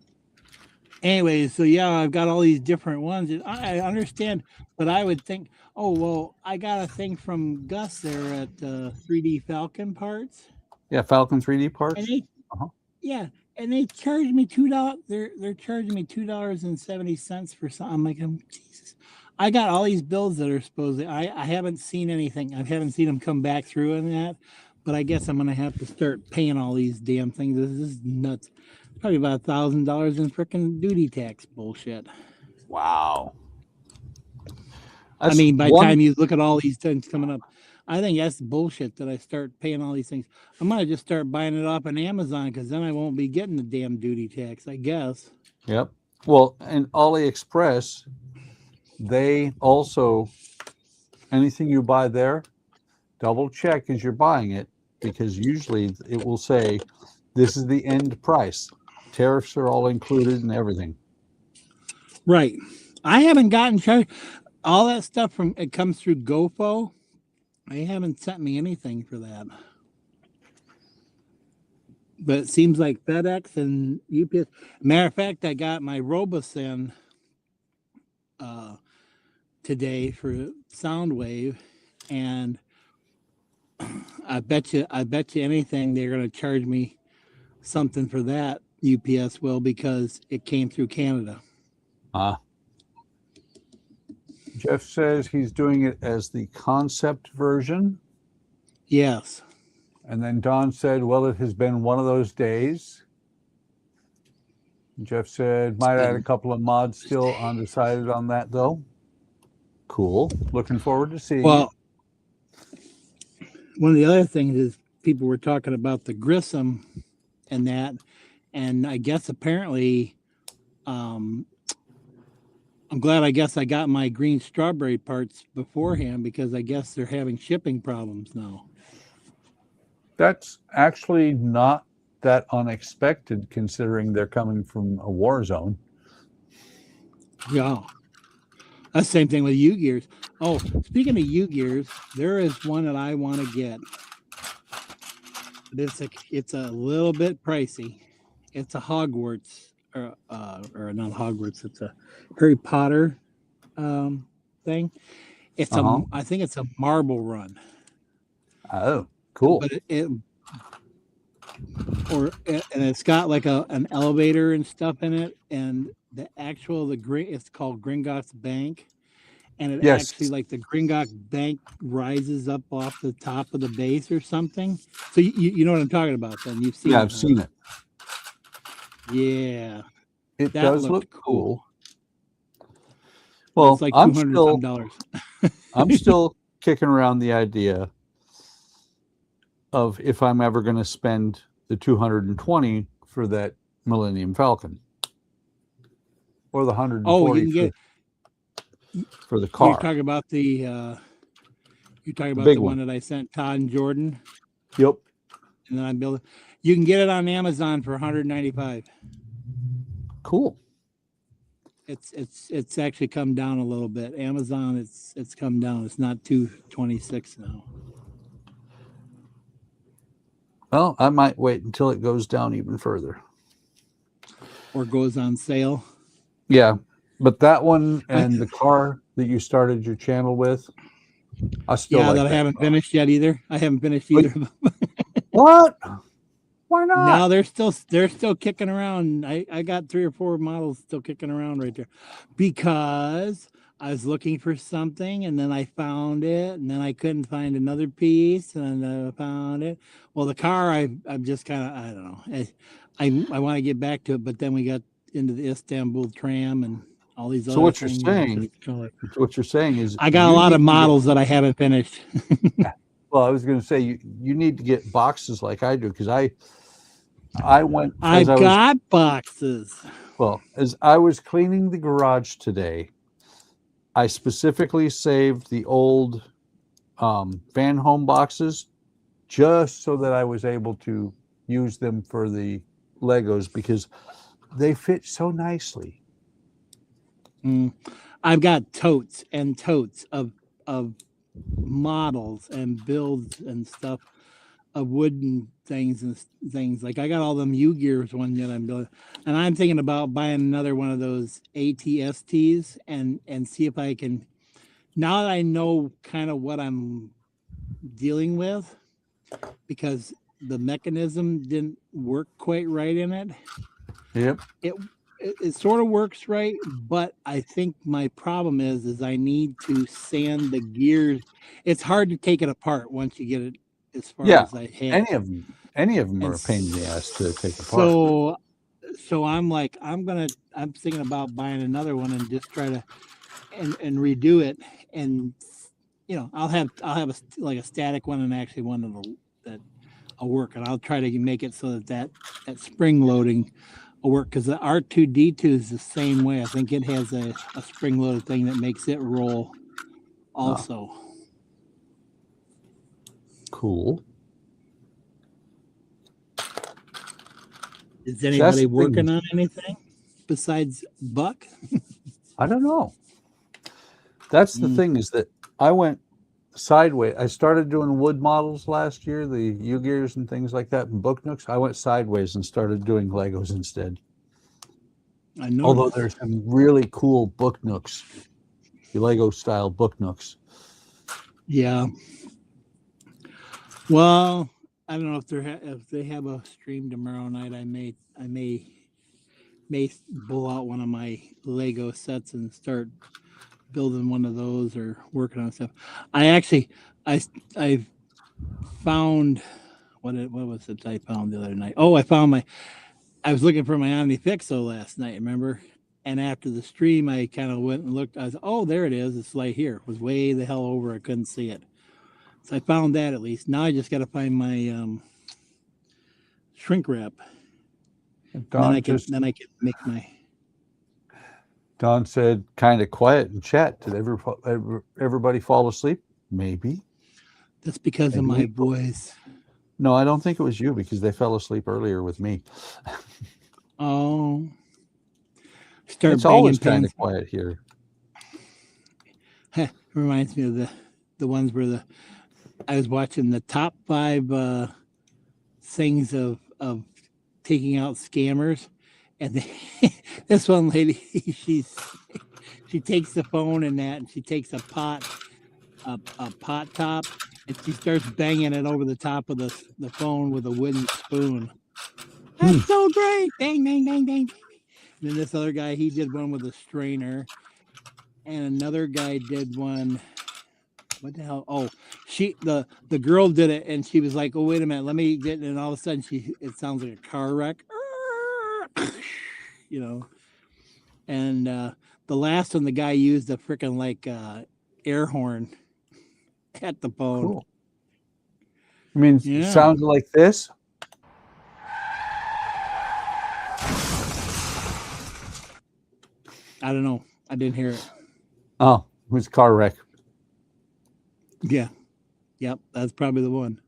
Speaker 6: anyways, so yeah, I've got all these different ones. And I understand, but I would think, oh, well, I got a thing from Gus there at 3D Falcon Parts.
Speaker 1: Yeah, Falcon 3D Parts.
Speaker 6: And they, yeah, and they charged me $2. They're charging me $2.70 for something. I'm like, Jesus. I got all these bills that are supposedly. I haven't seen anything. I haven't seen them come back through in that, but I guess I'm gonna have to start paying all these damn things. This is nuts. Probably about $1,000 in freaking duty tax bullshit.
Speaker 1: Wow.
Speaker 6: I mean, by the time you look at all these things coming up, I think that's bullshit that I start paying all these things. I'm gonna just start buying it off on Amazon because then I won't be getting the damn duty tax, I guess.
Speaker 1: Yep. Well, and AliExpress, they also, anything you buy there, double check as you're buying it, because usually it will say this is the end price. Tariffs are all included and everything.
Speaker 6: Right. I haven't gotten charged. All that stuff it comes through GoFo. They haven't sent me anything for that. But it seems like FedEx and UPS. Matter of fact, I got my Robosen today for Soundwave, and I bet you anything they're going to charge me something for that. UPS will, because it came through Canada.
Speaker 1: Jeff says he's doing it as the concept version.
Speaker 6: Yes.
Speaker 1: And then Don said, well, it has been one of those days. Jeff said, might add a couple of mods, still undecided on that, though. Cool. Looking forward to seeing it.
Speaker 6: One of the other things is people were talking about the Grissom and that, and I guess apparently, I'm glad I got my green strawberry parts beforehand, because I guess they're having shipping problems now.
Speaker 1: That's actually not that unexpected, considering they're coming from a war zone.
Speaker 6: Yeah. That's the same thing with U-Gears. Oh, speaking of U-Gears, there is one that I want to get. It's a little bit pricey. It's a Hogwarts, or not Hogwarts. It's a Harry Potter thing. It's I think it's a marble run.
Speaker 1: Oh, cool.
Speaker 6: But and it's got like an elevator and stuff in it, and it's called Gringotts Bank, and it actually, like, the Gringotts Bank rises up off the top of the base or something. So you know what I'm talking about, then? You've seen it.
Speaker 1: Yeah, I've seen it.
Speaker 6: Yeah.
Speaker 1: It does look cool.
Speaker 6: Well, it's like $200.
Speaker 1: I'm still kicking around the idea of if I'm ever going to spend the $220 for that Millennium Falcon, or the $140 for the car.
Speaker 6: You're talking about the one that I sent Todd and Jordan.
Speaker 1: Yep.
Speaker 6: And then I'm building. You can get it on Amazon for $195.
Speaker 1: Cool.
Speaker 6: It's actually come down a little bit. Amazon, it's come down. It's not $226 now.
Speaker 1: Well, I might wait until it goes down even further.
Speaker 6: Or goes on sale.
Speaker 1: Yeah. But that one and the car that you started your channel with, I still
Speaker 6: Yeah,
Speaker 1: like
Speaker 6: that I
Speaker 1: that
Speaker 6: haven't
Speaker 1: car.
Speaker 6: finished yet either. I haven't finished
Speaker 1: Wait.
Speaker 6: either.
Speaker 1: What? Why not?
Speaker 6: No, they're still kicking around. I got 3 or 4 models still kicking around right there, because I was looking for something and then I found it and then I couldn't find another piece and I found it. Well, the car I'm just kind of, I don't know. I want to get back to it, but then we got into the Istanbul tram and all these
Speaker 1: So
Speaker 6: other
Speaker 1: what you're
Speaker 6: things.
Speaker 1: saying, what you're saying is
Speaker 6: I got a
Speaker 1: you
Speaker 6: lot of
Speaker 1: need to get-
Speaker 6: models that I haven't finished.
Speaker 1: well, I was going to say you need to get boxes like I do, because I went as
Speaker 6: I've
Speaker 1: I was
Speaker 6: got boxes.
Speaker 1: as I was cleaning the garage today. I specifically saved the old van home boxes just so that I was able to use them for the Legos, because they fit so nicely.
Speaker 6: I've got totes and totes of models and builds and stuff of wooden things and things. Like I got all them U-Gears one that I'm building, and I'm thinking about buying another one of those ATSTs and see if I can. Now that I know kind of what I'm dealing with, because the mechanism didn't work quite right in it.
Speaker 1: Yep.
Speaker 6: It sort of works right, but I think my problem is I need to sand the gears. It's hard to take it apart once you get it as far
Speaker 1: Yeah.
Speaker 6: as I have.
Speaker 1: Any of them are a pain in the ass to take apart.
Speaker 6: So I'm like, I'm thinking about buying another one and just try to and redo it, and I'll have a static one and actually one that'll work, and I'll try to make it so that spring loading will work, because the R2D2 is the same way. I think it has a spring loaded thing that makes it roll also.
Speaker 1: Cool.
Speaker 6: Is anybody working on anything besides Buck?
Speaker 1: I don't know. That's the thing, is that I went sideways. I started doing wood models last year, the U-Gears and things like that, and book nooks. I went sideways and started doing Legos instead.
Speaker 6: I know.
Speaker 1: Although there's some really cool book nooks, the Lego style book nooks.
Speaker 6: Yeah. Well, I don't know if they have a stream tomorrow night. I may pull out one of my Lego sets and start building one of those or working on stuff. I found what was it I found the other night? Oh, I was looking for my OmniFixo last night, remember? And after the stream, I kind of went and looked. I was, oh, there it is. It's right here. It was way the hell over. I couldn't see it. So I found that at least. Now I just got to find my shrink wrap. Then I can make my.
Speaker 1: Don said, kind of quiet in chat. Did everybody fall asleep? Maybe.
Speaker 6: That's because of my voice.
Speaker 1: No, I don't think it was you, because they fell asleep earlier with me.
Speaker 6: Oh.
Speaker 1: It's always kind of quiet here.
Speaker 6: Reminds me of the ones where I was watching the top 5 things of taking out scammers, and this one lady, she takes the phone and she takes a pot top, and she starts banging it over the top of the phone with a wooden spoon. That's so great! Bang, bang, bang, bang. And then this other guy, he did one with a strainer, and another guy did one. What the hell? Oh, the girl did it, and she was like, "Oh, wait a minute, let me get." And all of a sudden, it sounds like a car wreck, And the last one, the guy used a freaking air horn at the phone.
Speaker 1: Cool. I mean, it sounds like this.
Speaker 6: I don't know. I didn't hear it.
Speaker 1: Oh, it was a car wreck.
Speaker 6: Yeah. Yep. That's probably the one.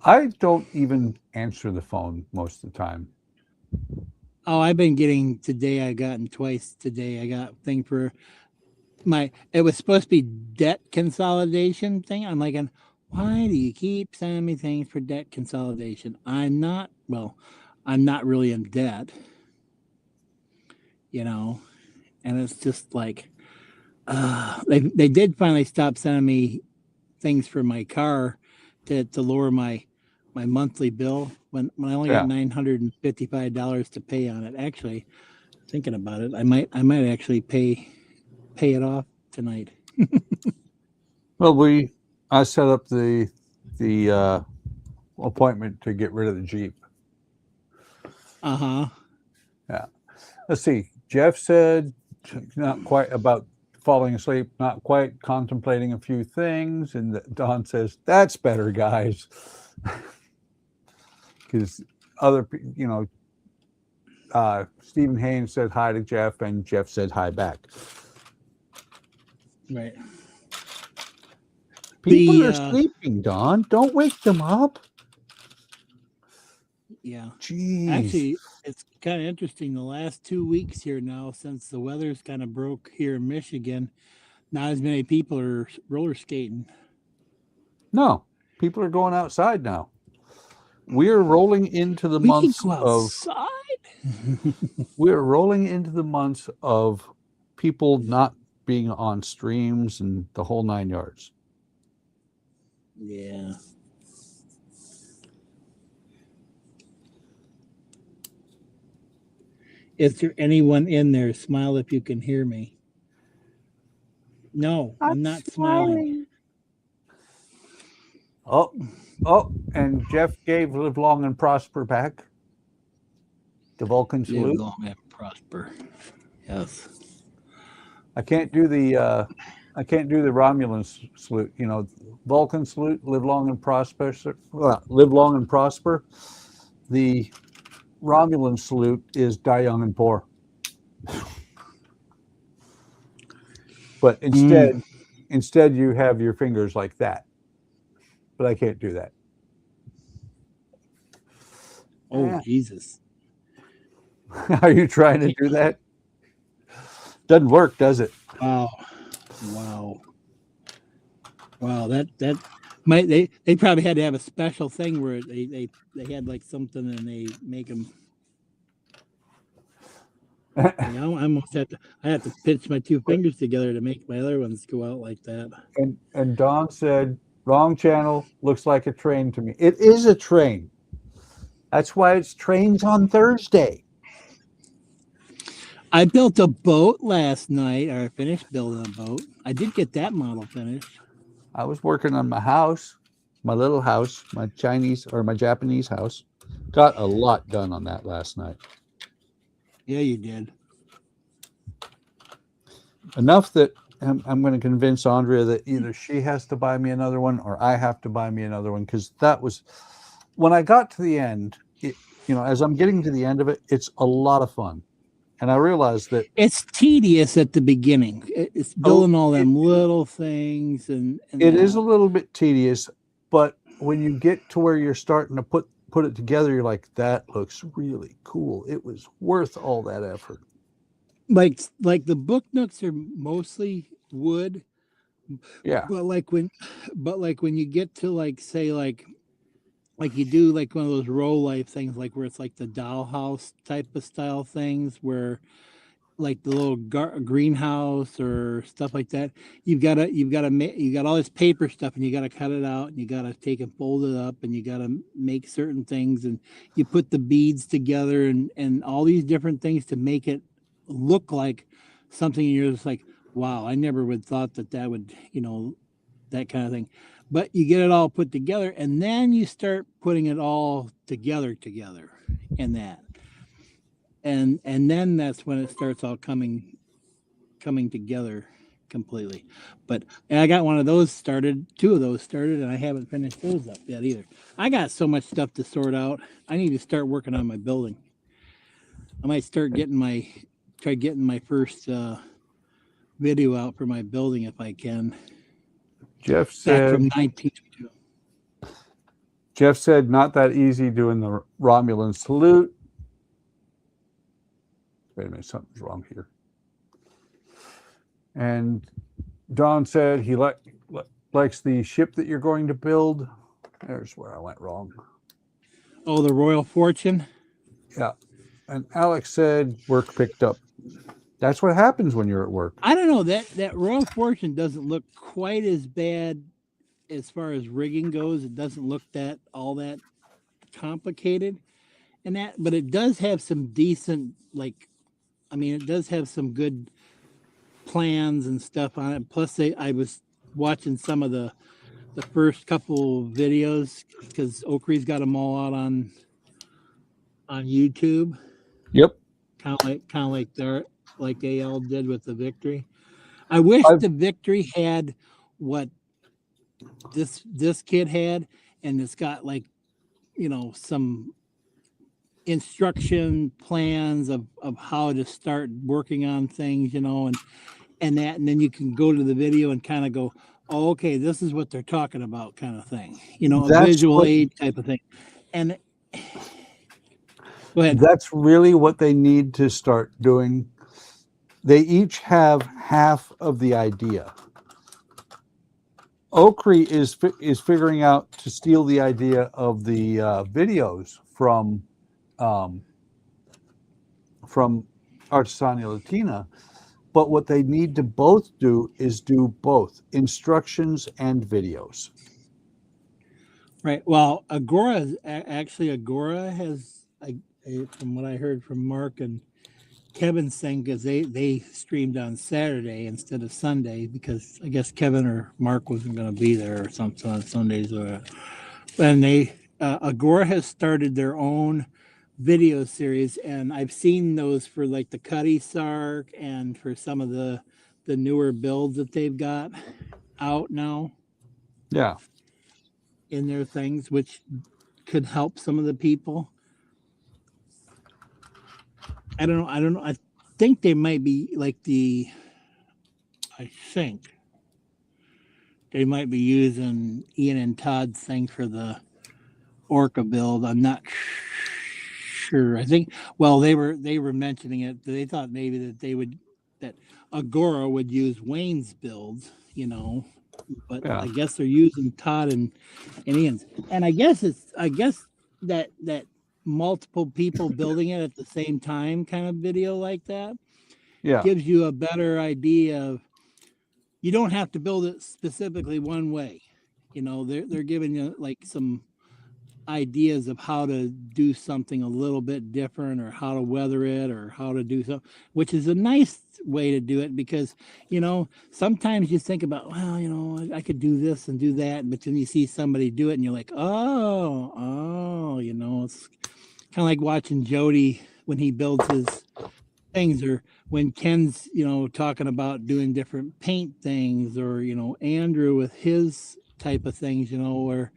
Speaker 1: I don't even answer the phone most of the time.
Speaker 6: Oh, I've been getting today. I gotten twice today. I got a thing for it was supposed to be debt consolidation thing. I'm like, why do you keep sending me things for debt consolidation? I'm not really in debt. you know, and it's just like, they did finally stop sending me things for my car to lower my monthly bill when I only got
Speaker 1: Yeah.
Speaker 6: $955 to pay on it. Actually, thinking about it, I might actually pay it off tonight.
Speaker 1: Well, I set up the appointment to get rid of the Jeep.
Speaker 6: Uh-huh.
Speaker 1: Yeah. Let's see. Jeff said not quite about falling asleep, not quite contemplating a few things. And Don says, that's better, guys. Because Stephen Haynes said hi to Jeff, and Jeff said hi back.
Speaker 6: Right.
Speaker 1: People are sleeping, Don. Don't wake them up.
Speaker 6: Yeah.
Speaker 1: Jeez.
Speaker 6: Actually, it's kind of interesting. The last 2 weeks here now, since the weather's kind of broke here in Michigan, not as many people are roller skating.
Speaker 1: No, people are going outside now. We're rolling into the months of we're rolling into the months of people not being on streams and the whole 9 yards.
Speaker 6: Yeah. Is there anyone in there? Smile if you can hear me. No, I'm not smiling.
Speaker 1: Oh, and Jeff gave Live Long and Prosper back. The Vulcan salute.
Speaker 6: Live long and prosper. Yes.
Speaker 1: I can't do the Romulan salute. You know, Vulcan salute. Live long and prosper. Live long and prosper. The Romulan salute is die young and poor. But instead you have your fingers like that. But I can't do that.
Speaker 6: Oh, Jesus.
Speaker 1: Are you trying to do that? Doesn't work, does it?
Speaker 6: Wow. That might they probably had to have a special thing where they had like something and they make them. I almost have to pitch my two fingers together to make my other ones go out like that.
Speaker 1: And Don said, wrong channel, looks like a train to me. It is a train. That's why it's trains on Thursday.
Speaker 6: I built a boat last night, or I finished building a boat. I did get that model finished.
Speaker 1: I was working on my house, my little house, my Japanese house. Got a lot done on that last night.
Speaker 6: Yeah, you did.
Speaker 1: Enough that I'm going to convince Andrea that either she has to buy me another one or I have to buy me another one, because that was when I got to the end. As I'm getting to the end of it, it's a lot of fun, and I realized that
Speaker 6: it's tedious at the beginning. It's building all them little things, and
Speaker 1: it is a little bit tedious. But when you get to where you're starting to put it together, you're like, that looks really cool. It was worth all that effort.
Speaker 6: Like the book nooks are mostly wood.
Speaker 1: Yeah.
Speaker 6: But like when you get to like you do like one of those roll life things, like where it's like the dollhouse type of style things, where like the little greenhouse or stuff like that, you've got all this paper stuff, and you got to cut it out, and you got to take and fold it up, and you got to make certain things, and you put the beads together and all these different things to make it look like something. And you're just like, wow, I never would thought that would, that kind of thing. But you get it all put together, and then you start putting it all together in that. And then that's when it starts all coming together completely. But I got two of those started, and I haven't finished those up yet either. I got so much stuff to sort out. I need to start working on my building. I might start getting my first video out for my building if I can.
Speaker 1: Jeff said
Speaker 6: from 1922.
Speaker 1: Jeff said, not that easy doing the Romulan salute. Wait a minute, something's wrong here. And Don said he likes the ship that you're going to build. There's where I went wrong.
Speaker 6: Oh, the Royal Fortune?
Speaker 1: Yeah. And Alex said work picked up That's what happens when you're at work.
Speaker 6: I don't know, that Royal Fortune doesn't look quite as bad as far as rigging goes. It doesn't look all that complicated, but it does have some decent, like, I mean, it does have some good plans and stuff on it. Plus, I was watching some of the first couple videos because Oakley's got them all out on YouTube.
Speaker 1: Yep.
Speaker 6: Kind of like AL did with the Victory. I wish the Victory had what this kid had, and it's got, like, some instruction plans of how to start working on things, and then you can go to the video and kind of go, oh, okay, this is what they're talking about, kind of thing, a visual aid type of thing. And go ahead.
Speaker 1: That's really what they need to start doing. They each have half of the idea. Oakley is figuring out to steal the idea of the videos from Artesania Latina, but what they need to both do is do both instructions and videos.
Speaker 6: Right. Well, Agora has, from what I heard from Mark and Kevin saying, because they streamed on Saturday instead of Sunday, because I guess Kevin or Mark wasn't going to be there or something on Sundays. And Agora has started their own video series, and I've seen those for, like, the Cuddy Sark and for some of the newer builds that they've got out now.
Speaker 1: Yeah.
Speaker 6: In their things, which could help some of the people. I don't know. I think they might be like I think they might be using Ian and Todd's thing for the Orca build. I'm not sure. I think, well, they were mentioning it. They thought maybe that Agora would use Wayne's builds, but yeah. I guess they're using Todd and Ian's. And I guess that multiple people building it at the same time kind of video like that gives you a better idea of, you don't have to build it specifically one way. They're giving you, like, some ideas of how to do something a little bit different, or how to weather it, or how to do something, which is a nice way to do it, because sometimes you think about, well, I could do this and do that, but then you see somebody do it and you're like, oh, it's kind of like watching Jody when he builds his things, or when Ken's talking about doing different paint things, or Andrew with his type of things, or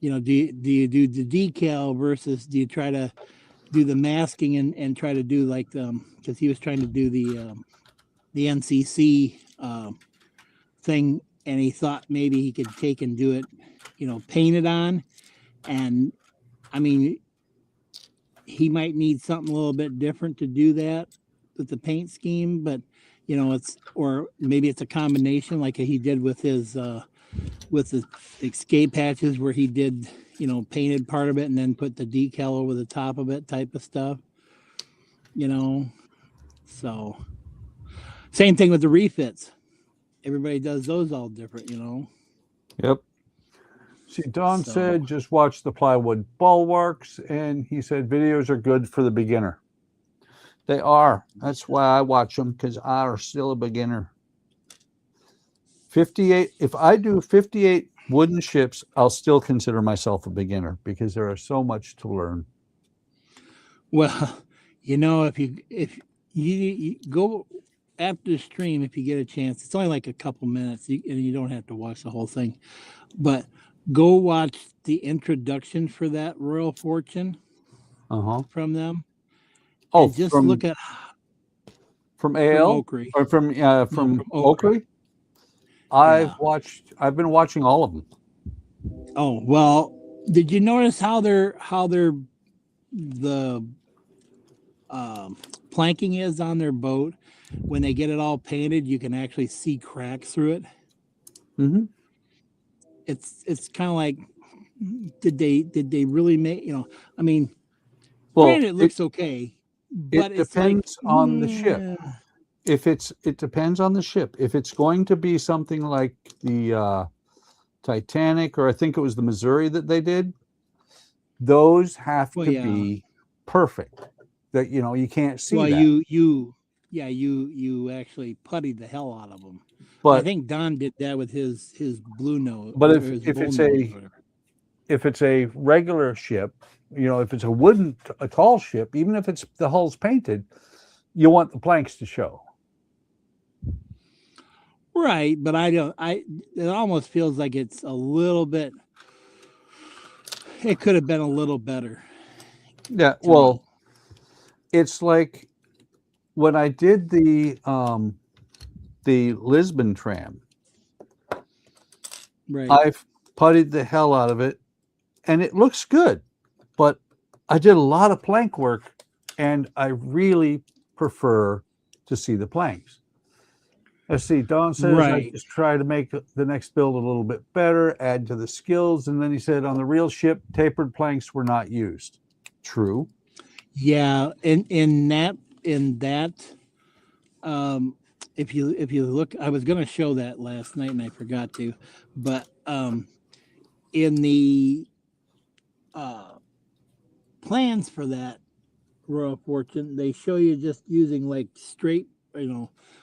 Speaker 6: do you do the decal versus do you try to do the masking and try to do, like, because he was trying to do the NCC thing, and he thought maybe he could take and do it, paint it on. And I mean, he might need something a little bit different to do that with the paint scheme, but or maybe it's a combination like he did with his with the escape hatches, where he did, painted part of it and then put the decal over the top of it, type of stuff, so same thing with the refits. Everybody does those all different,
Speaker 1: Yep. See, Don said just watch the plywood bulwarks, and he said videos are good for the beginner. They are. That's why I watch them, because I are still a beginner. 58. If I do 58 wooden ships, I'll still consider myself a beginner, because there are so much to learn.
Speaker 6: Well, if you go after the stream, if you get a chance, it's only like a couple minutes, and you don't have to watch the whole thing, but go watch the introduction for that Royal Fortune from them.
Speaker 1: Oh,
Speaker 6: and just look at
Speaker 1: from AL
Speaker 6: Oakley.
Speaker 1: Or from Oakley. I've been watching all of them.
Speaker 6: Oh, well, did you notice how the planking is on their boat? When they get it all painted, you can actually see cracks through it.
Speaker 1: Mm-hmm.
Speaker 6: It's kind of like, did they really make, I mean,
Speaker 1: well,
Speaker 6: granted, it looks okay, but
Speaker 1: It
Speaker 6: it's like,
Speaker 1: depends on the ship. It depends on the ship. If it's going to be something like the Titanic, or I think it was the Missouri that they did, those have
Speaker 6: Well,
Speaker 1: to
Speaker 6: yeah.
Speaker 1: be perfect. That you can't see
Speaker 6: Well,
Speaker 1: that.
Speaker 6: you actually puttied the hell out of them. I
Speaker 1: But
Speaker 6: think Don did that with his blue nose.
Speaker 1: but
Speaker 6: or
Speaker 1: if
Speaker 6: his
Speaker 1: if
Speaker 6: bull
Speaker 1: it's
Speaker 6: nose,
Speaker 1: a
Speaker 6: whatever.
Speaker 1: if it's a regular ship, if it's a tall ship, even if it's the hull's painted, you want the planks to show.
Speaker 6: Right, but it almost feels like it's a little bit, it could have been a little better.
Speaker 1: Yeah,
Speaker 6: to me.
Speaker 1: it's like when I did the Lisbon tram,
Speaker 6: Right.
Speaker 1: I've puttied the hell out of it, and it looks good, but I did a lot of plank work, and I really prefer to see the planks. Let's see. Don says I
Speaker 6: Right.
Speaker 1: just try to make the next build a little bit better, add to the skills, and then he said on the real ship, tapered planks were not used. True.
Speaker 6: Yeah, in that if you look, I was going to show that last night and I forgot to, but in the plans for that Royal Fortune, they show you just using like straight,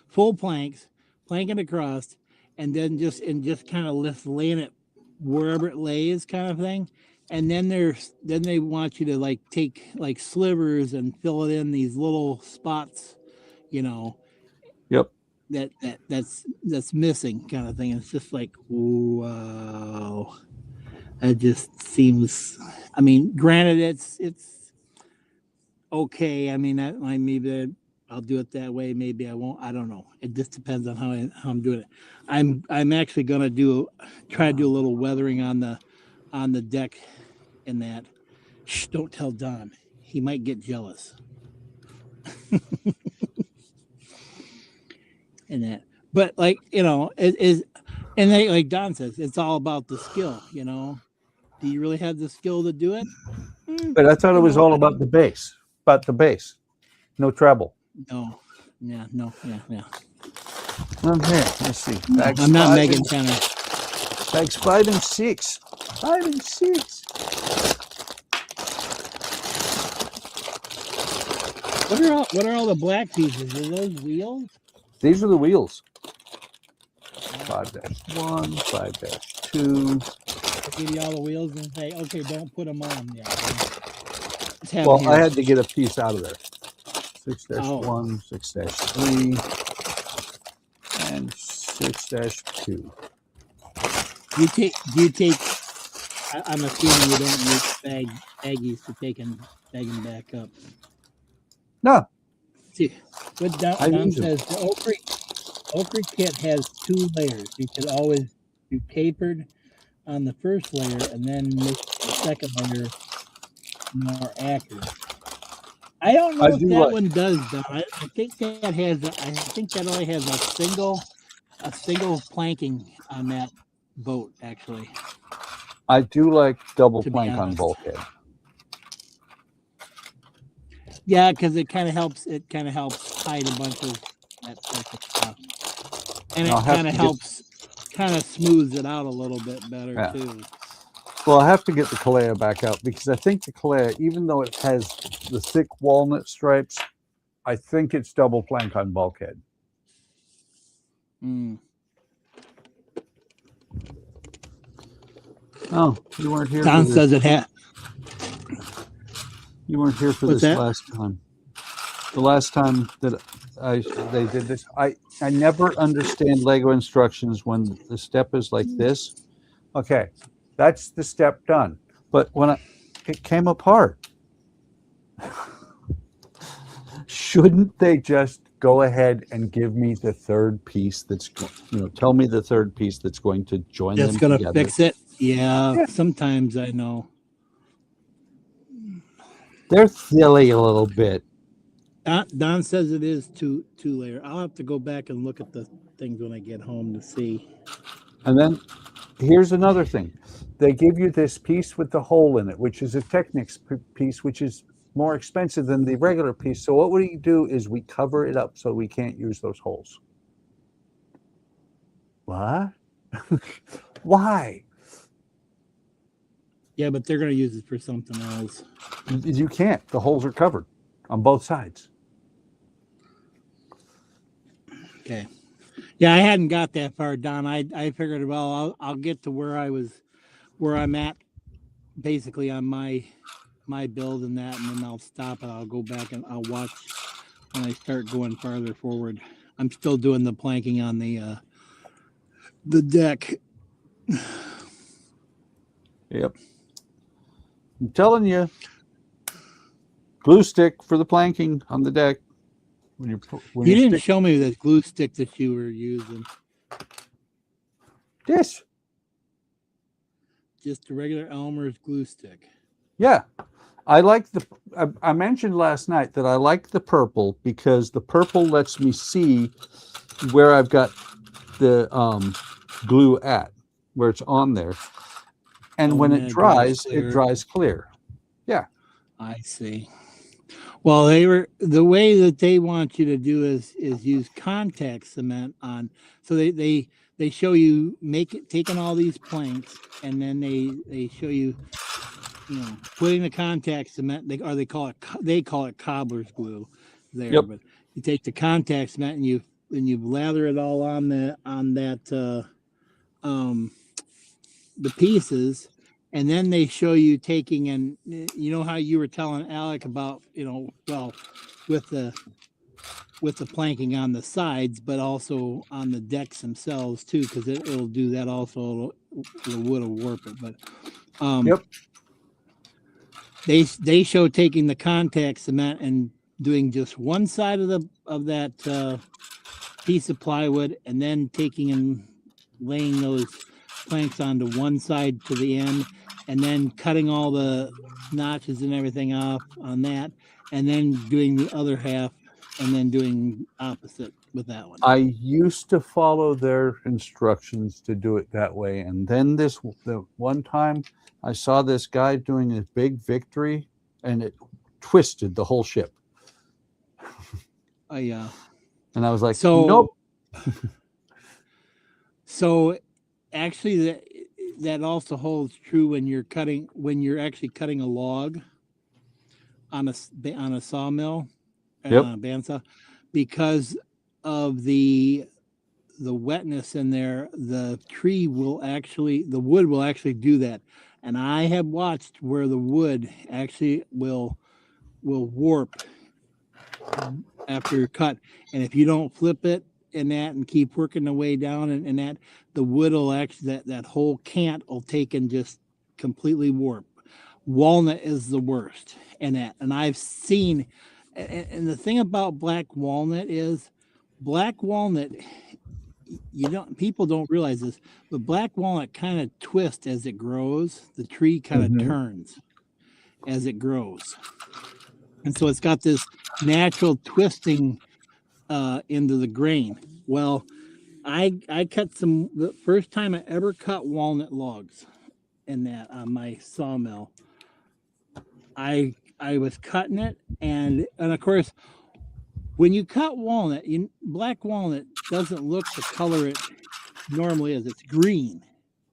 Speaker 6: full planks, planking across, and then just kind of laying it wherever it lays, kind of thing. And then they want you to like take like slivers and fill it in these little spots,
Speaker 1: Yep.
Speaker 6: that's missing, kind of thing. It's just like, wow. It just seems, I mean, granted it's okay. I mean, maybe I'll do it that way. Maybe I won't. I don't know. It just depends on how I'm doing it. I'm actually gonna try to do a little weathering on the deck in that. Shh, don't tell Don. He might get jealous. In that. But like, it is, and like Don says, it's all about the skill, Do you really have the skill to do it?
Speaker 1: But I thought it was all about the bass. No treble.
Speaker 6: No. Yeah, no, yeah.
Speaker 1: Okay, let's see.
Speaker 6: No, I'm not Megan Tanner.
Speaker 1: Bags 5 and 6. 5 and 6.
Speaker 6: What are all the black pieces? Are those wheels?
Speaker 1: These are the wheels. 5-1, 5-2.
Speaker 6: Give you all the wheels and say, okay, don't put them on. Yeah.
Speaker 1: Well, I had to get a piece out of there. 6-1, 6-3, and 6-2.
Speaker 6: Do you take? I'm assuming you don't use baggies to take and bag them back up.
Speaker 1: No.
Speaker 6: See, what Don says, the Oak Creek kit has 2 layers. You could always do tapered on the first layer and then make the second layer more accurate. I don't know if that one does, Don. I think that only has a single planking on that boat, actually.
Speaker 1: I do like double plank on bulkhead.
Speaker 6: Yeah, because it kind of helps hide a bunch of that type of stuff, and it kind of smooths it out a little bit better too.
Speaker 1: Well, I have to get the Kalea back out because I think the Kalea, even though it has the thick walnut stripes, I think it's double plank on bulkhead. Oh, you weren't here.
Speaker 6: Don says it had.
Speaker 1: You weren't here for this last time. The last time that they did this, I never understand Lego instructions when the step is like this. Okay, that's the step done. But when it came apart, shouldn't they just go ahead and give me the third piece that's, tell me the third piece that's going to join them together? That's going to
Speaker 6: fix it. Yeah, sometimes I know.
Speaker 1: They're silly a little bit.
Speaker 6: Don says it is two layer. I'll have to go back and look at the things when I get home to see.
Speaker 1: And then here's another thing. They give you this piece with the hole in it, which is a Technics piece, which is more expensive than the regular piece. So what we do is we cover it up so we can't use those holes. What? Why?
Speaker 6: Yeah, but they're going to use it for something else.
Speaker 1: You can't. The holes are covered on both sides.
Speaker 6: Okay. Yeah, I hadn't got that far, Don. I figured, well, I'll get to where I'm at, basically on my build and that, and then I'll stop and I'll go back and I'll watch when I start going farther forward. I'm still doing the planking on the deck.
Speaker 1: Yep. I'm telling you, glue stick for the planking on the deck. When
Speaker 6: you didn't show me the glue stick that you were using.
Speaker 1: This.
Speaker 6: Just a regular Elmer's glue stick.
Speaker 1: Yeah. I like I mentioned last night that I like the purple because the purple lets me see where I've got the glue at, where it's on there. And when it dries clear. Yeah.
Speaker 6: I see. Well, the way that they want you to do is use contact cement on. So they show you taking all these planks, and then they show you, putting the contact cement. They call it cobbler's glue there.
Speaker 1: Yep.
Speaker 6: But you take the contact cement and you lather it all on that the pieces. And then they show you taking, and you know how you were telling Alec about, with the planking on the sides, but also on the decks themselves too, because it'll do that also. The wood will warp it, but
Speaker 1: yep.
Speaker 6: They show taking the contact cement and doing just one side of that piece of plywood, and then taking and laying those planks onto one side to the end, and then cutting all the notches and everything off on that, and then doing the other half, and then doing opposite with that one.
Speaker 1: I used to follow their instructions to do it that way, and then the one time I saw this guy doing a big victory, and it twisted the whole ship.
Speaker 6: Yeah.
Speaker 1: And I was like,
Speaker 6: so
Speaker 1: nope.
Speaker 6: So actually that also holds true when you're actually cutting a log on a sawmill,
Speaker 1: Yep.
Speaker 6: on a bandsaw, because of the wetness in there. The wood will actually do that, and I have watched where the wood actually will warp after you're cut, and if you don't flip it in that and keep working the way down and that, the wood will actually, that whole cant will take and just completely warp. Walnut is the worst in that, and I've seen, and the thing about black walnut is, people don't realize this, but black walnut kind of twists as it grows. The tree kind of turns as it grows, and so it's got this natural twisting into the grain. Well, I cut the first time I ever cut walnut logs in that on my sawmill. I was cutting it, and of course, when you cut walnut, black walnut doesn't look the color it normally is. It's green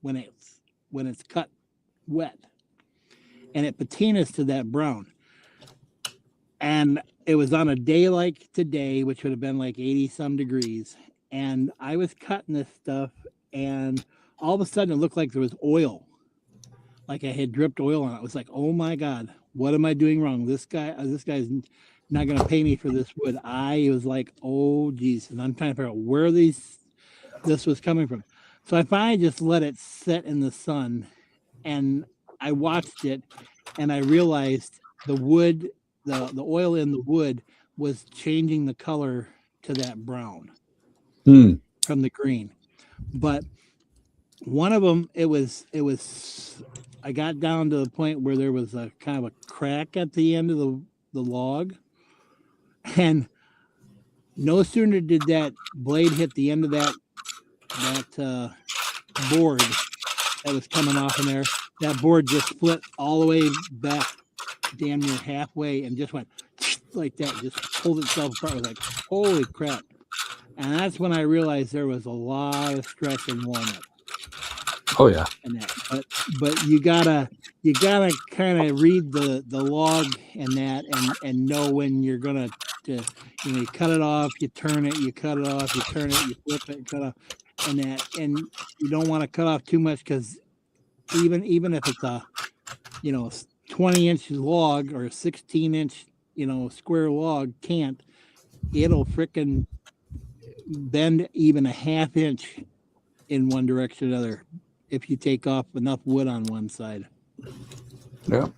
Speaker 6: when it's cut wet, and it patinas to that brown. And it was on a day like today, which would have been like 80 some degrees. And I was cutting this stuff, and all of a sudden it looked like there was oil. Like I had dripped oil on it. I was like, oh my God, what am I doing wrong? This guy's not going to pay me for this wood. I was like, oh geez. And I'm trying to figure out where this was coming from. So I finally just let it set in the sun, and I watched it, and I realized the wood, the oil in the wood was changing the color to that brown from the green. But one of them, it was I got down to the point where there was a kind of a crack at the end of the log, and no sooner did that blade hit the end of that board that was coming off in there, that board just split all the way back damn near halfway and just went like that, just pulled itself apart. I was like, holy crap. And that's when I realized there was a lot of stress in walnut.
Speaker 1: Oh yeah.
Speaker 6: And that, but you gotta kind of read the log and that and know when you're gonna you cut it off, you turn it, you cut it off, you turn it, you flip it, cut off, and that, and you don't want to cut off too much because even if it's a 20-inch log or a 16-inch square log, it'll frickin' bend even a half inch in one direction or another if you take off enough wood on one side.
Speaker 1: Yeah.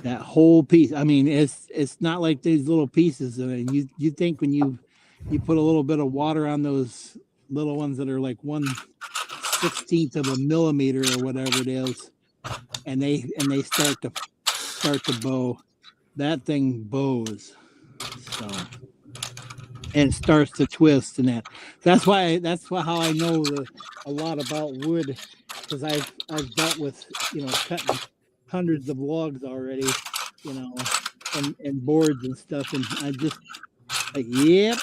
Speaker 6: That whole piece. I mean, it's not like these little pieces. I mean, you think when you put a little bit of water on those little ones that are like 1/16 of a millimeter or whatever it is, and they start to bow. That thing bows. So, and it starts to twist and that. That's how I know a lot about wood, because I've dealt with cutting hundreds of logs already, and boards and stuff, and I just like, yep,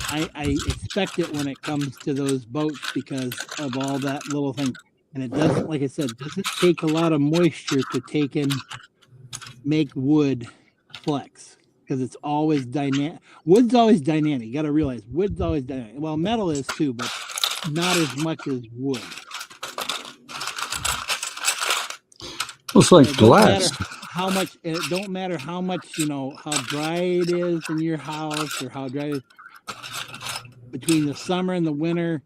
Speaker 6: I expect it when it comes to those boats because of all that little thing. And it doesn't, like I said, doesn't take a lot of moisture to make wood flex, because it's always dynamic. Wood's always dynamic. You got to realize wood's always dynamic. Well, metal is too, but not as much as wood.
Speaker 1: It's like glass.
Speaker 6: It don't matter how much, how dry it is in your house or how dry it is. Between the summer and the winter,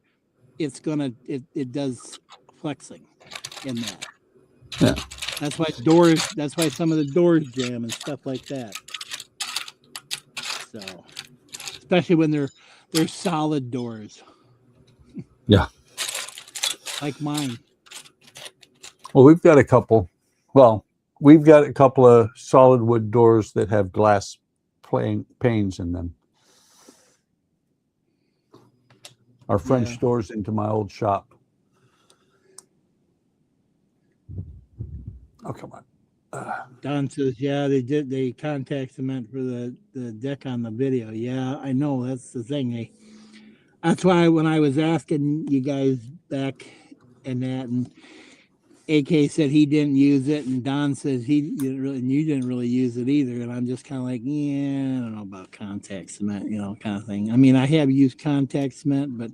Speaker 6: it does flexing in that.
Speaker 1: Yeah.
Speaker 6: That's why some of the doors jam and stuff like that. So, especially when they're solid doors.
Speaker 1: Yeah.
Speaker 6: Like mine.
Speaker 1: Well, we've got a couple of solid wood doors that have glass panes in them. Our French doors into my old shop. Oh, come on.
Speaker 6: Don says, yeah, they contact cement for the deck on the video. Yeah, I know, that's the thing. That's why when I was asking you guys back and that, and AK said he didn't use it, and Don says he didn't really, and you didn't really use it either. And I'm just kind of like, yeah, I don't know about contact cement, kind of thing. I mean, I have used contact cement, but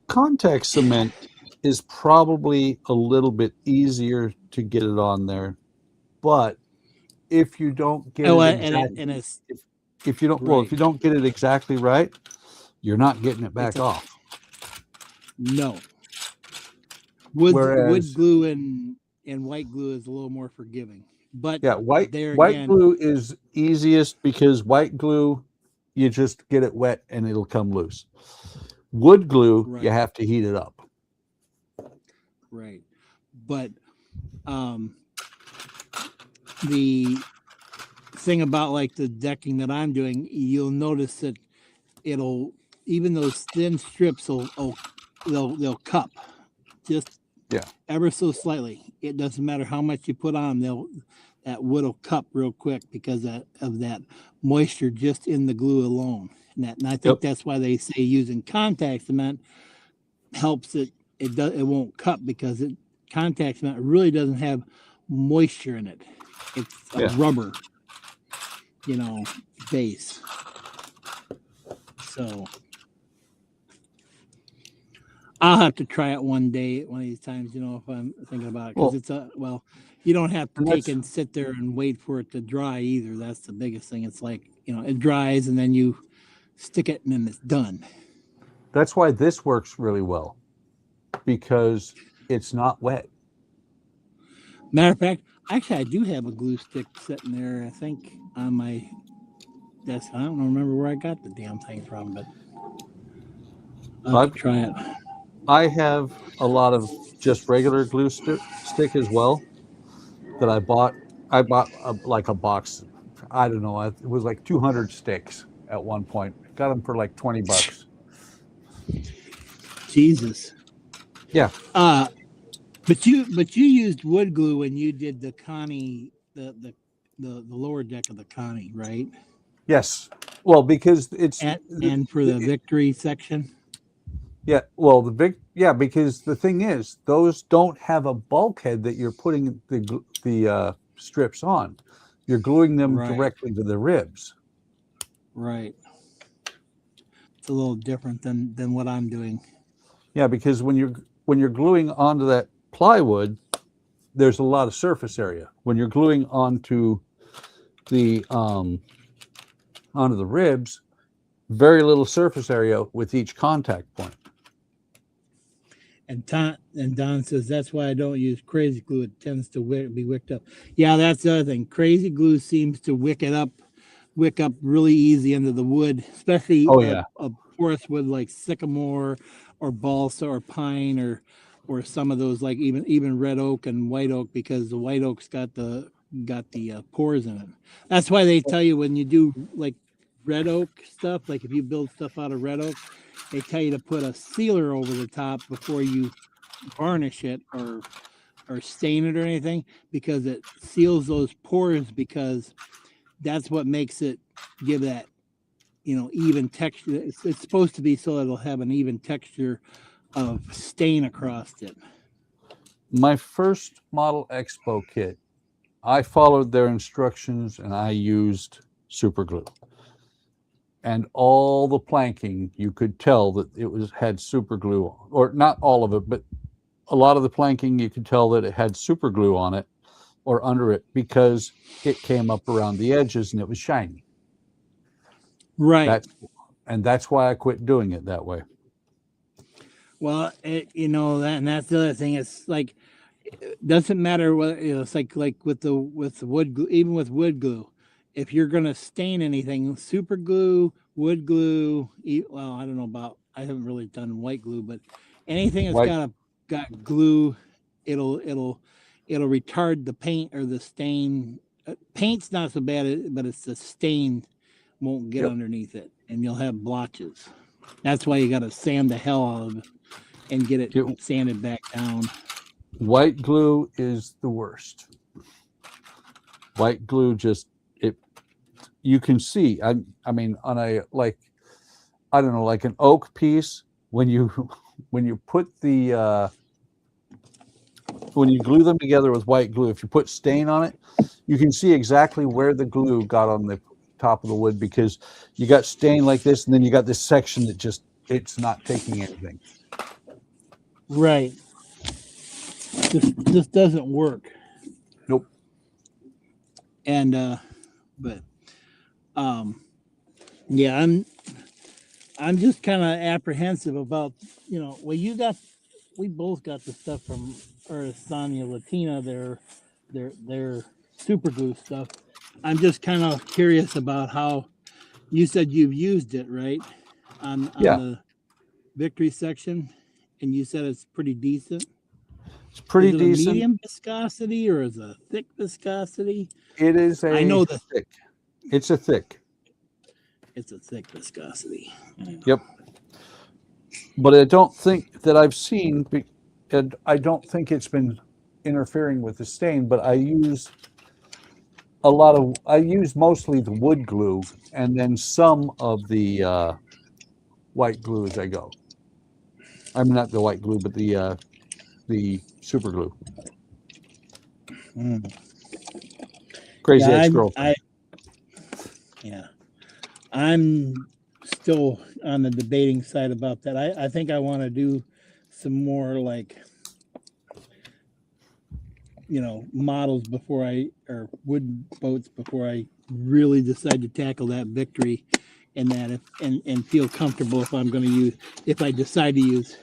Speaker 1: contact cement is probably a little bit easier to get it on there, but if you don't get if you don't get it exactly right, you're not getting it back off.
Speaker 6: No. Wood glue and white glue is a little more forgiving, but
Speaker 1: yeah, white glue is easiest because white glue, you just get it wet and it'll come loose. Wood glue, you have to heat it up.
Speaker 6: Right. But the thing about like the decking that I'm doing, you'll notice that even those thin strips they'll cup just ever so slightly. It doesn't matter how much you put on, that wood will cup real quick because of that moisture just in the glue alone. And I think that's why they say using contact cement helps it. It won't cup because contact cement really doesn't have moisture in it. It's a rubber, base. So I'll have to try it one of these times, if I'm thinking about it, because you don't have to take and sit there and wait for it to dry either. That's the biggest thing. It's like, it dries and then you stick it and then it's done.
Speaker 1: That's why this works really well, because it's not wet.
Speaker 6: Matter of fact, actually, I do have a glue stick sitting there, I think, on my desk. I don't remember where I got the damn thing from, but I'll try it.
Speaker 1: I have a lot of just regular glue stick as well that I bought. I bought like a box. I don't know. It was like 200 sticks at one point. Got them for like $20.
Speaker 6: Jesus.
Speaker 1: Yeah.
Speaker 6: But you used wood glue when you did the Connie the lower deck of the Connie, right?
Speaker 1: Yes. Well, because it's
Speaker 6: And for the victory section.
Speaker 1: yeah. Well, because the thing is, those don't have a bulkhead that you're putting the strips on. You're gluing them
Speaker 6: Right.
Speaker 1: directly to the ribs.
Speaker 6: Right. It's a little different than what I'm doing.
Speaker 1: Yeah, because when you're gluing onto that plywood, there's a lot of surface area. When you're gluing onto the ribs, very little surface area with each contact point.
Speaker 6: And Don says that's why I don't use crazy glue. It tends to be wicked up. Yeah, that's the other thing. Crazy glue seems to wick up really easy into the wood, especially a porous wood like sycamore or balsa or pine or some of those, like even red oak and white oak, because the white oak's got the pores in it. That's why they tell you when you do like red oak stuff, like if you build stuff out of red oak, they tell you to put a sealer over the top before you varnish it or stain it or anything, because it seals those pores, because that's what makes it give that, even texture. It's supposed to be so that it'll have an even texture of stain across it.
Speaker 1: My first Model Expo kit, I followed their instructions and I used super glue. And all the planking, you could tell that it had super glue on, or not all of it, but a lot of the planking, you could tell that it had super glue on it or under it, because it came up around the edges and it was shiny.
Speaker 6: Right.
Speaker 1: That's why I quit doing it that way.
Speaker 6: Well, and that's the other thing. It's like, it doesn't matter what, it's like with the wood glue, even with wood glue, if you're going to stain anything, super glue, wood glue, well, I don't know about, I haven't really done white glue, but anything that's got glue, it'll retard the paint or the stain. Paint's not so bad, but it's the stain won't get underneath it, and you'll have blotches. That's why you got to sand the hell out of it and get it sanded back down.
Speaker 1: White glue is the worst. White glue you can see, I mean, on a, like, I don't know, like an oak piece, when you put when you glue them together with white glue, if you put stain on it, you can see exactly where the glue got on the top of the wood, because you got stain like this, and then you got this section that it's not taking anything.
Speaker 6: Right. This doesn't work.
Speaker 1: Nope.
Speaker 6: And yeah, I'm just kind of apprehensive about, well, we both got the stuff from Sonia Latina, their super glue stuff. I'm just kind of curious about how you said you've used it, right? On the victory section, and you said it's pretty decent.
Speaker 1: It's pretty
Speaker 6: decent.
Speaker 1: A
Speaker 6: medium viscosity or is it a thick viscosity?
Speaker 1: It is
Speaker 6: I know the
Speaker 1: thick. It's a thick.
Speaker 6: It's a thick viscosity.
Speaker 1: Yep. But I don't think that I've seen, and I don't think it's been interfering with the stain, but I use mostly the wood glue and then some of the white glue as I go. I mean, not the white glue, but the super glue. Crazy ex-girlfriend.
Speaker 6: I'm still on the debating side about that. I think I want to do some more, like, models or wood boats before I really decide to tackle that victory, and that and feel comfortable if I decide to use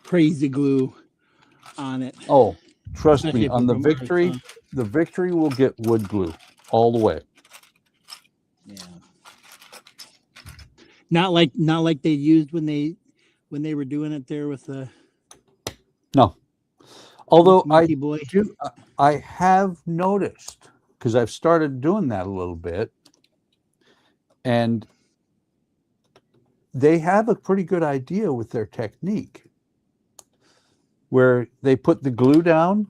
Speaker 6: crazy glue on it.
Speaker 1: Oh, trust me, on the victory will get wood glue all the way.
Speaker 6: Yeah. Not like they used when they were doing it there with the.
Speaker 1: No. Although
Speaker 6: Boy.
Speaker 1: I have noticed, because I've started doing that a little bit, and they have a pretty good idea with their technique, where they put the glue down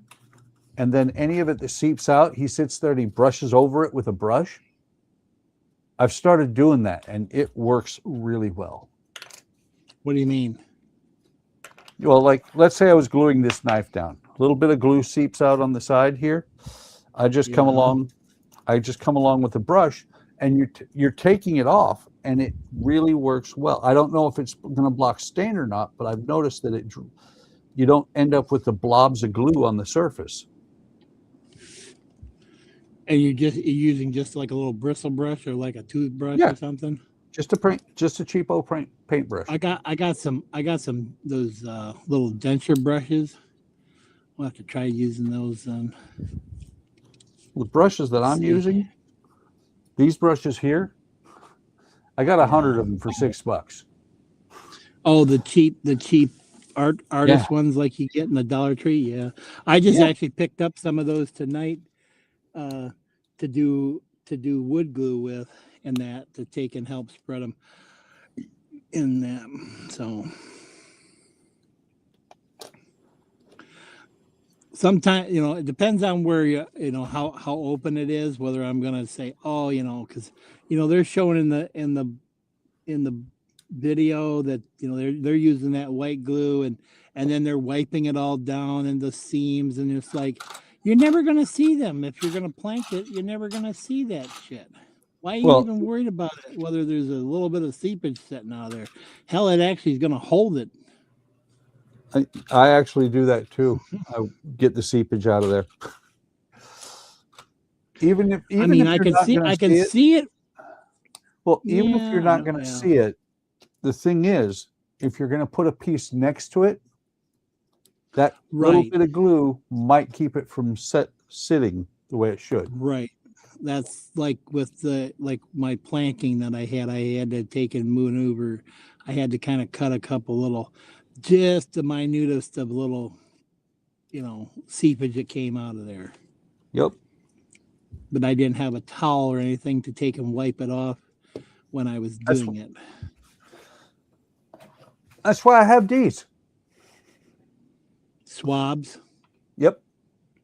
Speaker 1: and then any of it that seeps out, he sits there and he brushes over it with a brush. I've started doing that, and it works really well.
Speaker 6: What do you mean?
Speaker 1: Well, like, let's say I was gluing this knife down. A little bit of glue seeps out on the side here. I just come along with the brush, and you're taking it off, and it really works well. I don't know if it's going to block stain or not, but I've noticed that you don't end up with the blobs of glue on the surface.
Speaker 6: And you're using just like a little bristle brush or like a toothbrush or something?
Speaker 1: Just a cheapo paintbrush.
Speaker 6: I got some those little denture brushes. We'll have to try using those.
Speaker 1: The brushes that I'm using, these brushes here, I got 100 of them for $6.
Speaker 6: Oh, the cheap artist ones like you get in the Dollar Tree. Yeah, I just actually picked up some of those tonight to do wood glue with, and that to take and help spread them in them. So sometimes, it depends on where how open it is, whether I'm gonna say, oh, because they're showing in the video that they're using that white glue and then they're wiping it all down in the seams, and it's like, you're never gonna see them if you're gonna plank it. You're never gonna see that shit. Why are you even worried about it? Whether there's a little bit of seepage sitting out there, hell, it actually is gonna hold it.
Speaker 1: I actually do that too. I get the seepage out of there. Even if
Speaker 6: I can see it.
Speaker 1: Well, even if you're not going to see it, the thing is, if you're going to put a piece next to it, that little bit of glue might keep it from sitting the way it should.
Speaker 6: Right. That's like with my planking that I had to take and maneuver. I had to kind of cut a couple little, just the minutest of little, seepage that came out of there.
Speaker 1: Yep.
Speaker 6: But I didn't have a towel or anything to take and wipe it off when I was doing it.
Speaker 1: That's why I have these
Speaker 6: swabs.
Speaker 1: Yep,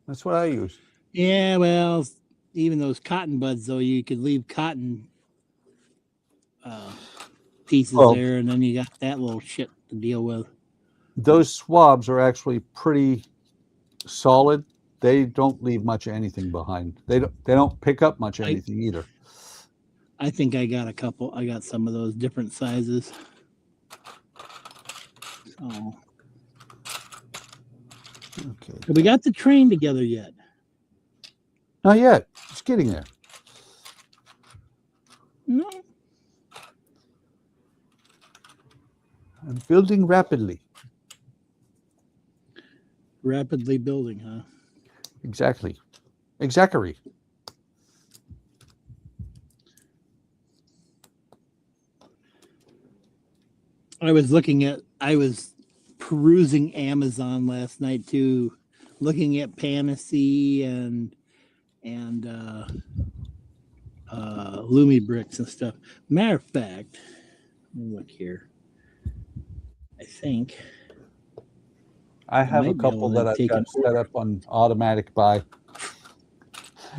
Speaker 1: that's what I use.
Speaker 6: Yeah, well, even those cotton buds, though, you could leave cotton pieces there, and then you got that little shit to deal with.
Speaker 1: Those swabs are actually pretty solid. They don't leave much of anything behind. They don't pick up much of anything either.
Speaker 6: I think I got a couple. I got some of those different sizes. So,
Speaker 1: okay.
Speaker 6: Have we got the train together yet?
Speaker 1: Not yet. It's getting there.
Speaker 6: No.
Speaker 1: I'm building rapidly.
Speaker 6: Rapidly building, huh?
Speaker 1: Exactly. Exactly.
Speaker 6: I was perusing Amazon last night too, looking at Panacea and Lumi bricks and stuff. Matter of fact, let me look here. I think
Speaker 1: I have a couple that I've got set up on automatic buy.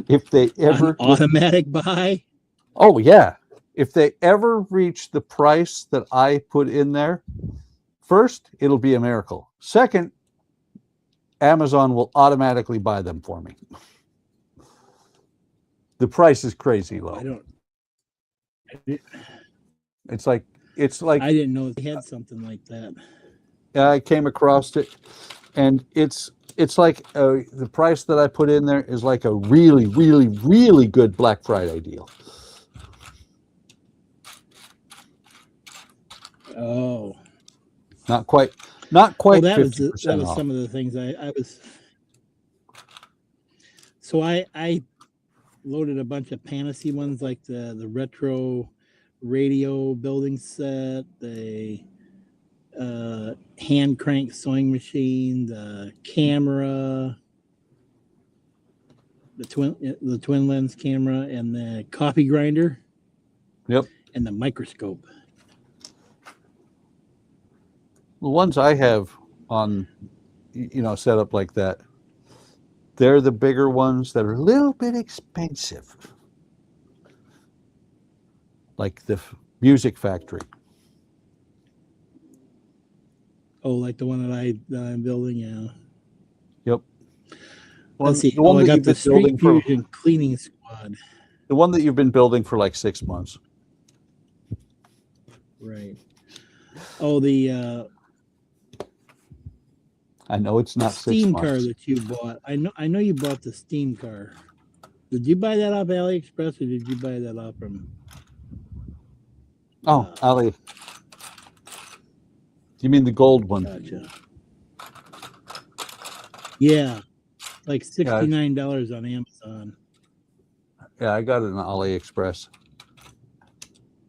Speaker 1: If they ever
Speaker 6: automatic buy?
Speaker 1: Oh yeah. If they ever reach the price that I put in there, first, it'll be a miracle. Second, Amazon will automatically buy them for me. The price is crazy low. It's like
Speaker 6: I didn't know they had something like that.
Speaker 1: I came across it, and it's like the price that I put in there is like a really, really, really good Black Friday deal.
Speaker 6: Oh,
Speaker 1: not quite. That was
Speaker 6: off. Some of the things I was. So I loaded a bunch of Panacea ones, like the retro radio building set, the hand crank sewing machine, the camera, the twin lens camera, and the coffee grinder.
Speaker 1: Yep.
Speaker 6: And the microscope.
Speaker 1: The ones I have on, set up like that, They're the bigger ones that are a little bit expensive. Like the Music Factory.
Speaker 6: Oh, like the one that I'm building, yeah.
Speaker 1: Yep.
Speaker 6: Let's see.
Speaker 1: The one
Speaker 6: I
Speaker 1: that
Speaker 6: got
Speaker 1: you've
Speaker 6: the
Speaker 1: been building
Speaker 6: Street
Speaker 1: for
Speaker 6: Fusion Cleaning Squad.
Speaker 1: the one that you've been building for like 6 months.
Speaker 6: Right. Oh, the
Speaker 1: I know it's not 6
Speaker 6: Steam car
Speaker 1: months.
Speaker 6: that you bought. I know you bought the Steam car. Did you buy that off AliExpress or did you buy that off from?
Speaker 1: Oh, Ali. You mean the gold one?
Speaker 6: Gotcha. Yeah, like $69 on Amazon.
Speaker 1: Yeah, I got it on AliExpress.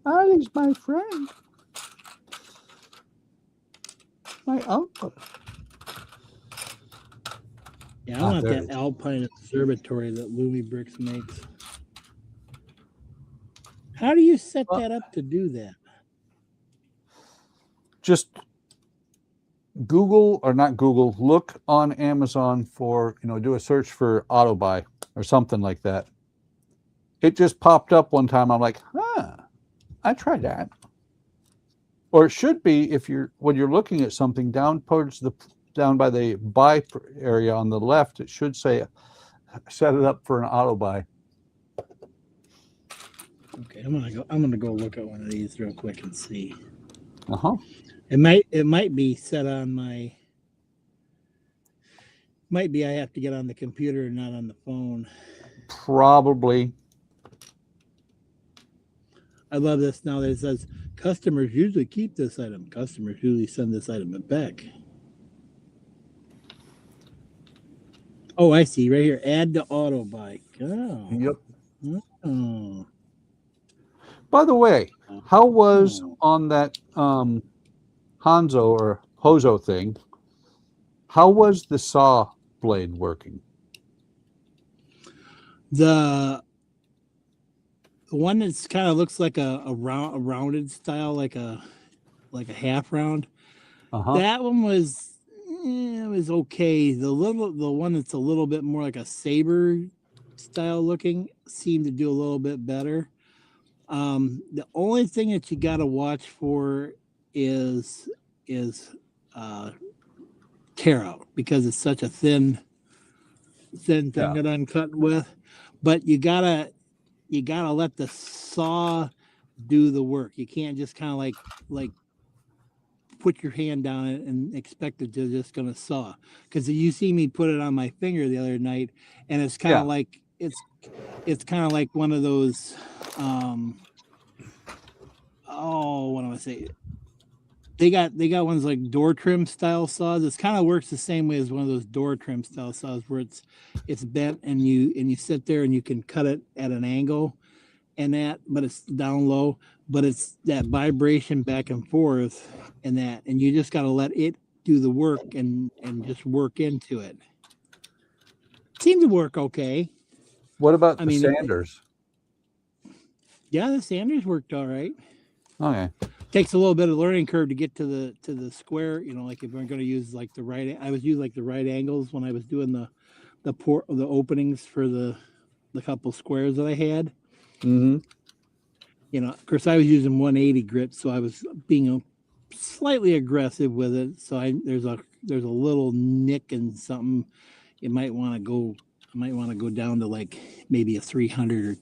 Speaker 1: Ali's my friend. My uncle.
Speaker 6: Yeah, I want that Alpine Observatory that Lumi Bricks makes. How do you set that up to do that?
Speaker 1: Just Google, or not Google, look on Amazon for, do a search for auto buy or something like that. It just popped up one time. I'm like, I tried that. Or it should be, when you're looking at something down by the buy area on the left, it should say set it up for an auto buy.
Speaker 6: Okay, I'm gonna go look at one of these real quick and see.
Speaker 1: It
Speaker 6: might be set on my. Might be I have to get on the computer and not on the phone.
Speaker 1: Probably.
Speaker 6: I love this now that it says customers usually keep this item. Customers usually send this item back. Oh, I see right here. Add to auto buy. Oh.
Speaker 1: Yep.
Speaker 6: Oh.
Speaker 1: By the way, how was on that Hanzo or Hozo thing? How was the saw blade working?
Speaker 6: The one that's kind of looks like a rounded style, like a half round. That one was it was okay. The one that's a little bit more like a saber style looking seemed to do a little bit better. The only thing that you got to watch for is tear out, because it's such a thin thing that I'm cutting with. But you gotta let the saw do the work. You can't just kind of like put your hand down it and expect it to just gonna saw. Because you see me put it on my finger the other night, and it's kind of like it's kind of like one of those what do I say? They got ones like door trim style saws. It kind of works the same way as one of those door trim style saws where it's bent and you sit there and you can cut it at an angle but it's down low, but it's that vibration back and forth and you just got to let it do the work and just work into it. Seemed to work okay.
Speaker 1: What about the sanders?
Speaker 6: The sanders worked all right.
Speaker 1: Okay.
Speaker 6: Takes a little bit of learning curve to get to the square, like if we're going to use like I was using like the right angles when I was doing the openings for the couple squares that I had. Of course I was using 180 grit, so I was being slightly aggressive with it. So there's a little nick and something. I might want to go down to like maybe a 300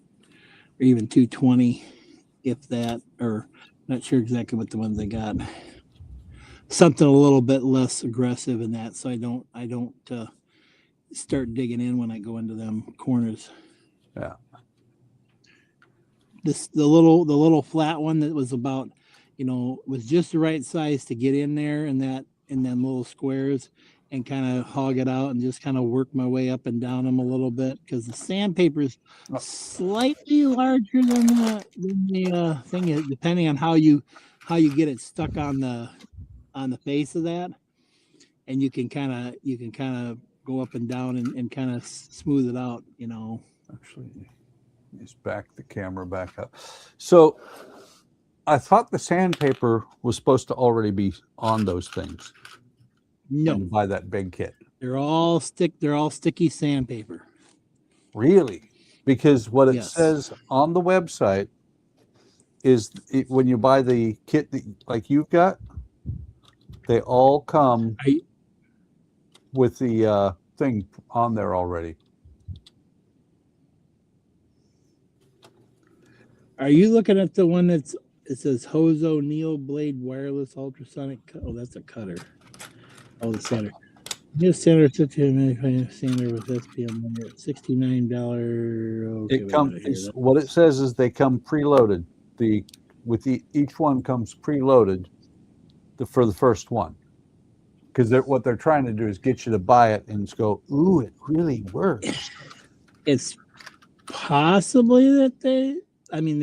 Speaker 6: or even 220, if that, or not sure exactly what the ones I got. Something a little bit less aggressive in that, so I don't start digging in when I go into them corners.
Speaker 1: Yeah.
Speaker 6: The little flat one that was about, was just the right size to get in there in them little squares and kind of hog it out and just kind of work my way up and down them a little bit, because the sandpaper is slightly larger than the thing, depending on how you get it stuck on the face of that, and you can kind of go up and down and kind of smooth it out.
Speaker 1: Actually, just back the camera back up. So I thought the sandpaper was supposed to already be on those things.
Speaker 6: No.
Speaker 1: Buy that big kit.
Speaker 6: They're all sticky sandpaper.
Speaker 1: Really? Because what it
Speaker 6: Yes.
Speaker 1: says on the website is when you buy the kit that, like you've got, they all come with the thing on there already.
Speaker 6: Are you looking at the one it says Hozo Neo Blade Wireless Ultrasonic? Oh, that's a cutter. Oh, the sander. New sander, sander with SPM limit, $69. Okay,
Speaker 1: It comes.
Speaker 6: wait a minute here.
Speaker 1: What it says is they come preloaded. Each one comes preloaded for the first one. Because what they're trying to do is get you to buy it and just go, ooh, it really works.
Speaker 6: It's possibly that they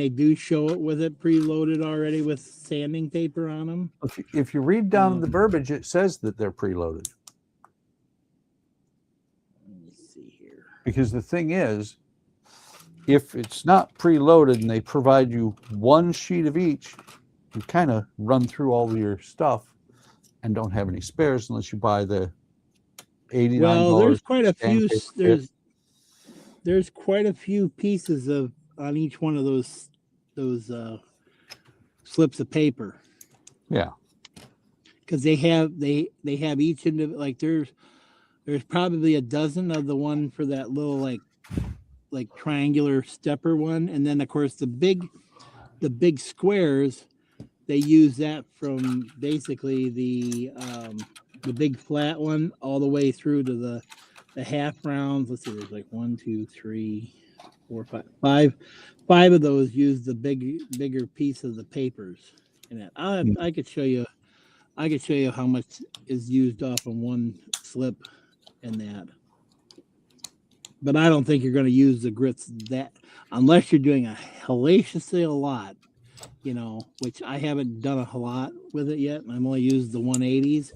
Speaker 6: do show it with it preloaded already with sanding paper on them.
Speaker 1: If you read down the verbiage, it says that they're preloaded.
Speaker 6: Let me see here.
Speaker 1: Because the thing is, if it's not preloaded and they provide you one sheet of each, you kind of run through all of your stuff and don't have any spares unless you buy the $89.
Speaker 6: Well, there's quite a few. There's quite a few pieces on each one of those slips of paper.
Speaker 1: Yeah,
Speaker 6: because they have each like there's probably a dozen of the one for that little like triangular stepper one, and then of course the big squares, they use that from basically the big flat one all the way through to the half rounds. Let's see, there's like 1, 2, 3, 4, 5. Five of those use the bigger piece of the papers. And I could show you how much is used off of one slip in that. But I don't think you're going to use the grits that unless you're doing a hellaciously a lot, which I haven't done a lot with it yet. I'm only used the 180s.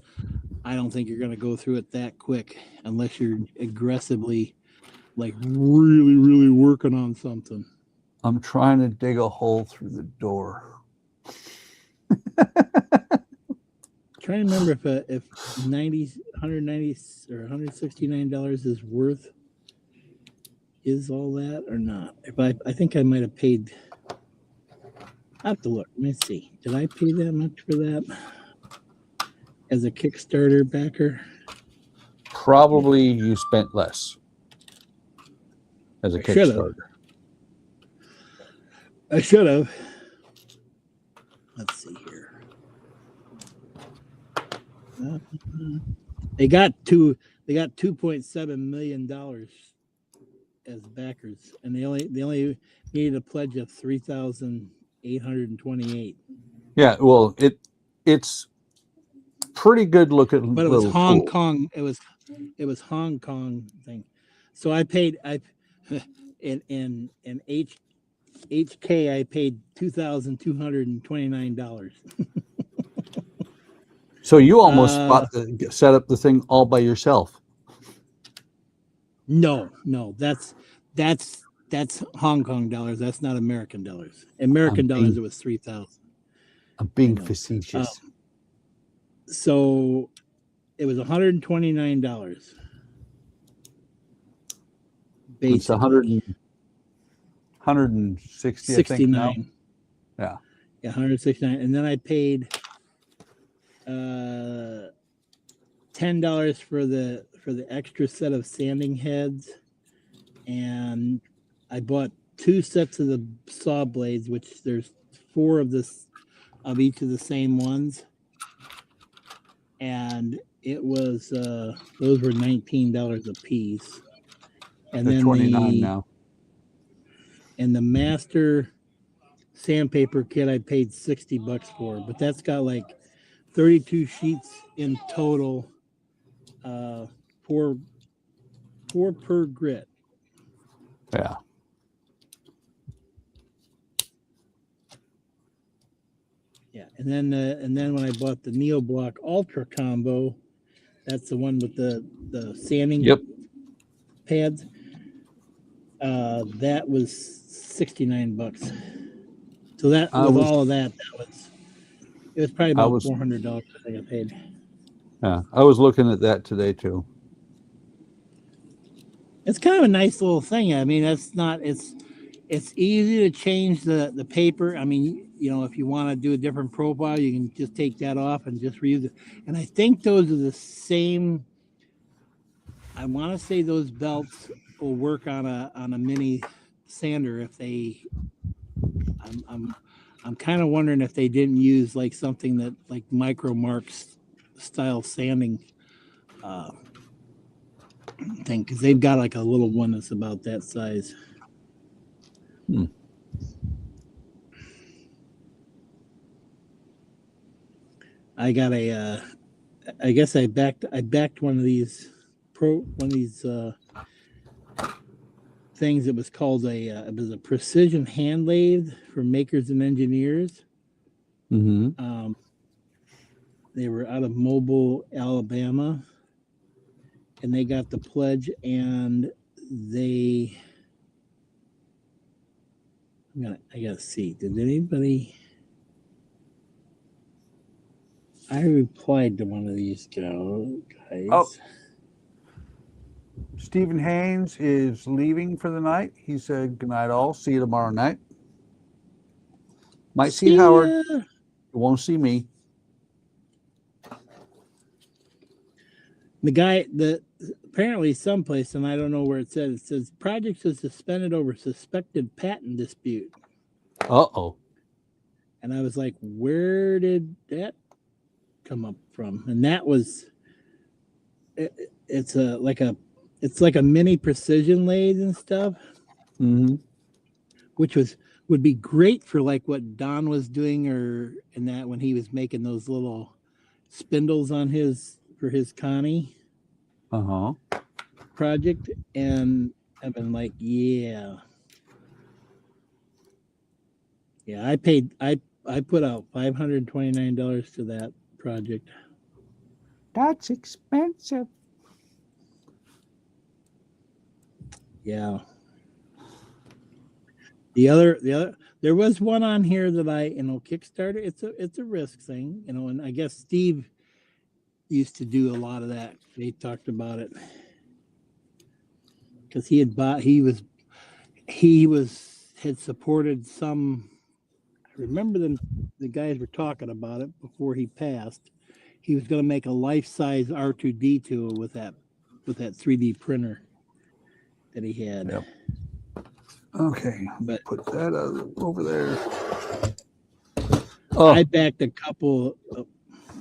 Speaker 6: I don't think you're going to go through it that quick unless you're aggressively, like really, really working on something.
Speaker 1: I'm trying to dig a hole through the door.
Speaker 6: Trying to remember if $190 or $169 is all that or not. If I think I might have paid. I have to look. Let me see. Did I pay that much for that as a Kickstarter backer?
Speaker 1: Probably you spent less as a Kickstarter.
Speaker 6: I should have. Let's see here. They got $2.7 million as backers, and they only needed a pledge of 3,828.
Speaker 1: Yeah, well, it's pretty good looking.
Speaker 6: But it was Hong Kong. It was Hong Kong thing. So I paid in HK I paid $2,229.
Speaker 1: So you almost set up the thing all by yourself.
Speaker 6: No, that's Hong Kong dollars. That's not American dollars. American dollars, it was 3,000.
Speaker 1: I'm being facetious.
Speaker 6: So it was $129.
Speaker 1: It's 160,
Speaker 6: 69.
Speaker 1: I think now.
Speaker 6: Yeah, 169. And then I paid $10 for the extra set of sanding heads, and I bought 2 sets of the saw blades, which there's 4 of each of the same ones, and it was those were $19 a piece. And
Speaker 1: they're
Speaker 6: then
Speaker 1: $29 now.
Speaker 6: And the master sandpaper kit I paid $60 for, but that's got like 32 sheets in total, 4 per grit.
Speaker 1: Yeah.
Speaker 6: Yeah, and then when I bought the Neo Block Ultra combo, that's the one with the sanding pads. That was $69. So that with all of that, it was probably about $400. I think I paid.
Speaker 1: Yeah, I was looking at that today too.
Speaker 6: It's kind of a nice little thing. I mean, it's easy to change the paper. I mean, you know, if you want to do a different profile, you can just take that off and just reuse it. And I think those are the same. I want to say those belts will work on a mini sander if they. I'm kind of wondering if they didn't use like something that like micro marks style sanding thing, because they've got like a little one that's about that size. I got a I guess I backed one of these things. It was called it was a precision hand lathe for makers and engineers.
Speaker 1: Mm-hmm.
Speaker 6: They were out of Mobile, Alabama, and they got the pledge, and I gotta see. Did anybody? I replied to one of these guys.
Speaker 1: Oh, Stephen Haynes is leaving for the night. He said, good night, all. See you tomorrow night. Might see Howard. You won't see me.
Speaker 6: The guy, apparently someplace, and I don't know where it says projects is suspended over suspected patent dispute.
Speaker 1: Uh-oh.
Speaker 6: And I was like, where did that come up from? And that was, it's like a mini precision lathe and stuff.
Speaker 1: Mm-hmm.
Speaker 6: Which would be great for like what Don was doing, or in that when he was making those little spindles on for his Connie project. And I've been like, yeah, I put out $529 to that project.
Speaker 1: That's expensive.
Speaker 6: Yeah. The other, there was one on here that I, Kickstarter. It's a risk thing, and I guess Steve used to do a lot of that. They talked about it because he had supported some. I remember the guys were talking about it before he passed. He was going to make a life-size R2D2 with that 3D printer that he had.
Speaker 1: Yep. Okay, but put that over there.
Speaker 6: I backed a couple.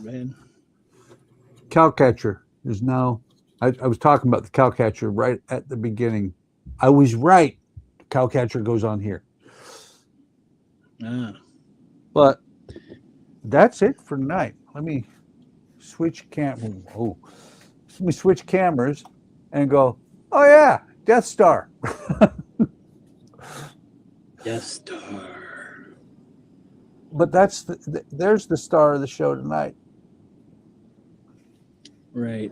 Speaker 6: Man.
Speaker 1: Cowcatcher is now. I was talking about the cowcatcher right at the beginning. I was right. Cowcatcher goes on here. But that's it for tonight. Let me switch Let me switch cameras and go. Oh yeah, Death Star.
Speaker 6: Death Star.
Speaker 1: But there's the star of the show tonight.
Speaker 6: Right.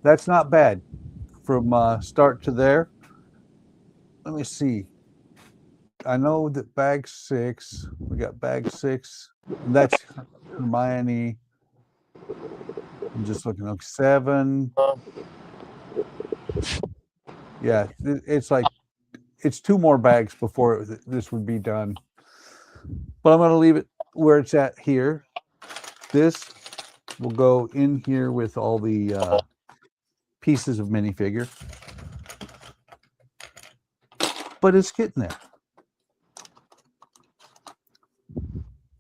Speaker 1: That's not bad from start to there. Let me see. I know that bag 6, we got bag 6. That's Hermione. I'm just looking up 7. Yeah, it's like it's 2 more bags before this would be done. But I'm going to leave it where it's at here. This will go in here with all the pieces of minifigure. But it's getting there.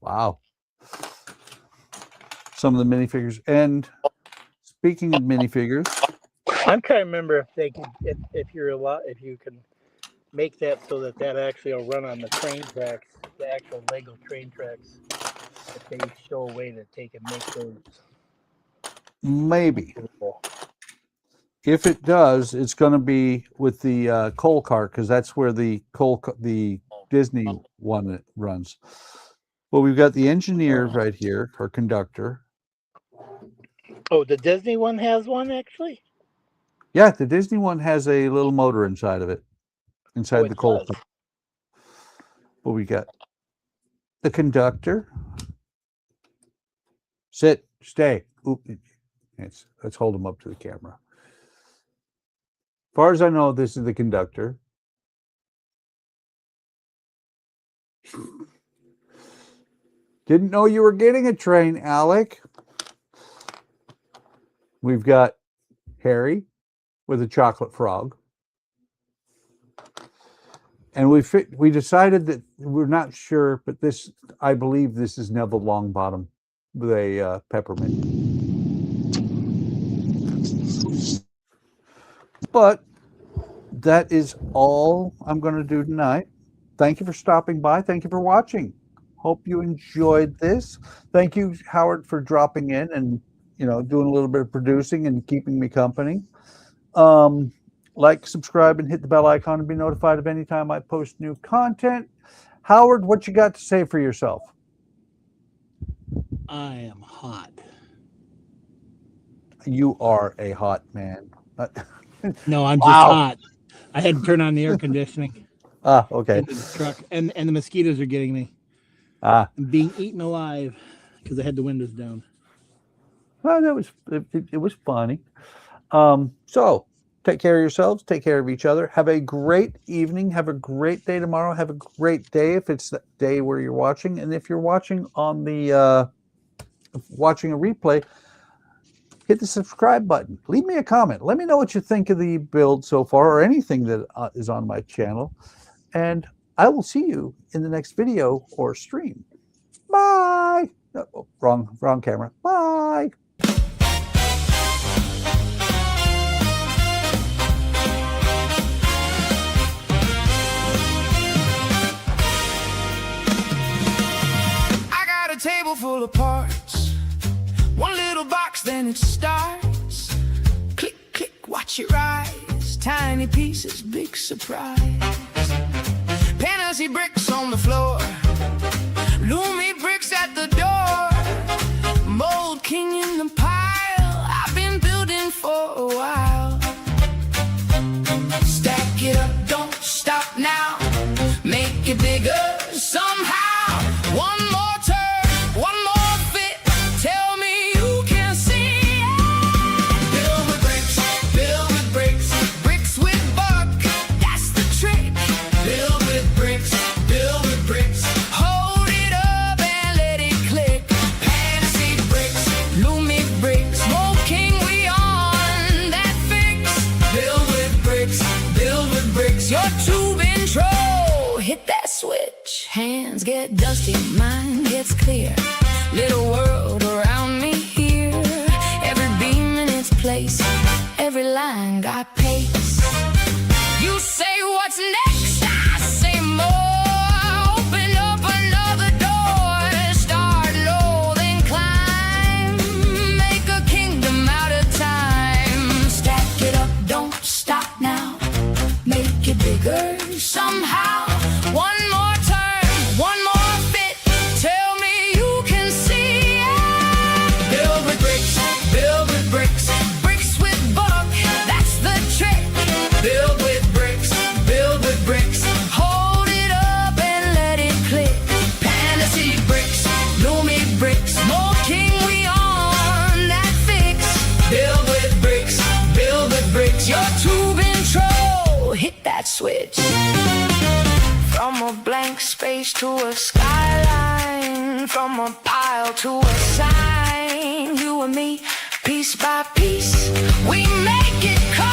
Speaker 1: Wow. Some of the minifigures. And speaking of minifigures,
Speaker 6: I'm trying to remember if they can, if you can make that so that actually will run on the train tracks, the actual Lego train tracks. If they show a way that they can make those.
Speaker 1: Maybe. If it does, it's going to be with the coal cart, because that's where the Disney one runs. Well, we've got the engineer right here, our conductor.
Speaker 6: Oh, the Disney one has one actually?
Speaker 1: Yeah, the Disney one has a little motor inside of it, inside the coal cart. But we got the conductor. Sit, stay. Oop. Let's hold him up to the camera. far as I know, this is the conductor. Didn't know you were getting a train, Alec. We've got Harry with a chocolate frog. And we decided that we're not sure, but this, I believe this is Neville Longbottom with a peppermint. But that is all I'm going to do tonight. Thank you for stopping by. Thank you for watching. Hope you enjoyed this. Thank you, Howard, for dropping in and, you know, doing a little bit of producing and keeping me company. Like, subscribe, and hit the bell icon to be notified of any time I post new content. Howard, what you got to say for yourself?
Speaker 6: I am hot.
Speaker 1: You are a hot man.
Speaker 6: No, I'm just
Speaker 1: Wow.
Speaker 6: hot. I had to turn on the air conditioning
Speaker 1: Ah, okay.
Speaker 6: in the truck, and the mosquitoes are getting me.
Speaker 1: Ah,
Speaker 6: I'm being eaten alive because I had the windows down.
Speaker 1: well, that was it was funny. So take care of yourselves. Take care of each other. Have a great evening. Have a great day tomorrow. Have a great day if it's the day where you're watching, and if you're watching on the watching a replay, hit the subscribe button. Leave me a comment. Let me know what you think of the build so far, or anything that is on my channel. And I will see you in the next video or stream. Bye. Oh, wrong camera. Bye.
Speaker 3: I got a table full of parts. One little box, then it starts. Click, click, watch it rise. Tiny pieces, big surprise. Fantasy bricks on the floor. Loomy bricks at the door. Mold king in the pile. I've been building for a while. Stack it up, don't stop now. Make it bigger somehow. One more turn, one more fit. Tell me you can see it. Build with bricks, build with bricks. Bricks with buck, that's the trick. Build with bricks, build with bricks. Hold it up and let it click. Fantasy bricks, loomy bricks. Smoking we on that fix. Build with bricks, build with bricks. Your tube intro, hit that switch. Hands get dusty, mind gets clear. Little world around me here. Every beam in its place. Every line got pace. You say what's next, I say more. Open up another door. Start low, then climb. Make a kingdom out of time. Stack it up, don't stop now. Make it bigger somehow. One more turn, one more fit. Tell me you can see it. Build with bricks, build with bricks. Bricks with buck, that's the trick. Build with bricks, build with bricks. Hold it up and let it click. Fantasy bricks, loomy bricks. More king we on that fix. Build with bricks, build with bricks. Your tube intro, hit that switch. From a blank space to a skyline. From a pile to a sign. You and me, piece by piece, we make it come.